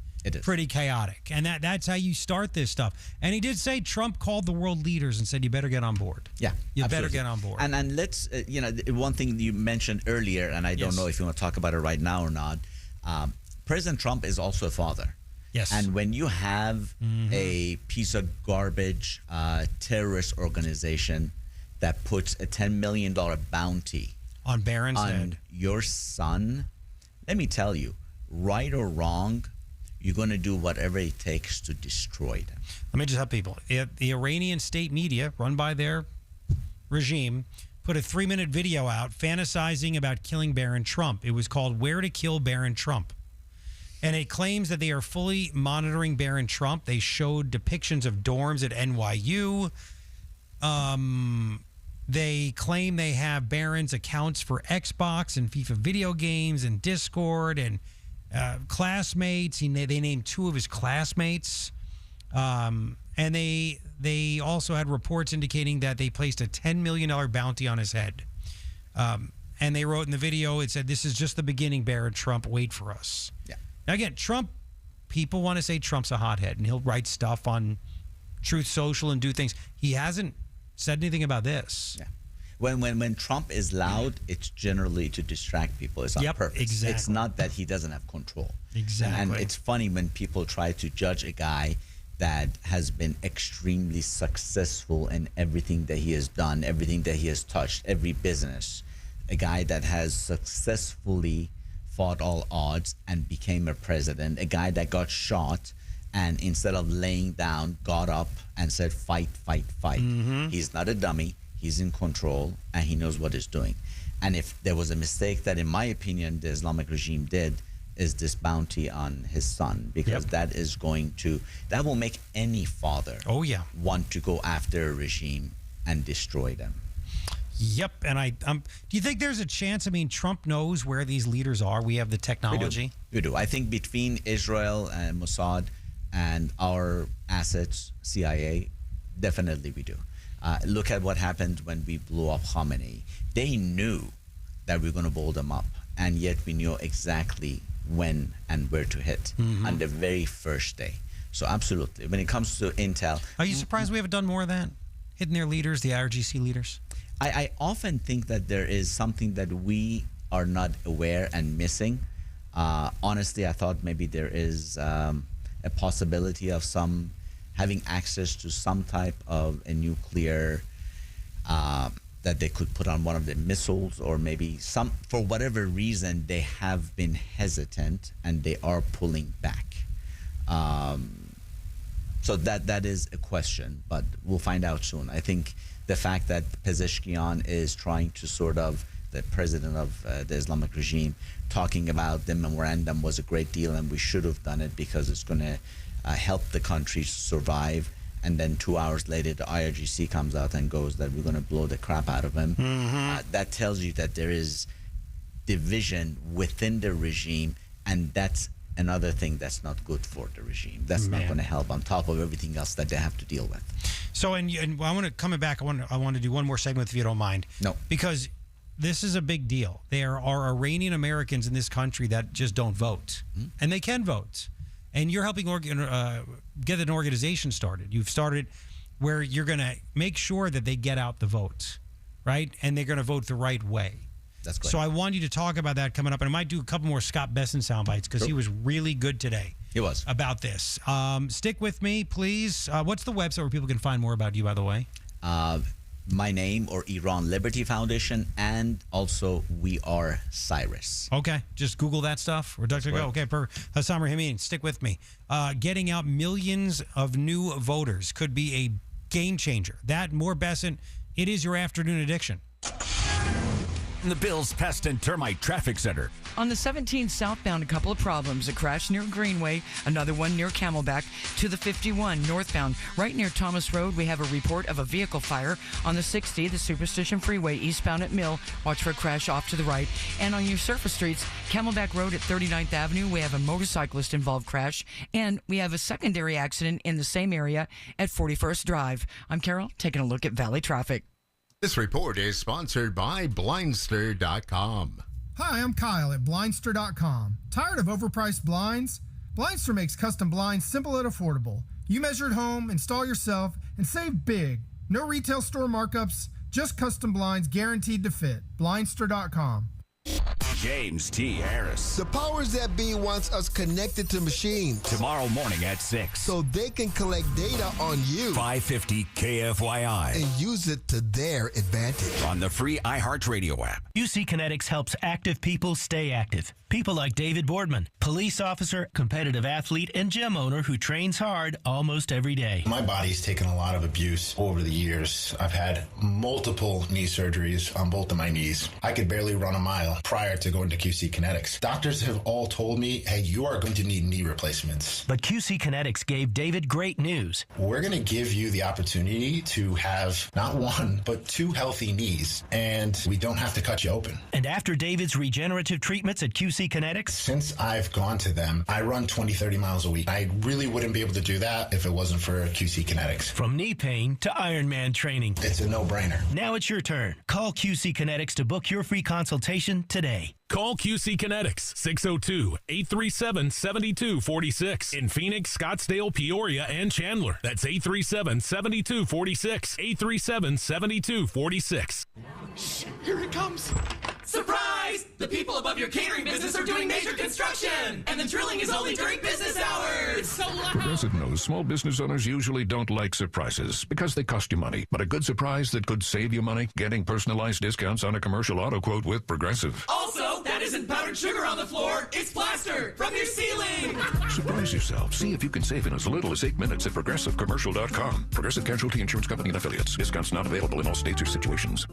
pretty chaotic. And that's how you start this stuff. And he did say Trump called the world leaders and said, you better get on board. Yeah. You absolutely. better get on board. And let's, one thing you mentioned earlier, and I don't know if you want to talk about it right now or not, President Trump is also a father. Yes. And when you have a piece of garbage terrorist organization that puts a $10 million bounty on Barron's on head, your son, let me tell you, right or wrong, you're going to do whatever it takes to destroy them. Let me just help people. The Iranian state media, run by their regime, put a 3-minute video out fantasizing about killing Barron Trump. It was called Where to Kill Barron Trump. And it claims that they are fully monitoring Barron Trump. They showed depictions of dorms at NYU. They claim they have Barron's accounts for Xbox and FIFA video games and Discord and classmates. They named 2 of his classmates. And they also had reports indicating that they placed a $10 million bounty on his head. And they wrote in the video, it said, "This is just the beginning, Barron Trump. Wait for us." Yeah. Now, again, Trump, people want to say Trump's a hothead, and he'll write stuff on Truth Social and do things. He hasn't said anything about this. Yeah. When Trump is loud, it's generally to distract people. It's on purpose. Exactly. It's not that he doesn't have control. Exactly. And it's funny when people try to judge a guy that has been extremely successful in everything that he has done, everything that he has touched, every business. A guy that has successfully fought all odds and became a president. A guy that got shot and instead of laying down, got up and said, fight, fight, fight. He's not a dummy. He's in control, and he knows what he's doing. And if there was a mistake that, in my opinion, the Islamic regime did, is this bounty on his son, because that will make any father want to go after a regime and destroy them. Yep. And do you think there's a chance? I mean, Trump knows where these leaders are. We have the technology. We do. I think between Israel and Mossad and our assets, CIA, definitely we do. Look at what happened when we blew up Khamenei. They knew that we were going to blow them up, and yet we knew exactly when and where to hit on the very first day. So absolutely. When it comes to intel... Are you surprised we haven't done more of that? Hitting their leaders, the IRGC leaders? I often think that there is something that we are not aware and missing. Honestly, I thought maybe there is a possibility of some having access to some type of a nuclear that they could put on one of the missiles, or maybe some, for whatever reason, they have been hesitant and they are pulling back. So that is a question, but we'll find out soon. I think the fact that Pezeshkian is trying to sort of, the president of the Islamic regime, talking about the memorandum was a great deal and we should have done it because it's going to help the country survive. And then 2 hours later, the IRGC comes out and goes that we're going to blow the crap out of him. That tells you that there is division within the regime, and that's another thing that's not good for the regime. That's not going to help on top of everything else that they have to deal with. So, and I want to, coming back, I want to do one more segment if you don't mind. No. Because this is a big deal. There are Iranian Americans in this country that just don't vote, and they can vote. And you're helping get an organization started. You've started where you're going to make sure that they get out the vote, right? And they're going to vote the right way. That's great. So I want you to talk about that coming up. And I might do a couple more Scott Bessent sound bites because he was really good today. He was. About this. Stick with me, please. What's the website where people can find more about you, by the way? My name, or Iran Liberty Foundation, and also We Are Cyrus. Okay, just Google that stuff. We're Dr. Go. Okay, Hessam Rahimian, stick with me. Getting out millions of new voters could be a game changer. That, more Bessent, it is your afternoon addiction. The Bills Pest and Termite Traffic Center. On the 17 southbound, a couple of problems. A crash near Greenway, another one near Camelback. To the 51 northbound, right near Thomas Road, we have a report of a vehicle fire. On the 60, the Superstition Freeway, eastbound at Mill, watch for a crash off to the right. And on your surface streets, Camelback Road at 39th Avenue, we have a motorcyclist-involved crash. And we have a secondary accident in the same area at 41st Drive. I'm Carol, taking a look at Valley traffic. This report is sponsored by Blindster.com. Hi, I'm Kyle at Blindster.com. Tired of overpriced blinds? Blindster makes custom blinds simple and affordable. You measure at home, install yourself, and save big. No retail store markups, just custom blinds guaranteed to fit. Blindster.com. James T. Harris. The powers that be wants us connected to machines. Tomorrow morning at 6. So they can collect data on you. 550 KFYI. And use it to their advantage. On the free iHeartRadio app. QC Kinetics helps active people stay active. People like David Boardman, police officer, competitive athlete, and gym owner who trains hard almost every day. My body's taken a lot of abuse over the years. I've had multiple knee surgeries on both of my knees. I could barely run a mile prior to going to QC Kinetics. Doctors have all told me, hey, you are going to need knee replacements. But QC Kinetics gave David great news. We're going to give you the opportunity to have not one, but 2 healthy knees, and we don't have to cut you open. And after David's regenerative treatments at QC Kinetics? Since I've gone to them, I run 20, 30 miles a week. I really wouldn't be able to do that if it wasn't for QC Kinetics. From knee pain to Ironman training. It's a no-brainer. Now it's your turn. Call QC Kinetics to book your free consultation today. Call QC Kinetics, 602-837-7246. In Phoenix, Scottsdale, Peoria, and Chandler. That's 837-7246. 837-7246. Shh, here it comes. Surprise! The people above your catering business are doing major construction, and the drilling is only during business hours. It's so loud. Progressive knows small business owners usually don't like surprises because they cost you money. But a good surprise that could save you money? Getting personalized discounts on a commercial auto quote with Progressive. Also, that isn't powdered sugar on the floor. It's plaster from your ceiling. Surprise yourself. See if you can save in as little as 8 minutes at ProgressiveCommercial.com. Progressive Casualty Insurance Company and Affiliates. Discounts not available in all states or situations.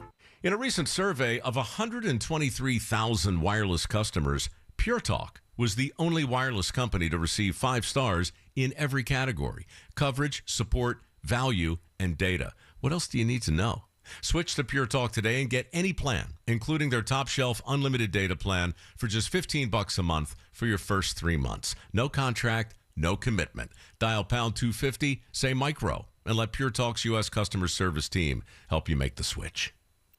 In a recent survey of 123,000 wireless customers, Pure Talk was the only wireless company to receive 5 stars in every category: coverage, support, value, and data. What else do you need to know? Switch to Pure Talk today and get any plan, including their top shelf unlimited data plan, for just $15 a month for your first 3 months. No contract, no commitment. Dial pound 250, say micro, and let Pure Talk's U.S. customer service team help you make the switch.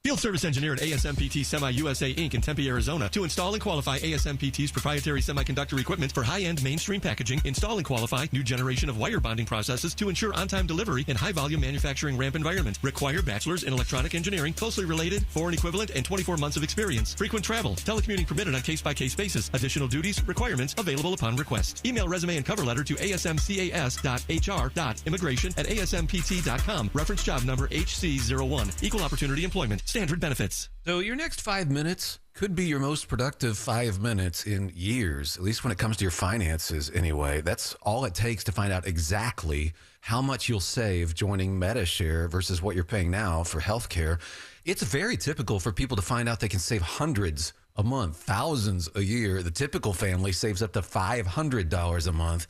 Field service engineer at ASMPT Semi USA Inc. in Tempe, Arizona to install and qualify ASMPT's proprietary semiconductor equipment for high-end mainstream packaging, install and qualify new generation of wire bonding processes to ensure on-time delivery in high-volume manufacturing ramp environment. Require bachelor's in electronic engineering, closely related, foreign equivalent, and 24 months of experience. Frequent travel. Telecommuting permitted on case-by-case basis. Additional duties, requirements available upon request. Email resume and cover letter to asmcas.hr.immigration@asmpt.com. Reference job number HC01. Equal opportunity employment. Standard benefits. So your next 5 minutes could be your most productive 5 minutes in years, at least when it comes to your finances anyway. That's all it takes to find out exactly how much you'll save joining MediShare versus what you're paying now for healthcare. It's very typical for people to find out they can save hundreds a month, thousands a year. The typical family saves up to $500 a month.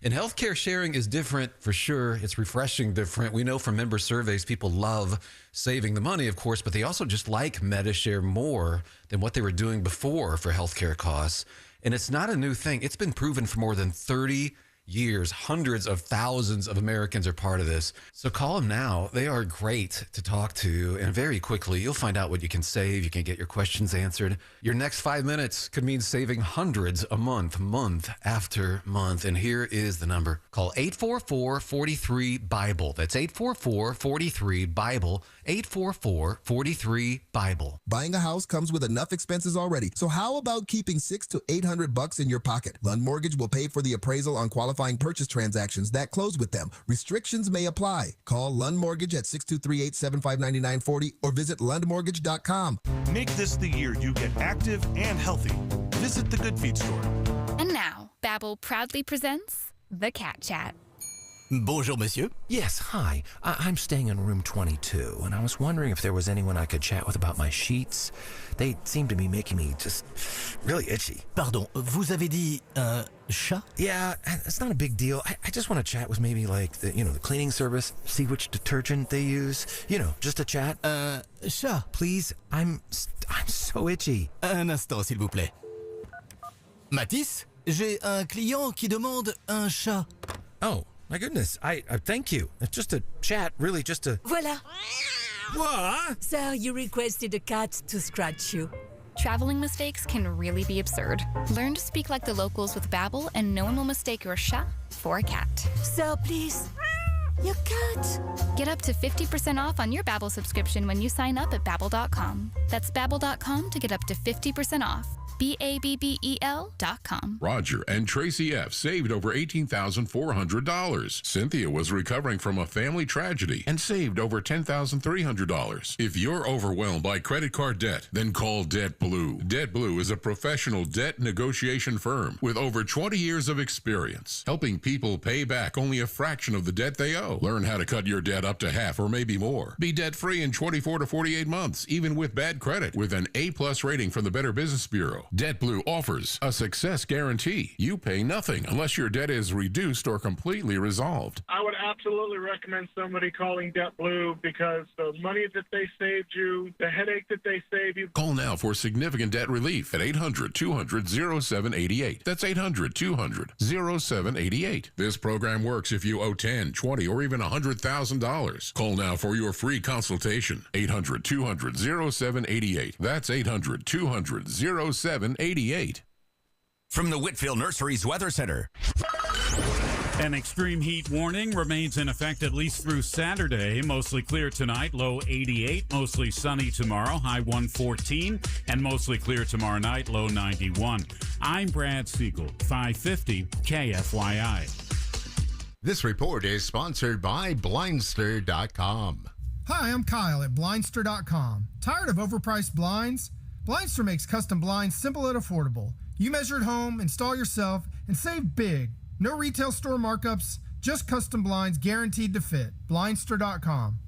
And healthcare sharing is different for sure. It's refreshing different. We know from member surveys, people love saving the money, of course, but they also just like MediShare more than what they were doing before for healthcare costs. And it's not a new thing. It's been proven for more than 30 years. Hundreds of thousands of Americans are part of this. So call them now. They are great to talk to. And very quickly, you'll find out what you can save. You can get your questions answered. Your next 5 minutes could mean saving hundreds a month, month after month. And here is the number. Call 844-43-BIBLE. That's 844-43-BIBLE. 844-43-BIBLE. Buying a house comes with enough expenses already. So how about keeping $600 to $800 in your pocket? Lund Mortgage will pay for the appraisal on qualifying purchase transactions that close with them. Restrictions may apply. Call Lund Mortgage at 623-875-9940 or visit lundmortgage.com. Make this the year you get active and healthy. Visit the Good Feet store. And now, Babbel proudly presents The Cat Chat. Bonjour, monsieur. Yes, hi. I'm staying in room 22, and I was wondering if there was anyone I could chat with about my sheets. They seem to be making me just really itchy. Pardon, vous avez dit chat? Yeah, it's not a big deal. I just want to chat with maybe like the cleaning service, see which detergent they use. Just a chat. Chat. Please, I'm so itchy. Un instant, s'il vous plaît. Matisse, j'ai un client qui demande un chat. Oh. My goodness, I thank you. It's just a chat, really just a... Voila. What? Sir, you requested a cat to scratch you. Traveling mistakes can really be absurd. Learn to speak like the locals with Babbel, and no one will mistake your chat for a cat. Sir, please. Your cat. Get up to 50% off on your Babbel subscription when you sign up at Babbel.com. That's Babbel.com to get up to 50% off. BABBEL.com. Roger and Tracy F. saved over $18,400. Cynthia was recovering from a family tragedy and saved over $10,300. If you're overwhelmed by credit card debt, then call Debt Blue. Debt Blue is a professional debt negotiation firm with over 20 years of experience, helping people pay back only a fraction of the debt they owe. Learn how to cut your debt up to half or maybe more. Be debt-free in 24 to 48 months, even with bad credit, with an A+ rating from the Better Business Bureau. Debt Blue offers a success guarantee. You pay nothing unless your debt is reduced or completely resolved. I would absolutely recommend somebody calling Debt Blue because the money that they saved you, the headache that they saved you. Call now for significant debt relief at 800-200-0788. That's 800-200-0788. This program works if you owe $10, $20, or even $100,000. Call now for your free consultation. 800-200-0788. That's 800-200-0788. From the Whitfield Nurseries Weather Center. An extreme heat warning remains in effect at least through Saturday. Mostly clear tonight, low 88. Mostly sunny tomorrow, high 114. And mostly clear tomorrow night, low 91. I'm Brad Siegel, 550 KFYI. This report is sponsored by Blindster.com. Hi, I'm Kyle at Blindster.com. Tired of overpriced blinds? Blindster makes custom blinds simple and affordable. You measure at home, install yourself, and save big. No retail store markups, just custom blinds guaranteed to fit. Blindster.com.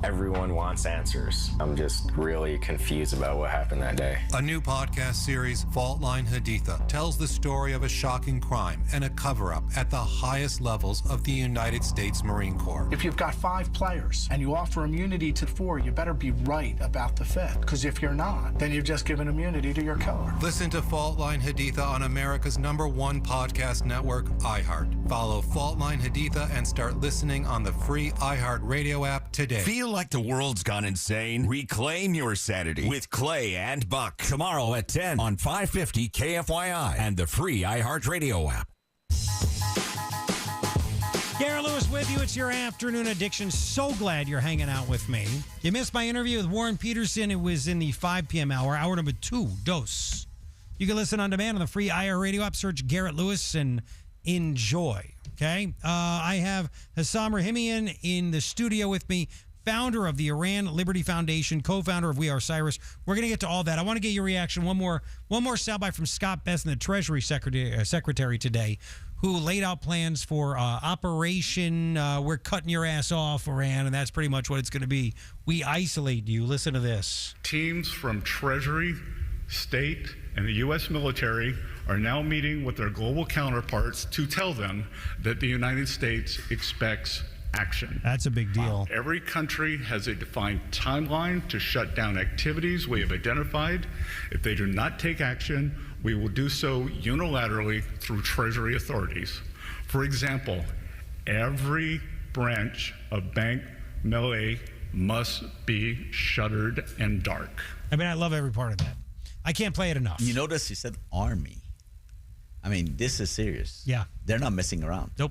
Everyone wants answers. I'm just really confused about what happened that day. A new podcast series, Fault Line Haditha, tells the story of a shocking crime and a cover-up at the highest levels of the United States Marine Corps. If you've got 5 players and you offer immunity to 4, you better be right about the 5th. Because if you're not, then you've just given immunity to your killer. Listen to Fault Line Haditha on America's #1 podcast network, iHeart. Follow Fault Line Haditha and start listening on the free iHeart Radio app today. Feel Feel like the world's gone insane? Reclaim your sanity with Clay and Buck. Tomorrow at 10 on 550 KFYI and the free iHeartRadio app. Garrett Lewis with you. It's your afternoon addiction. So glad you're hanging out with me. You missed my interview with Warren Peterson. It was in the 5 p.m. hour number 2, Dose. You can listen on demand on the free iHeartRadio app. Search Garrett Lewis and enjoy. Okay? I have Hessam Rahimian in the studio with me, founder of the Iran Liberty Foundation, co-founder of We Are Cyrus. We're going to get to all that. I want to get your reaction. One more soundbite from Scott Bessent, the Treasury Secretary today, who laid out plans for Operation We're Cutting Your Ass Off, Iran, and that's pretty much what it's going to be. We isolate you. Listen to this. Teams from Treasury, State, and the U.S. military are now meeting with their global counterparts to tell them that the United States expects action. That's a big deal. Every country has a defined timeline to shut down activities we have identified. If they do not take action, we will do so unilaterally through Treasury authorities. For example, every branch of Bank Melay must be shuttered and dark. I mean, I love every part of that. I can't play it enough. You notice he said army. I mean, this is serious. Yeah. They're not messing around. Nope.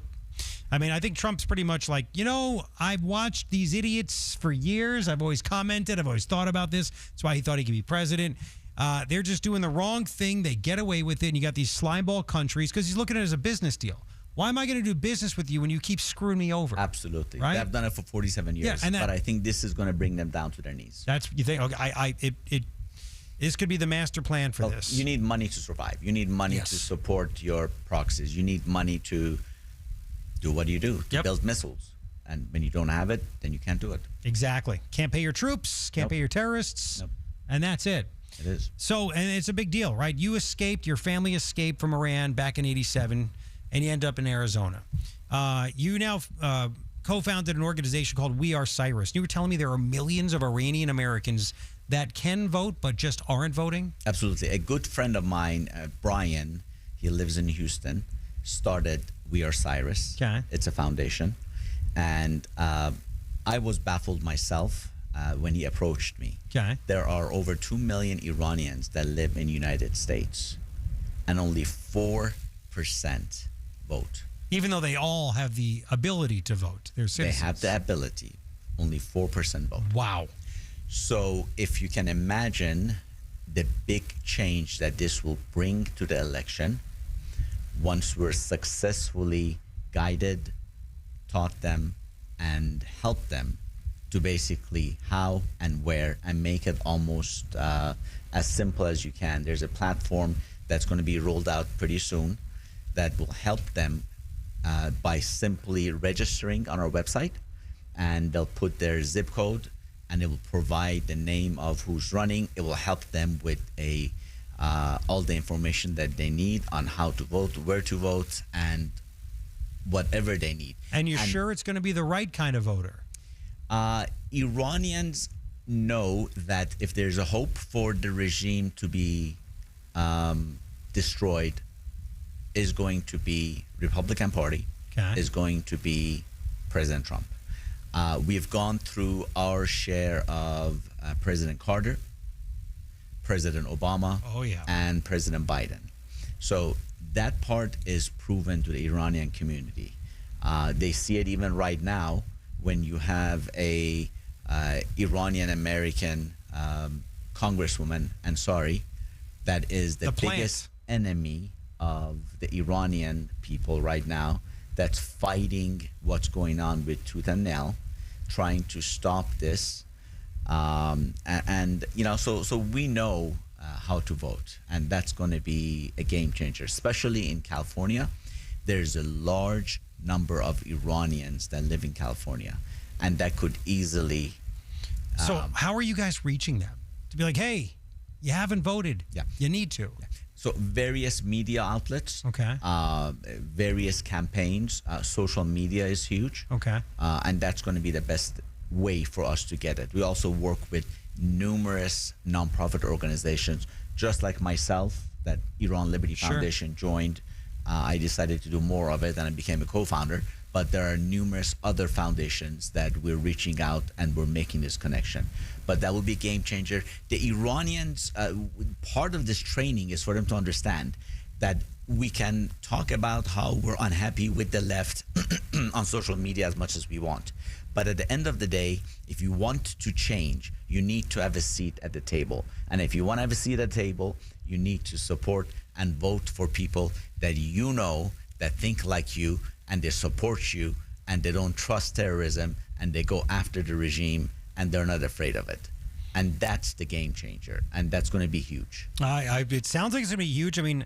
I mean, I think Trump's pretty much like, I've watched these idiots for years. I've always commented. I've always thought about this. That's why he thought he could be president. They're just doing the wrong thing. They get away with it. And you got these slimeball countries because he's looking at it as a business deal. Why am I going to do business with you when you keep screwing me over? Absolutely. Right? They've done it for 47 years. Yeah, but I think this is going to bring them down to their knees. That's you think? Okay, this could be the master plan for this. You need money to survive. You need money to support your proxies. You need money to do what you do, to build missiles. And when you don't have it, then you can't do it. Exactly. Can't pay your troops, can't pay your terrorists, and that's it. It is. So, and it's a big deal, right? You escaped, your family escaped from Iran back in 87, and you end up in Arizona. You now co-founded an organization called We Are Cyrus. You were telling me there are millions of Iranian Americans that can vote but just aren't voting? Absolutely. A good friend of mine, Brian, he lives in Houston, started We Are Cyrus. Okay. It's a foundation. And I was baffled myself when he approached me. Okay. There are over 2 million Iranians that live in the United States, and only 4% vote. Even though they all have the ability to vote. They're citizens. They have the ability. Only 4% vote. Wow. So if you can imagine the big change that this will bring to the election, once we're successfully guided, taught them, and helped them to basically how and where, and make it almost as simple as you can. There's a platform that's going to be rolled out pretty soon that will help them by simply registering on our website, and they'll put their zip code, and it will provide the name of who's running. It will help them with all the information that they need on how to vote, where to vote, and whatever they need. And you're sure it's going to be the right kind of voter? Iranians know that if there's a hope for the regime to be destroyed, is going to be Republican Party, is going to be President Trump. We've gone through our share of President Carter, President Obama, and President Biden. So that part is proven to the Iranian community. They see it even right now when you have a Iranian-American congresswoman, Ansari, that is the biggest enemy of the Iranian people right now, that's fighting what's going on with tooth and nail, trying to stop this. And you know, so we know how to vote, and that's going to be a game changer, especially in California. There's a large number of Iranians that live in California, and that could easily... So how are you guys reaching them? To be like, hey, you haven't voted. Yeah. You need to. Yeah. So various media outlets, various campaigns, social media is huge. Okay. And that's going to be the best way for us to get it. We also work with numerous nonprofit organizations, just like myself, that Iran Liberty Foundation joined. I decided to do more of it, and I became a co-founder. but there are numerous other foundations that we're reaching out and we're making this connection. But that will be a game changer. The Iranians, part of this training is for them to understand that we can talk about how we're unhappy with the left on social media as much as we want. But at the end of the day, if you want to change, you need to have a seat at the table. And if you want to have a seat at the table, you need to support and vote for people that you know that think like you, and they support you, and they don't trust terrorism, and they go after the regime, and they're not afraid of it. And that's the game changer, and that's going to be huge. It sounds like it's going to be huge. I mean,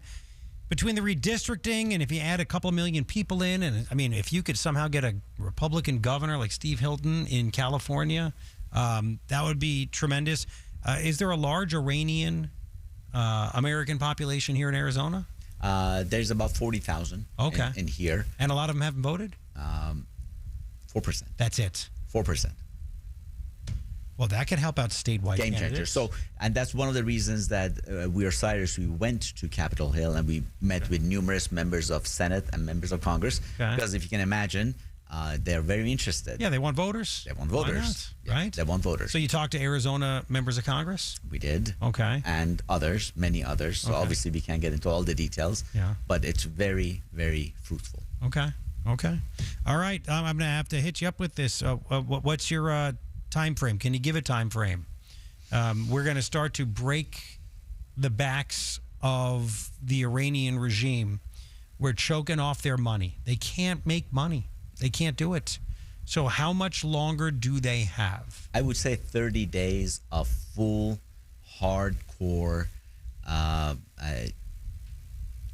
between the redistricting and if you add a couple million people in, and I mean, if you could somehow get a Republican governor like Steve Hilton in California, that would be tremendous. Is there a large Iranian American population here in Arizona? There's about 40,000 in here. And a lot of them haven't voted? 4%. That's it? 4%. Well, that could help out statewide game changer. candidates. So, and that's one of the reasons that we are Cyrus. We went to Capitol Hill and we met with numerous members of Senate and members of Congress. Okay. Because if you can imagine, they're very interested. Yeah, they want voters. They want voters. Why not? Yeah, right? They want voters. So you talked to Arizona members of Congress? We did. Okay. And others, many others. So obviously we can't get into all the details. Yeah. But it's very, very fruitful. Okay. All right. I'm going to have to hit you up with this. What's your time frame? Can you give a time frame? We're going to start to break the backs of the Iranian regime. We're choking off their money. They can't make money. They can't do it. So how much longer do they have? I would say 30 days of full, hardcore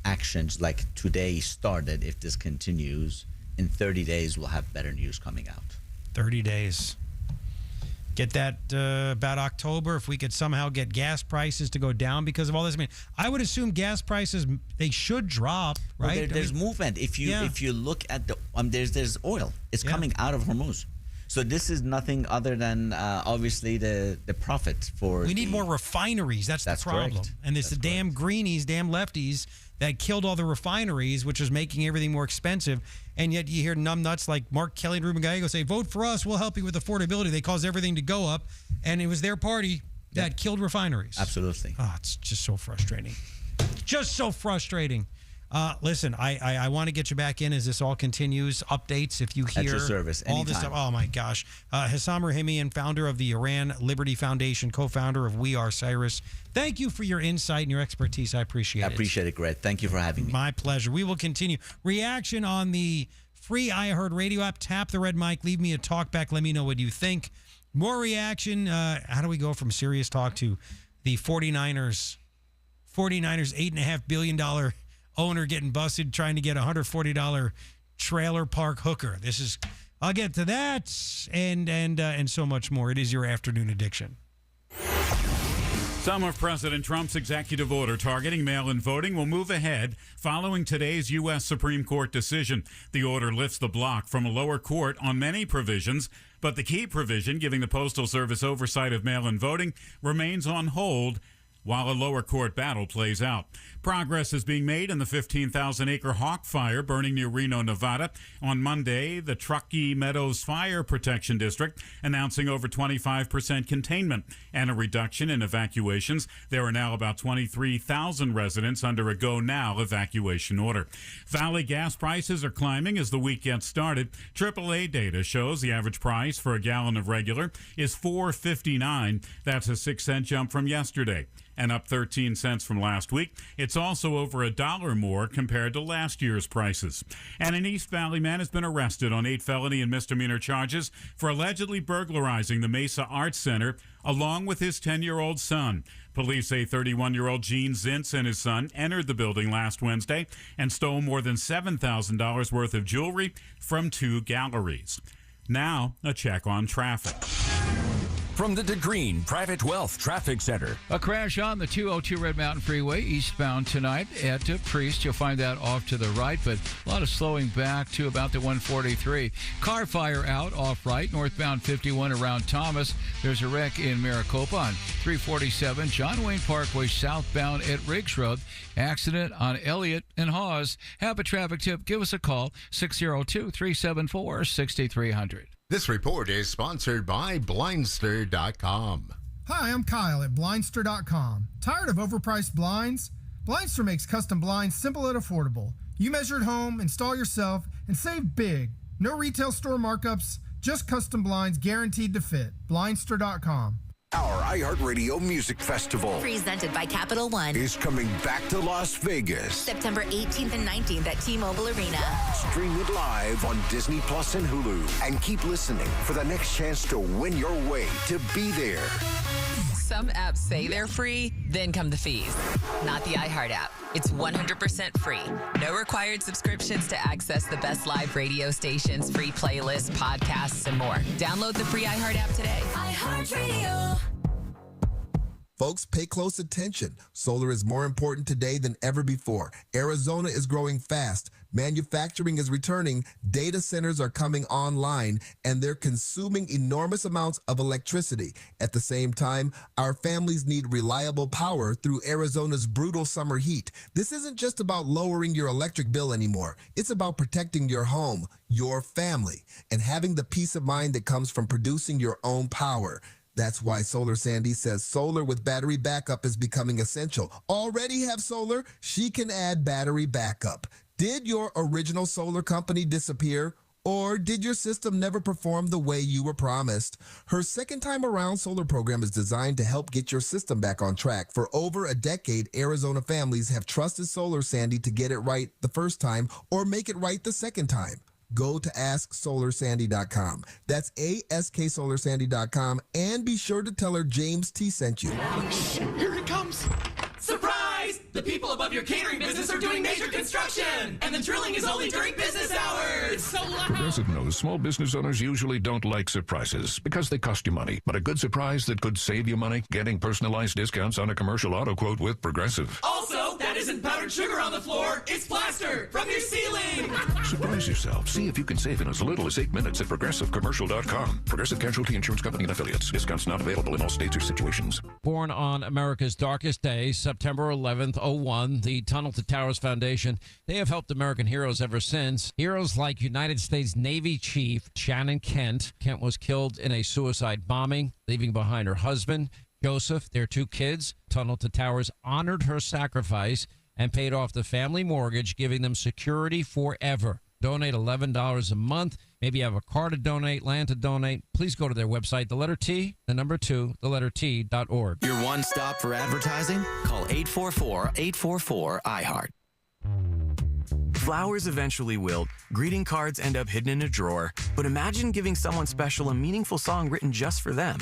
actions like today started. If this continues, in 30 days, we'll have better news coming out. 30 days. Get that about October, if we could somehow get gas prices to go down because of all this. I mean, I would assume gas prices, they should drop, right? Well, there's movement. If you look at the there's oil. It's coming out of Hormuz. So this is nothing other than obviously the profit for. We need more refineries. That's the problem. Correct. And it's the damn greenies, damn lefties that killed all the refineries, which is making everything more expensive. And yet you hear numbnuts like Mark Kelly and Ruben Gallego say, vote for us, we'll help you with affordability. They caused everything to go up. And it was their party that killed refineries. Absolutely. Oh, it's just so frustrating. Just so frustrating. Listen, I want to get you back in as this all continues. Updates if you hear at your service, all this stuff. Oh my gosh. Hessam Rahimian, founder of the Iran Liberty Foundation, co-founder of We Are Cyrus. Thank you for your insight and your expertise. I appreciate it. I appreciate it, Greg. Thank you for having me. My pleasure. We will continue. Reaction on the free iHeartRadio app. Tap the red mic. Leave me a talk back. Let me know what you think. More reaction. How do we go from serious talk to the 49ers? 49ers $8.5 billion owner getting busted trying to get a $140 trailer park hooker. I'll get to that and so much more. It is your afternoon addiction. Some of President Trump's executive order targeting mail-in voting will move ahead following today's U.S. Supreme Court decision. The order lifts the block from a lower court on many provisions, but the key provision giving the Postal Service oversight of mail-in voting remains on hold while a lower court battle plays out. Progress is being made in the 15,000-acre Hawk Fire burning near Reno, Nevada. On Monday, the Truckee Meadows Fire Protection District announcing over 25% containment and a reduction in evacuations. There are now about 23,000 residents under a go-now evacuation order. Valley gas prices are climbing as the week gets started. AAA data shows the average price for a gallon of regular is $4.59. That's a 6-cent jump from yesterday and up 13 cents from last week. It's also over $1 more compared to last year's prices. And an East Valley man has been arrested on 8 felony and misdemeanor charges for allegedly burglarizing the Mesa Arts Center along with his 10-year-old son. Police say 31-year-old Gene Zintz and his son entered the building last Wednesday and stole more than $7,000 worth of jewelry from 2 galleries. Now, a check on traffic. from the DeGreen Private Wealth Traffic Center. A crash on the 202 Red Mountain Freeway eastbound tonight at Priest. You'll find that off to the right, but a lot of slowing back to about the 143. Car fire out off right, northbound 51 around Thomas. There's a wreck in Maricopa on 347 John Wayne Parkway southbound at Riggs Road. Accident on Elliott and Hawes. Have a traffic tip? Give us a call, 602-374-6300. This report is sponsored by Blindster.com. Hi, I'm Kyle at Blindster.com. Tired of overpriced blinds? Blindster makes custom blinds simple and affordable. You measure at home, install yourself, and save big. No retail store markups, just custom blinds guaranteed to fit. Blindster.com. Our iHeartRadio Music Festival, presented by Capital One, is coming back to Las Vegas. September 18th and 19th at T-Mobile Arena. Stream it live on Disney Plus and Hulu. And keep listening for the next chance to win your way to be there. Some apps say they're free, then come the fees. Not the iHeart app. It's 100% free. No required subscriptions to access the best live radio stations, free playlists, podcasts, and more. Download the free iHeart app today. iHeartRadio. Folks, pay close attention. Solar is more important today than ever before. Arizona is growing fast. Manufacturing is returning. Data centers are coming online, and they're consuming enormous amounts of electricity. At the same time, our families need reliable power through Arizona's brutal summer heat. This isn't just about lowering your electric bill anymore. It's about protecting your home, your family, and having the peace of mind that comes from producing your own power. That's why Solar Sandy says solar with battery backup is becoming essential. Already have solar? She can add battery backup. Did your original solar company disappear? Or did your system never perform the way you were promised? Her second time around solar program is designed to help get your system back on track. For over a decade, Arizona families have trusted Solar Sandy to get it right the first time or make it right the second time. Go to AskSolarSandy.com. That's AskSolarSandy.com, and be sure to tell her James T sent you. Here it comes. Surprise! The people above your catering business are doing major construction, and the drilling is only during business hours. It's so loud. Progressive knows small business owners usually don't like surprises because they cost you money. But a good surprise that could save you money? Getting personalized discounts on a commercial auto quote with Progressive. Also, that isn't powdered sugar on the floor. It's plaster from your ceiling. Surprise yourself. See if you can save in as little as 8 minutes at ProgressiveCommercial.com. Progressive Casualty Insurance Company and Affiliates. Discounts not available in all states or situations. Born on America's darkest day, September 11th, 01, the Tunnel to Towers Foundation, they have helped American heroes ever since. Heroes like United States Navy Chief Shannon Kent. Kent was killed in a suicide bombing, leaving behind her husband, Joseph, their 2 kids. Tunnel to Towers honored her sacrifice and paid off the family mortgage, giving them security forever. Donate $11 a month. Maybe you have a car to donate, land to donate. Please go to their website, the letter T, the number 2, the letter T.org. Your one stop for advertising? Call 844-844-iHeart. Flowers eventually wilt, greeting cards end up hidden in a drawer, but imagine giving someone special a meaningful song written just for them.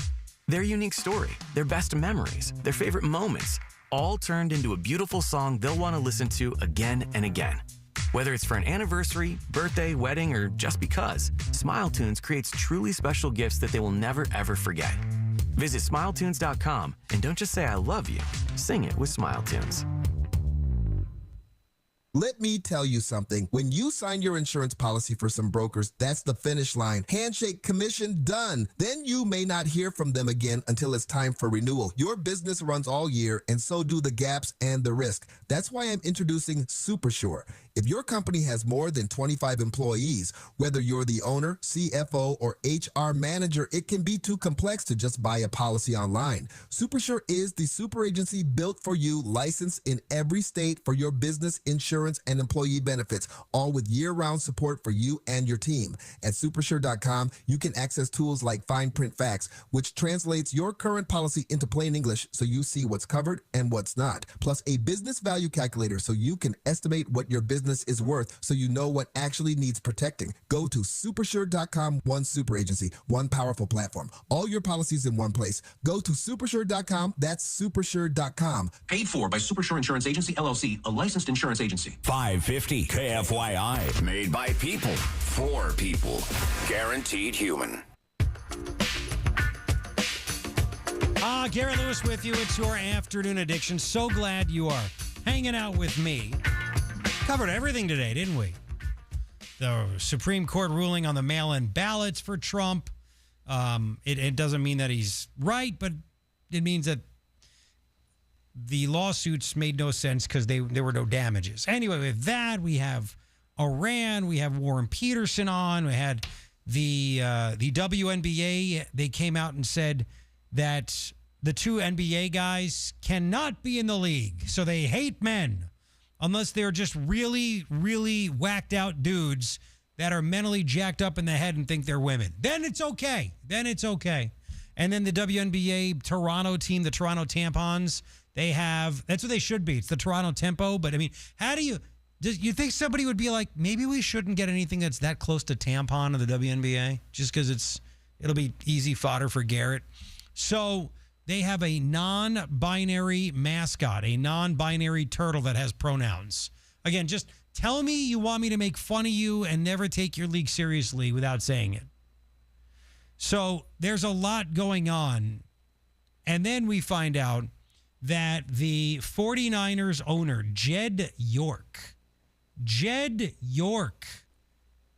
Their unique story, their best memories, their favorite moments, all turned into a beautiful song they'll want to listen to again and again. Whether it's for an anniversary, birthday, wedding, or just because, SmileTunes creates truly special gifts that they will never ever forget. Visit SmileTunes.com and don't just say I love you, sing it with SmileTunes. Let me tell you something. When you sign your insurance policy for some brokers, that's the finish line. Handshake, commission, done. Then you may not hear from them again until it's time for renewal. Your business runs all year, and so do the gaps and the risk. That's why I'm introducing SuperSure. If your company has more than 25 employees, whether you're the owner, CFO, or HR manager, it can be too complex to just buy a policy online. SuperSure is the super agency built for you, licensed in every state for your business insurance and employee benefits, all with year-round support for you and your team. At supersure.com, you can access tools like Fine Print Facts, which translates your current policy into plain English so you see what's covered and what's not, plus a business value calculator so you can estimate what your business is worth so you know what actually needs protecting. Go to supersure.com, one super agency, one powerful platform. All your policies in one place. Go to supersure.com, that's supersure.com. Paid for by Supersure Insurance Agency, LLC, a licensed insurance agency. 550 KFYI. Made by people, for people. Guaranteed human. Garrett Lewis with you. It's your afternoon addiction. So glad you are hanging out with me. Covered everything today, didn't we? The Supreme Court ruling on the mail-in ballots for Trump. It doesn't mean that he's right, but it means that the lawsuits made no sense because there were no damages. Anyway, with that, we have Iran. We have Warren Peterson on. We had the WNBA. They came out and said that the two NBA guys cannot be in the league. So they hate men unless they're just really, really whacked out dudes that are mentally jacked up in the head and think they're women. Then it's okay. And then the WNBA Toronto team, the Toronto Tampons, that's what they should be. It's the Toronto Tempo. But I mean, do you think somebody would be like, maybe we shouldn't get anything that's that close to tampon of the WNBA just because it'll be easy fodder for Garrett. So they have a non-binary mascot, a non-binary turtle that has pronouns. Again, just tell me you want me to make fun of you and never take your league seriously without saying it. So there's a lot going on. And then we find out that the 49ers owner, Jed York,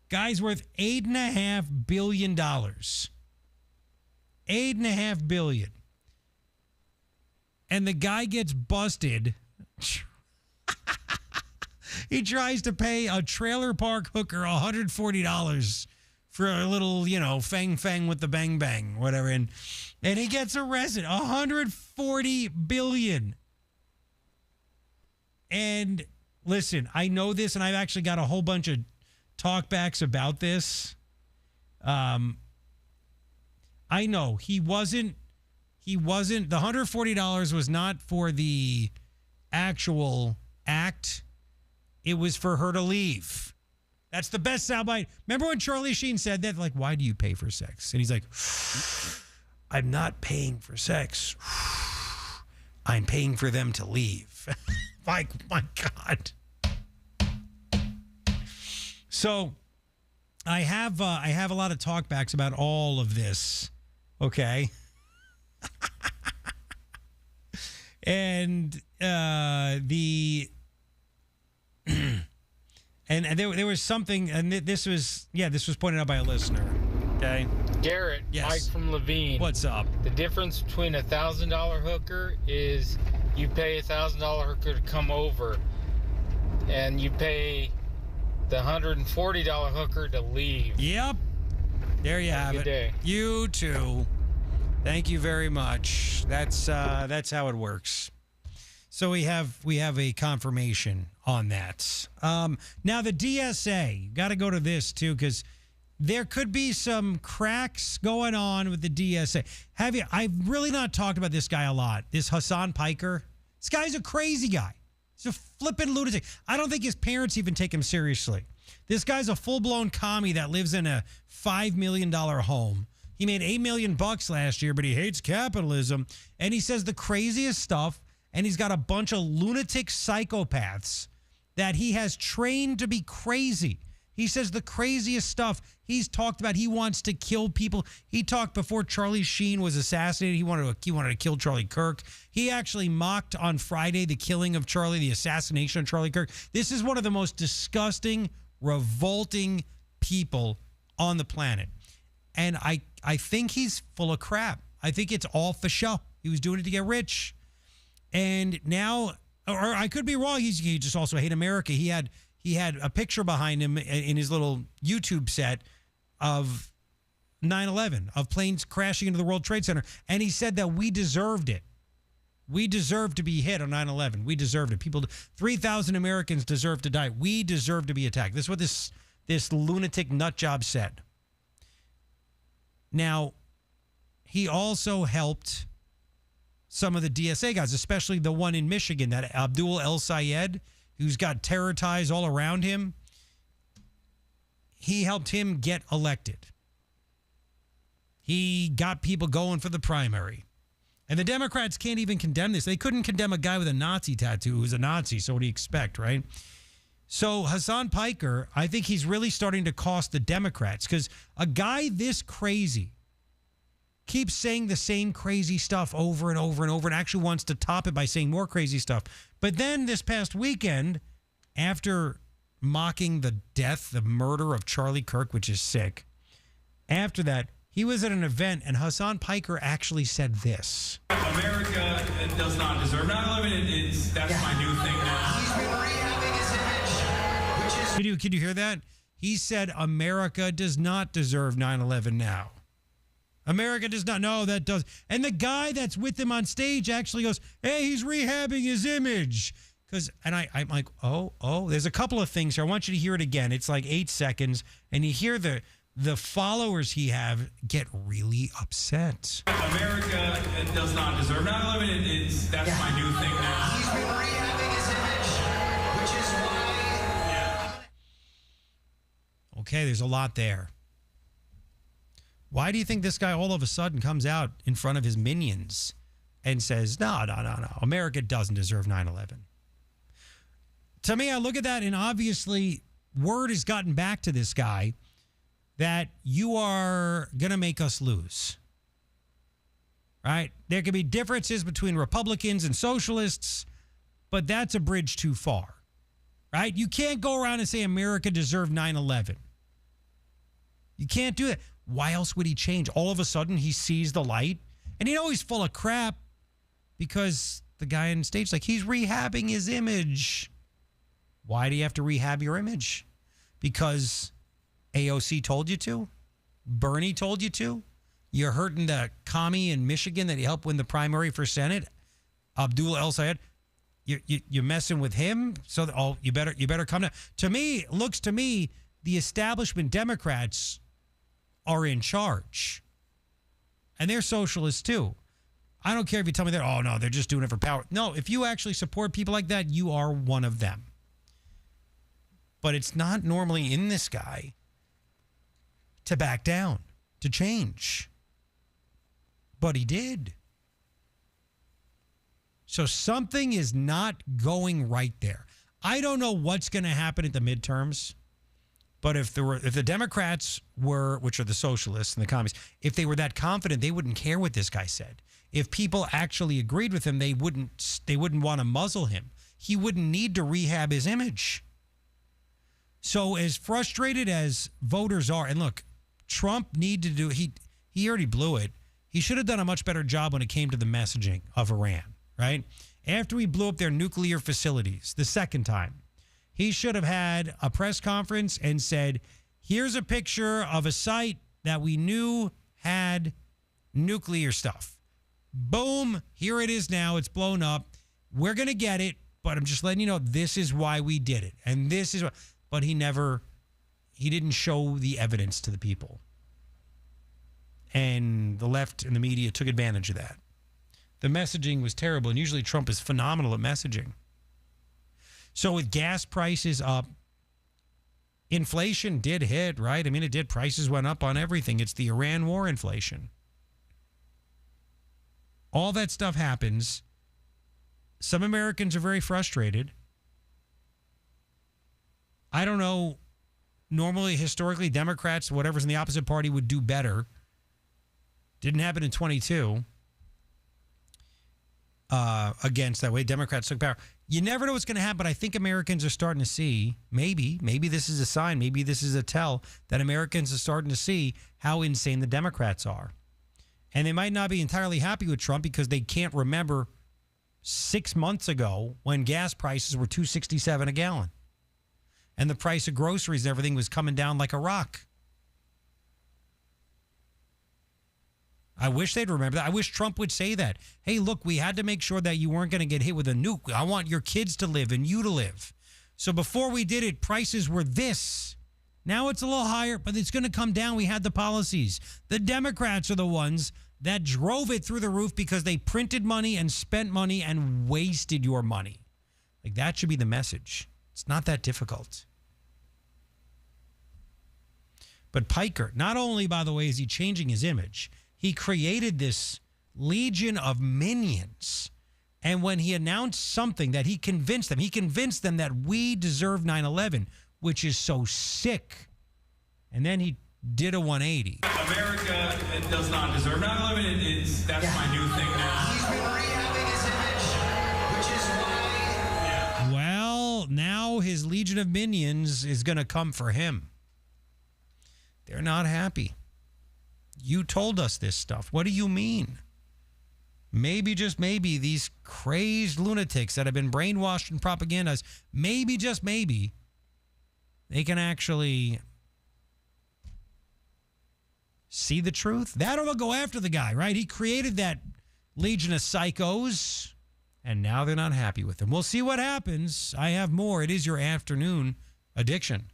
guy's worth $8.5 billion. $8.5 billion. And the guy gets busted. He tries to pay a trailer park hooker $140 for a little, fang with the bang bang, whatever. And he gets arrested. $140 billion. And listen, I know this, and I've actually got a whole bunch of talkbacks about this. I know the $140 was not for the actual act. It was for her to leave. That's the best soundbite. Remember when Charlie Sheen said that? Like, why do you pay for sex? And he's like, I'm not paying for sex. I'm paying for them to leave. Like, my God. So I have a lot of talkbacks about all of this. Okay. And and there was something, and this was pointed out by a listener. Okay, Garrett, yes. Mike from Levine. What's up? The difference between a $1,000 hooker is you pay a $1,000 hooker to come over, and you pay the $140 hooker to leave. Yep. There you have Good it. day. You too. Thank you very much. That's how it works. So we have a confirmation on that. Now the DSA, got to go to this too, because there could be some cracks going on with the DSA. I've really not talked about this guy a lot. This Hassan Piker. This guy's a crazy guy. He's a flippin' lunatic. I don't think his parents even take him seriously. This guy's a full-blown commie that lives in a $5 million home. He made $8 million last year, but he hates capitalism. And he says the craziest stuff. And he's got a bunch of lunatic psychopaths that he has trained to be crazy. He says the craziest stuff. He's talked about he wants to kill people. He talked before Charlie Sheen was assassinated. He wanted to kill Charlie Kirk. He actually mocked on Friday the killing of Charlie, the assassination of Charlie Kirk. This is one of the most disgusting, revolting people on the planet. And I think he's full of crap. I think it's all for show. He was doing it to get rich. And now, or I could be wrong, he just also hate America. He had a picture behind him in his little YouTube set of 9/11, of planes crashing into the World Trade Center. And he said that we deserved it. We deserved to be hit on 9/11. We deserved it. 3,000 Americans deserve to die. We deserve to be attacked. This is what this lunatic nut job said. Now, he also helped some of the DSA guys, especially the one in Michigan, that Abdul El Sayed, who's got terror ties all around him. He helped him get elected. He got people going for the primary. And the Democrats can't even condemn this. They couldn't condemn a guy with a Nazi tattoo who's a Nazi, so what do you expect, right? So Hassan Piker, I think he's really starting to cost the Democrats, because a guy this crazy keeps saying the same crazy stuff over and over and over and actually wants to top it by saying more crazy stuff. But then this past weekend, after mocking the murder of Charlie Kirk, which is sick, after that, he was at an event and Hassan Piker actually said this. America does not deserve 9/11. That's my new thing now. He's been rehabbing his image, which is... Can you hear that? He said America does not deserve 9/11 now. America does not. No, that does. And the guy that's with him on stage actually goes, hey, he's rehabbing his image. I'm like, oh, there's a couple of things here. I want you to hear it again. It's like 8 seconds. And you hear the followers he have get really upset. America does not deserve 9/11. That's my new thing now. He's been rehabbing his image, which is why... Okay, there's a lot there. Why do you think this guy all of a sudden comes out in front of his minions and says, no, America doesn't deserve 9/11? To me, I look at that and obviously word has gotten back to this guy that you are going to make us lose. Right? There could be differences between Republicans and socialists, but that's a bridge too far. Right? You can't go around and say America deserved 9/11. You can't do that. Why else would he change? All of a sudden, he sees the light, and you know he's full of crap because the guy on stage, like, he's rehabbing his image. Why do you have to rehab your image? Because AOC told you to? Bernie told you to? You're hurting the commie in Michigan that he helped win the primary for Senate, Abdul El Sayed. You're messing with him? So, you better come down. To me, looks to me, the establishment Democrats are in charge. And they're socialists too. I don't care if you tell me that, oh no, they're just doing it for power. No, if you actually support people like that, you are one of them. But it's not normally in this guy to back down, to change. But he did. So something is not going right there. I don't know what's going to happen at the midterms. But if the Democrats were, which are the socialists and the communists, if they were that confident, they wouldn't care what this guy said. If people actually agreed with him, they wouldn't want to muzzle him. He wouldn't need to rehab his image. So as frustrated as voters are, and look, Trump needed to do, he already blew it. He should have done a much better job when it came to the messaging of Iran, right? After he blew up their nuclear facilities the second time, he should have had a press conference and said, here's a picture of a site that we knew had nuclear stuff. Boom, here it is now. It's blown up. We're going to get it, but I'm just letting you know this is why we did it. And this is what, but he didn't show the evidence to the people. And the left and the media took advantage of that. The messaging was terrible, and usually Trump is phenomenal at messaging. So with gas prices up, inflation did hit, right? I mean, it did. Prices went up on everything. It's the Iran war inflation. All that stuff happens. Some Americans are very frustrated. I don't know. Normally, historically, Democrats, whatever's in the opposite party, would do better. Didn't happen in 22. Against that way, Democrats took power. You never know what's going to happen, but I think Americans are starting to see, maybe this is a sign, maybe this is a tell that Americans are starting to see how insane the Democrats are. And they might not be entirely happy with Trump because they can't remember 6 months ago when gas prices were $2.67 a gallon. And the price of groceries and everything was coming down like a rock. I wish they'd remember that. I wish Trump would say that. Hey, look, we had to make sure that you weren't going to get hit with a nuke. I want your kids to live and you to live. So before we did it, prices were this. Now it's a little higher, but it's going to come down. We had the policies. The Democrats are the ones that drove it through the roof because they printed money and spent money and wasted your money. Like, that should be the message. It's not that difficult. But Piker, not only, by the way, is he changing his image, he created this legion of minions. And when he announced something that he convinced them that we deserve 9/11, which is so sick. And then he did a 180. America does not deserve 9/11. That's my new thing now. He's been rehabbing his image, which is why. Well, now his legion of minions is going to come for him. They're not happy. You told us this stuff. What do you mean? Maybe, just maybe, these crazed lunatics that have been brainwashed in propagandas, maybe, just maybe, they can actually see the truth. That'll go after the guy, right? He created that legion of psychos, and now they're not happy with him. We'll see what happens. I have more. It is your afternoon addiction.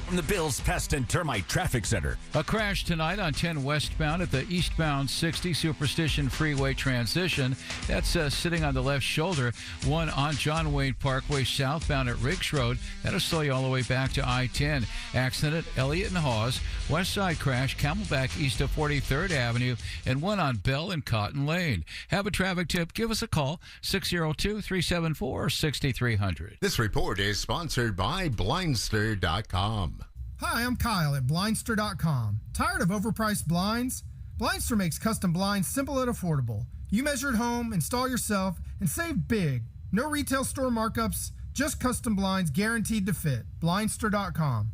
From the Bills Pest and Termite Traffic Center. A crash tonight on 10 westbound at the eastbound 60 Superstition Freeway transition. That's sitting on the left shoulder. One on John Wayne Parkway southbound at Riggs Road. That'll slow you all the way back to I-10. Accident at Elliott and Hawes. West side crash, Camelback east of 43rd Avenue. And one on Bell and Cotton Lane. Have a traffic tip? Give us a call. 602-374-6300. This report is sponsored by Blindster.com. Hi, I'm Kyle at Blindster.com. Tired of overpriced blinds? Blindster makes custom blinds simple and affordable. You measure at home, install yourself, and save big. No retail store markups, just custom blinds guaranteed to fit. Blindster.com.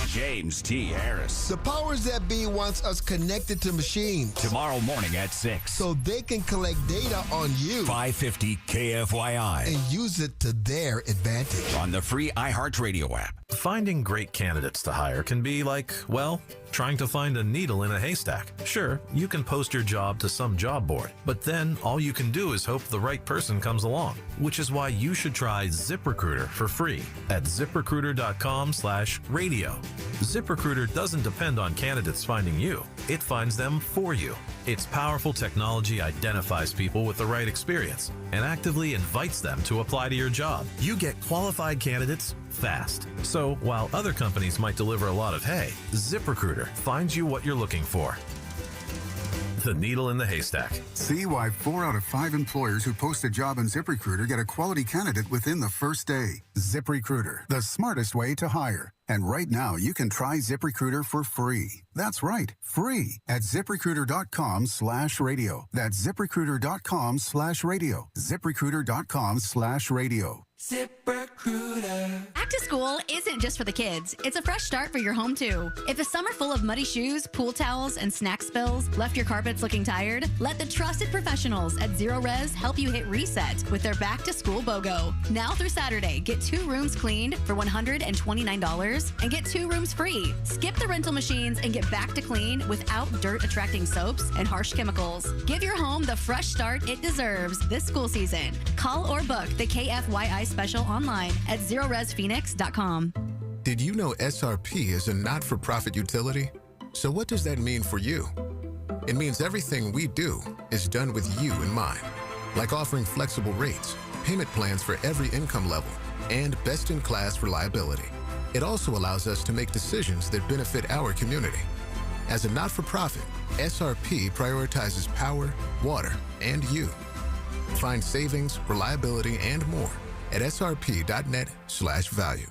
James T. Harris. The powers that be wants us connected to machines. Tomorrow morning at 6. So they can collect data on you. 550 KFYI. And use it to their advantage. On the free iHeartRadio app. Finding great candidates to hire can be like, well, trying to find a needle in a haystack. Sure, you can post your job to some job board, but then all you can do is hope the right person comes along, which is why you should try ZipRecruiter for free at ZipRecruiter.com/radio. ZipRecruiter doesn't depend on candidates finding you. It finds them for you. Its powerful technology identifies people with the right experience and actively invites them to apply to your job. You get qualified candidates fast. So while other companies might deliver a lot of hay, ZipRecruiter finds you what you're looking for. The needle in the haystack. See why 4 out of 5 employers who post a job on ZipRecruiter get a quality candidate within the first day. ZipRecruiter, the smartest way to hire. And right now, you can try ZipRecruiter for free. That's right, free at ZipRecruiter.com/radio. That's ZipRecruiter.com/radio. ZipRecruiter.com/radio. ZipRecruiter. Back to school isn't just for the kids. It's a fresh start for your home, too. If a summer full of muddy shoes, pool towels, and snack spills left your carpets looking tired, let the trusted professionals at Zero Res help you hit reset with their Back to School BOGO. Now through Saturday, get 2 rooms cleaned for $129 and get 2 rooms free. Skip the rental machines and get back to clean without dirt-attracting soaps and harsh chemicals. Give your home the fresh start it deserves this school season. Call or book the KFYI special online at ZeroResPhoenix.com. Did you know SRP is a not-for-profit utility? So what does that mean for you? It means everything we do is done with you in mind, like offering flexible rates, payment plans for every income level, and best-in-class reliability. It also allows us to make decisions that benefit our community. As a not-for-profit, SRP prioritizes power, water, and you. Find savings, reliability, and more at srp.net/value.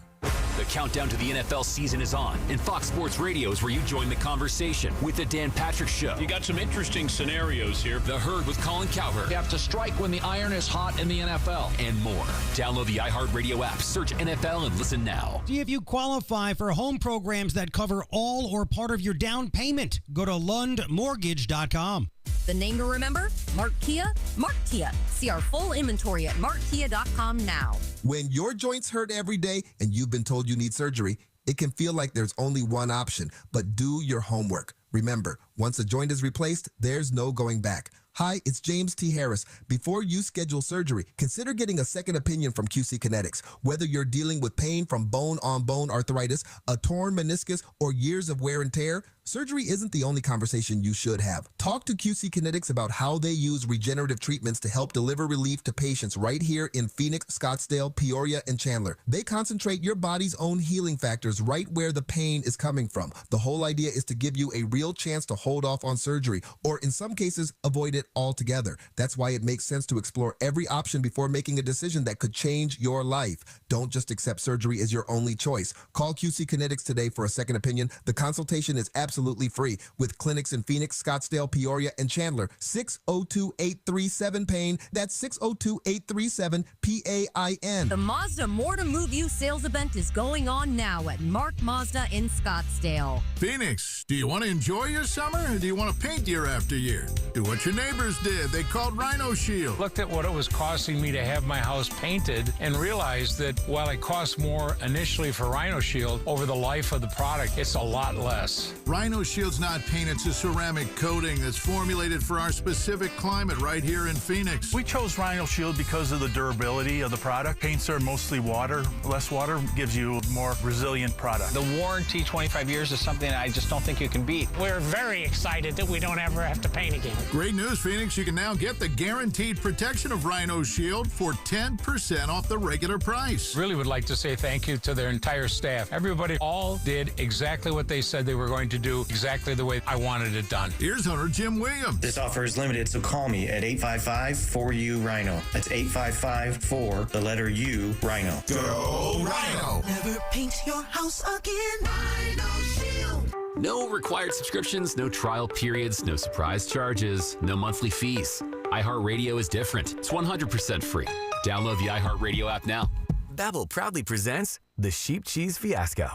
The countdown to the NFL season is on, and Fox Sports Radio is where you join the conversation with the Dan Patrick Show. You got some interesting scenarios here. The Herd with Colin Cowherd. You have to strike when the iron is hot in the NFL. And more. Download the iHeartRadio app, search NFL, and listen now. See if you qualify for home programs that cover all or part of your down payment. Go to LundMortgage.com. The name to remember? Mark Kia. Mark Kia. See our full inventory at markkia.com now. When your joints hurt every day and you've been told you need surgery, it can feel like there's only one option, but do your homework. Remember, once a joint is replaced, there's no going back. Hi, it's James T. Harris. Before you schedule surgery, consider getting a second opinion from QC Kinetics. Whether you're dealing with pain from bone-on-bone arthritis, a torn meniscus, or years of wear and tear, surgery isn't the only conversation you should have. Talk to QC Kinetics about how they use regenerative treatments to help deliver relief to patients right here in Phoenix, Scottsdale, Peoria, and Chandler. They concentrate your body's own healing factors right where the pain is coming from. The whole idea is to give you a real chance to hold off on surgery, or in some cases, avoid it altogether. That's why it makes sense to explore every option before making a decision that could change your life. Don't just accept surgery as your only choice. Call QC Kinetics today for a second opinion. The consultation is absolutely absolutely free with clinics in Phoenix, Scottsdale, Peoria, and Chandler. 602-837-PAIN. That's 602-837-PAIN. The Mazda More to Move You sales event is going on now at Mark Mazda in Scottsdale. Phoenix, do you want to enjoy your summer or do you want to paint year after year? Do what your neighbors did. They called Rhino Shield. Looked at what it was costing me to have my house painted and realized that while it costs more initially for Rhino Shield, over the life of the product, it's a lot less. Rhino Shield's not paint, it's a ceramic coating that's formulated for our specific climate right here in Phoenix. We chose Rhino Shield because of the durability of the product. Paints are mostly water. Less water gives you a more resilient product. The warranty, 25 years, is something I just don't think you can beat. We're very excited that we don't ever have to paint again. Great news, Phoenix. You can now get the guaranteed protection of Rhino Shield for 10% off the regular price. Really would like to say thank you to their entire staff. Everybody all did exactly what they said they were going to do, exactly the way I wanted it done. Here's owner Jim Williams. This offer is limited, so call me at 855-4U-RHINO. That's 855-4, the letter U, Rhino. Go Rhino! Never paint your house again. Rhino Shield. No required subscriptions, no trial periods, no surprise charges, no monthly fees. iHeartRadio is different. It's 100% free. Download the iHeartRadio app now. Babbel proudly presents The Sheep Cheese Fiasco.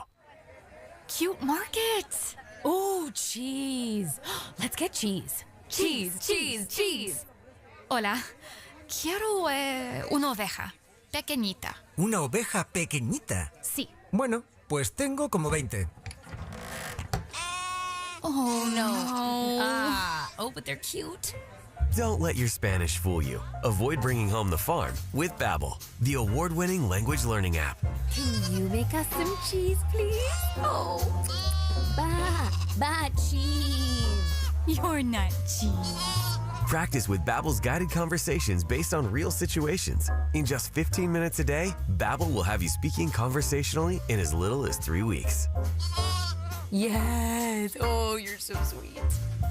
Cute markets. Oh, cheese. Let's get cheese. Cheese, cheese, cheese. Hola. Quiero una oveja. Pequeñita. ¿Una oveja pequeñita? Sí. Bueno, pues tengo como 20. Oh, no. But they're cute. Don't let your Spanish fool you. Avoid bringing home the farm with Babbel, the award-winning language learning app. Can you make us some cheese, please? Oh, cheese. You're not cheese. Practice with Babbel's guided conversations based on real situations. In just 15 minutes a day, Babbel will have you speaking conversationally in as little as 3 weeks. Yes. Oh, you're so sweet.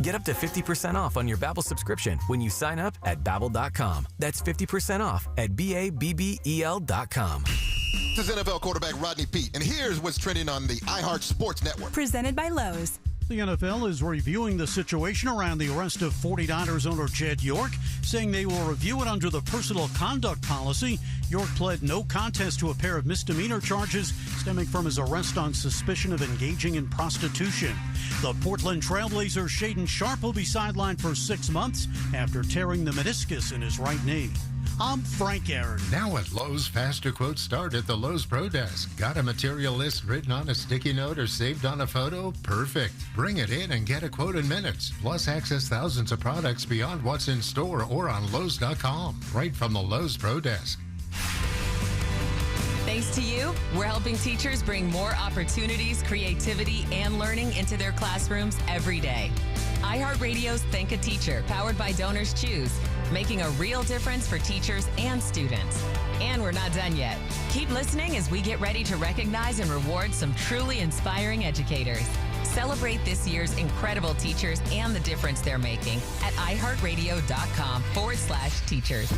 Get up to 50% off on your Babbel subscription when you sign up at Babbel.com. That's 50% off at BABBEL.com. This is NFL quarterback Rodney Peete, and here's what's trending on the iHeart Sports Network. Presented by Lowe's. The NFL is reviewing the situation around the arrest of 49ers owner Jed York, saying they will review it under the personal conduct policy. York pled no contest to a pair of misdemeanor charges stemming from his arrest on suspicion of engaging in prostitution. The Portland Trailblazer Shaden Sharp will be sidelined for 6 months after tearing the meniscus in his right knee. I'm Frank Aaron. Now at Lowe's, faster quotes start at the Lowe's Pro Desk. Got a material list written on a sticky note or saved on a photo? Perfect. Bring it in and get a quote in minutes. Plus, access thousands of products beyond what's in store or on Lowe's.com. Right from the Lowe's Pro Desk. Thanks to you, we're helping teachers bring more opportunities, creativity, and learning into their classrooms every day. iHeartRadio's Thank a Teacher, powered by Donors Choose, making a real difference for teachers and students. And we're not done yet. Keep listening as we get ready to recognize and reward some truly inspiring educators. Celebrate this year's incredible teachers and the difference they're making at iHeartRadio.com/teachers.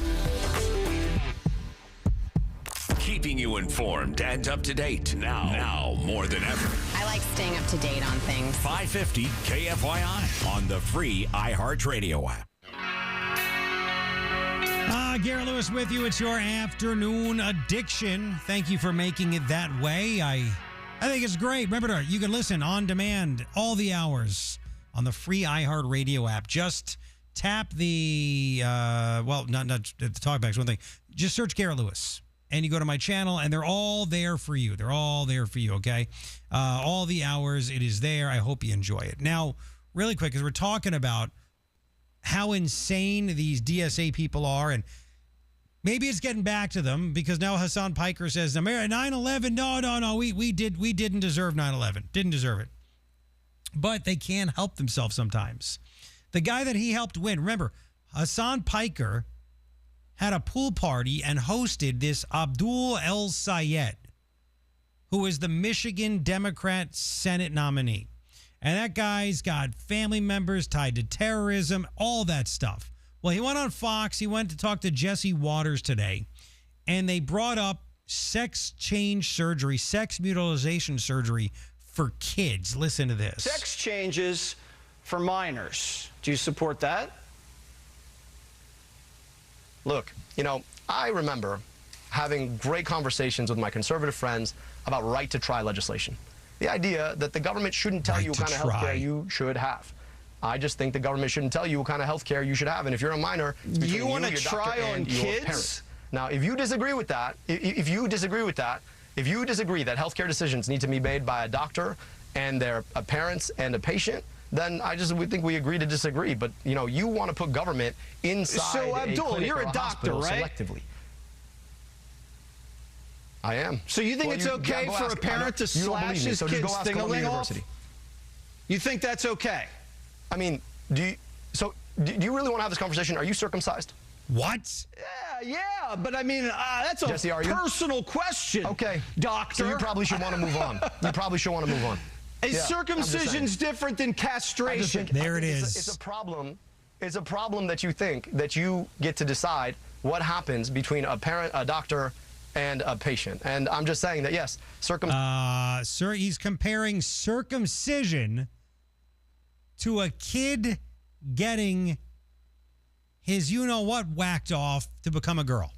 Keeping you informed and up to date now more than ever. I like staying up to date on things. 550 KFYI on the free iHeartRadio app. Garrett Lewis with you. It's your afternoon addiction. Thank you for making it that way. I think it's great. Remember, you can listen on demand all the hours on the free iHeartRadio app. Just tap the, not the talkback's one thing. Just search Garrett Lewis. And you go to my channel, and they're all there for you. They're all there for you, okay? All the hours, it is there. I hope you enjoy it. Now, really quick, because we're talking about how insane these DSA people are, and maybe it's getting back to them, because now Hassan Piker says, 9/11, no, we didn't deserve 9/11. Didn't deserve it. But they can't help themselves sometimes. The guy that he helped win, remember, Hassan Piker had a pool party and hosted this Abdul El Sayed, who is the Michigan Democrat Senate nominee. And that guy's got family members tied to terrorism, all that stuff. Well, he went on Fox. He went to talk to Jesse Waters today, and they brought up sex change surgery, sex mutilization surgery for kids. Listen to this. Sex changes for minors. Do you support that? Look, I remember having great conversations with my conservative friends about right-to-try legislation. The idea that the government shouldn't tell you what kind of health care you should have. I just think the government shouldn't tell you what kind of health care you should have. And if you're a minor, you want to try on kids? Now, if you disagree with that, if you disagree that health care decisions need to be made by a doctor and their parents and a patient, then we think we agree to disagree. But, you want to put government inside So, Abdul, you're a doctor, right? Selectively. I am. So you think it's okay for a parent to slash his kid's thing-a-ling off? You think that's okay? I mean, do you really want to have this conversation? Are you circumcised? What? Yeah, but I mean, that's a Jesse, personal question. Okay. Doctor. So you probably should want to move on. Is circumcision's different than castration? There it is. It's a problem. It's a problem that you think that you get to decide what happens between a parent, a doctor, and a patient. And I'm just saying that, yes, Sir, he's comparing circumcision to a kid getting his you-know-what whacked off to become a girl.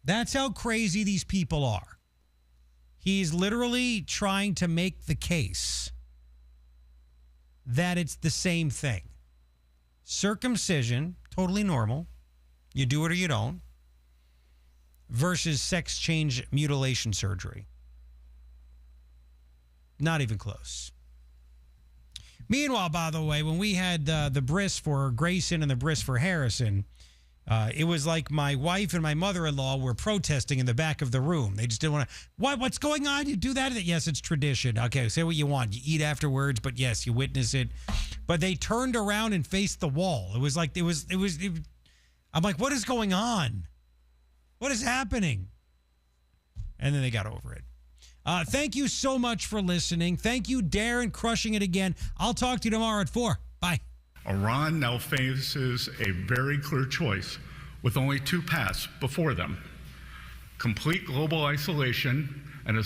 That's how crazy these people are. He's literally trying to make the case that it's the same thing. Circumcision, totally normal. You do it or you don't. Versus sex change mutilation surgery. Not even close. Meanwhile, by the way, when we had the bris for Grayson and the bris for Harrison, it was like my wife and my mother-in-law were protesting in the back of the room. They just didn't want to. What's going on? You do that? Yes, it's tradition. Okay, say what you want. You eat afterwards, but yes, you witness it. But they turned around and faced the wall. It was like it was. I'm like, what is going on? What is happening? And then they got over it. Thank you so much for listening. Thank you, Darren, crushing it again. I'll talk to you tomorrow at 4. Bye. Iran now faces a very clear choice with only two paths before them: complete global isolation and a